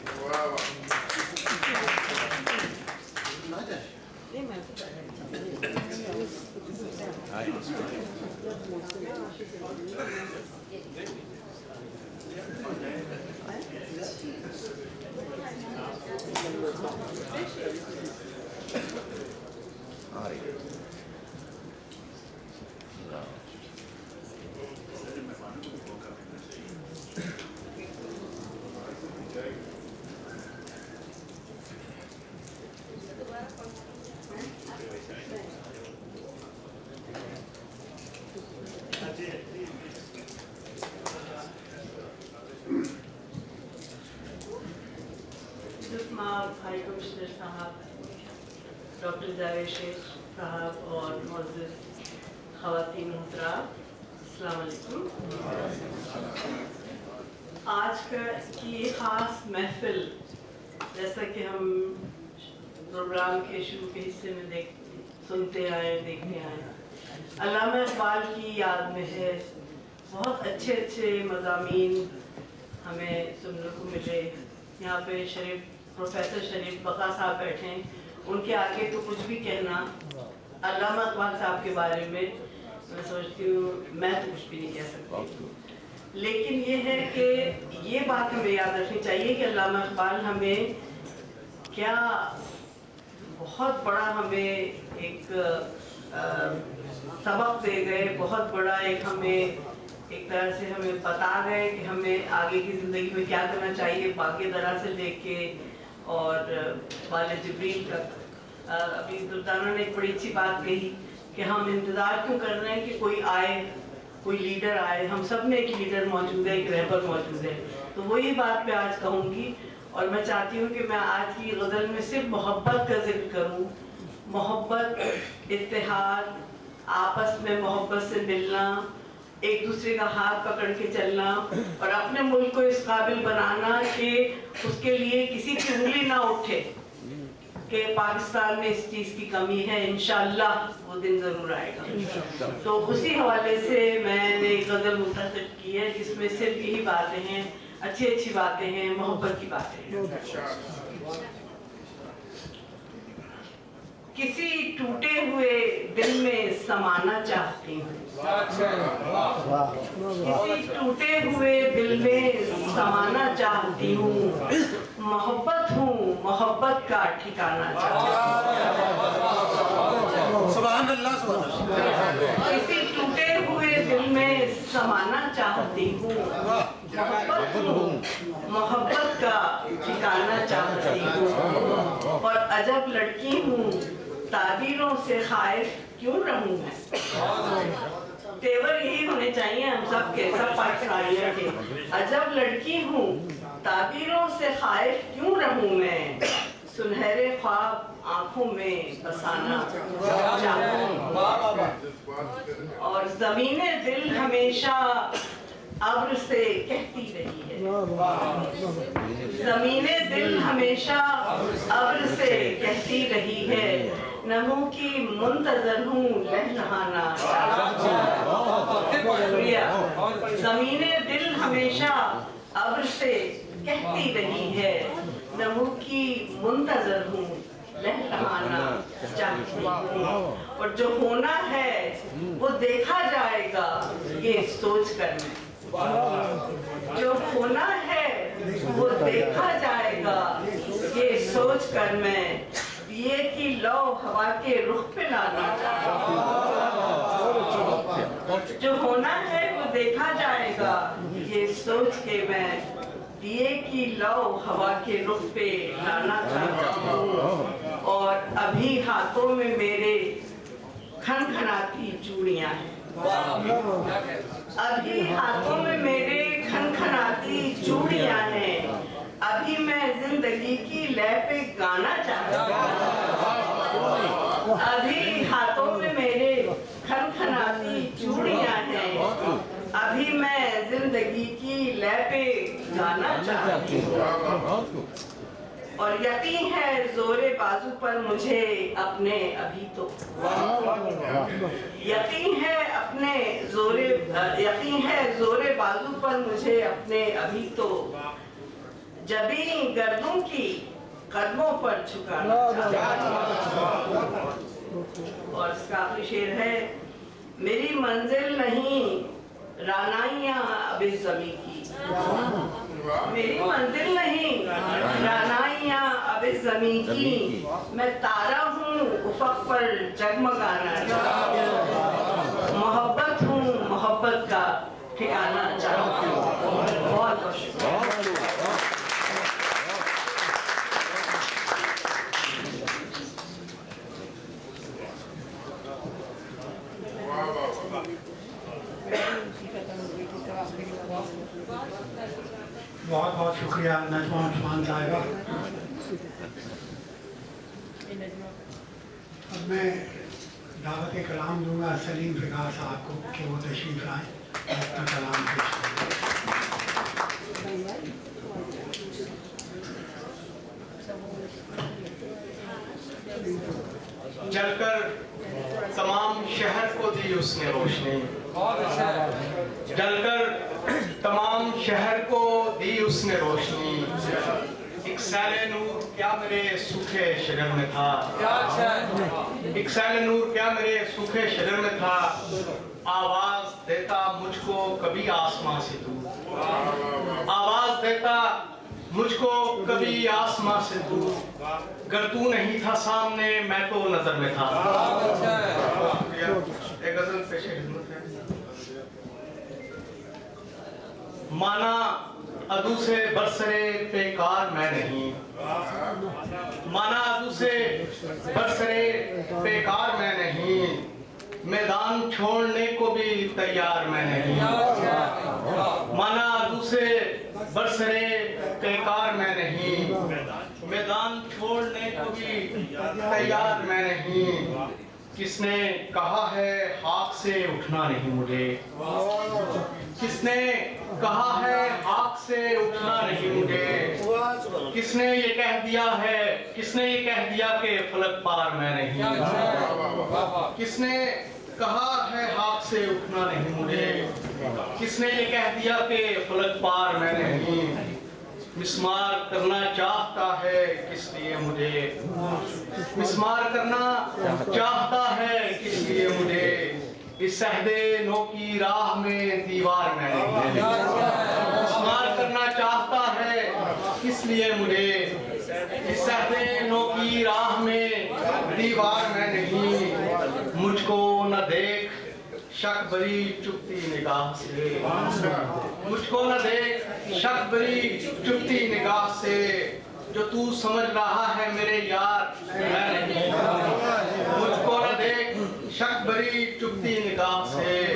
ہائی کمشنر صاحب، ڈاکٹر جاوید شیخ صاحب اور معزز خواتین حضرات، السلام علیکم۔ آج کی یہ خاص محفل، جیسا کہ ہم پروگرام کے شروع کے حصے میں سنتے آئے، دیکھتے آئے، علامہ اقبال کی یاد میں ہے۔ بہت اچھے اچھے مضامین ہمیں سننے کو ملے۔ یہاں پہ پروفیسر شریف بقا صاحب بیٹھے ہیں، ان کے آگے تو کچھ بھی کہنا علامہ اقبال صاحب کے بارے میں سوچتی ہوں میں تو کچھ بھی نہیں کہہ سکتی، لیکن یہ ہے کہ یہ بات ہمیں یاد رکھنی چاہیے کہ علامہ اقبال ہمیں کیا بہت بڑا ہمیں ایک सबक दे गए, बहुत बड़ा एक हमें एक तरह से हमें बता गए कि हमें आगे की ज़िंदगी में क्या करना चाहिए, बाकी दरा से लेके और वाले जिब्रील तक। अभी दुर्दाना ने एक बड़ी अच्छी बात कही कि हम इंतज़ार क्यों कर रहे हैं कि कोई आए, कोई लीडर आए। हम सब में एक लीडर मौजूद है, एक रहबर मौजूद है। तो वही बात मैं आज कहूँगी और मैं चाहती हूँ कि मैं आज की गज़ल में सिर्फ मोहब्बत का जिक्र करूँ। मोहब्बत, इत्तेहाद, आपस में मोहब्बत से मिलना, एक दूसरे का हाथ पकड़ के चलना और अपने मुल्क को इस काबिल बनाना कि उसके लिए किसी की उंगली ना उठे कि पाकिस्तान में इस चीज़ की कमी है। इंशाअल्लाह वो दिन ज़रूर आएगा। तो उसी हवाले से मैंने एक गज़ल मुंतखब की है जिसमें सिर्फ यही बातें हैं, अच्छी अच्छी बातें हैं, मोहब्बत की बातें हैं। किसी टूटे हुए दिल में समाना चाहती हूँ, किसी टूटे हुए दिल में समाना चाहती हूँ। मोहब्बत हूँ, मोहब्बत का ठिकाना चाहती हूँ। सुभान अल्लाह, सुभान अल्लाह। किसी टूटे हुए दिल में समाना चाहती हूँ। मोहब्बत हूँ, मोहब्बत का ठिकाना चाहती हूँ। और अजब लड़की हूँ, ताबीरों से खाइफ क्यों रहूं मैं। तेवर यही होने चाहिए हम सब के, सब पाकिस्तानियों के। अजब लड़की हूँ, ताबीरों से खाइफ क्यों रहूं मैं। सुनहरे ख्वाब आंखों में बसाना चाहूं। और ज़मीने दिल हमेशा अब्र से कहती रही है। ज़मीने दिल हमेशा अब्र से कहती रही है। नमो की मुंतज़र हूँ, लहलहाना शुक्रिया। ज़मीने दिल हमेशा अब्र से कहती रही है। नमो की मुंतज़र हूँ, लहलहाना चाहती हूँ। और जो होना है वो देखा जाएगा ये सोच कर मैं। जो होना है वो देखा जाएगा ये सोच कर मैं। दिए की लौ हवा के रुख पे लाना चाहती हूँ। जो होना है वो देखा जाएगा ये सोच के मैं। दिए की लौ हवा के रुख पे लाना चाहती हूँ। और अभी हाथों में मेरे खनखनाती चूड़ियाँ हैं। अभी हाथों में मेरे खनखनाती चूड़ियाँ हैं। अभी मैं जिंदगी की लय पे गाना चाहती हूँ। अभी हाथों में मेरे खनखनाती चूड़ियाँ हैं। अभी मैं जिंदगी की लय पे गाना चाहती हूँ। और यकीन है जोरे बाजू पर मुझे अपने अभी तो। यकीन है जोरे बाजू पर मुझे अपने अभी तो। जबी गर्दों की कदमों पर झुकाना चाहती हूँ। और इसका आखिरी शेर है। मेरी मंजिल नहीं रानाइयाँ अब इस ज़मीं की। मेरी मंजिल नहीं रानाइयाँ अब इस ज़मीं की। मैं तारा हूँ उफ़क़ पर जगमगाना चाहती हूँ। मोहब्बत हूँ, मोहब्बत का ठिकाना चाहती हूँ। बहुत बहुत शुक्रिया। बहुत बहुत शुक्रिया नजमा उस्मान साहिबा। अब मैं दावत कलाम दूंगा सलीम फ़िगार साहब को कि वो तशरीफ़ लाएँ अपना कलाम पेश करें। जलकर तमाम शहर को दी उसने रोशनी। जलकर तमाम शहर को दी उसने रोशनी। एक सैले नूर क्या मेरे सूखे शजर में था। एक सैले नूर क्या मेरे सूखे शजर में था। आवाज देता मुझको कभी आसमां से तू। आवाज देता मुझको कभी आसमां से तू। गर तू नहीं था सामने मैं तो नजर में था। ایک غزل پیش خدمت ہے. مانا ادو سے برسرے پیکار میں نہیں، مانا ادو سے برسرے پیکار میں نہیں، میدان چھوڑنے کو بھی تیار میں نہیں. مانا ادو سے برسرے پیکار میں نہیں، میدان چھوڑنے کو بھی تیار میں نہیں. کس نے کہا ہے خاک سے اٹھنا نہیں مجھے، کس نے کہا ہے خاک سے اٹھنا نہیں مجھے، کس نے یہ کہہ دیا ہے، کس نے یہ کہہ دیا کہ فلک پار میں نہیں، کس نے کہا ہے خاک سے اٹھنا نہیں مجھے، کس نے یہ کہہ دیا کہ فلک پار میں نہیں. مسمار کرنا چاہتا ہے کس لیے مجھے، مسمار کرنا چاہتا ہے کس لیے مجھے، اس عہد نو کی راہ میں دیوار میں نہیں. مسمار کرنا چاہتا ہے کس لیے مجھے، اس عہد نو کی راہ میں دیوار میں نہیں. مجھ کو نہ دیکھ شک بری چپتی نگاہ سے، مجھ کو نہ دیکھ شک بری چپتی نگاہ سے، جو تو سمجھ رہا ہے میرے یار میں نہیں. مجھ کو نہ دیکھ شک بری چپتی نگاہ سے،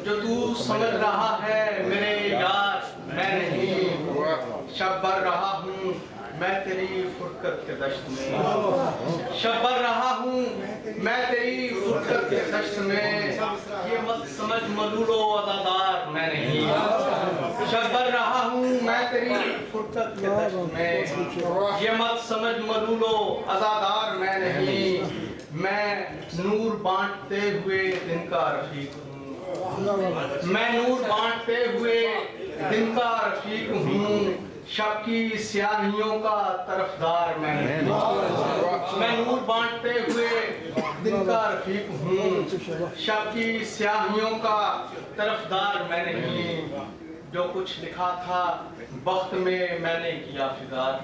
جو تو سمجھ رہا ہے میرے یار میں نہیں. شب بھر رہا ہوں میں تیری فرقت کے دشت میں، شب بھر رہا ہوں میں تیری فرقت کے دشت میں، یہ مت سمجھ ملول و عزادار میں نہیں. شب بھر رہا ہوں میں تیری فرقت کے دشت میں، یہ مت سمجھ ملول و عزادار میں نہیں. میں نور بانٹتے ہوئے دن کا رفیق ہوں، میں نور بانٹتے ہوئے دن کا رفیق ہوں، شب کی سیاہیوں کا طرفدار میں نہیں. میں نور بانٹتے ہوئے دن کا رفیق ہوں، شب کی سیاہیوں کا طرفدار میں نہیں. جو کچھ لکھا تھا بخت میں نے کیا فگار،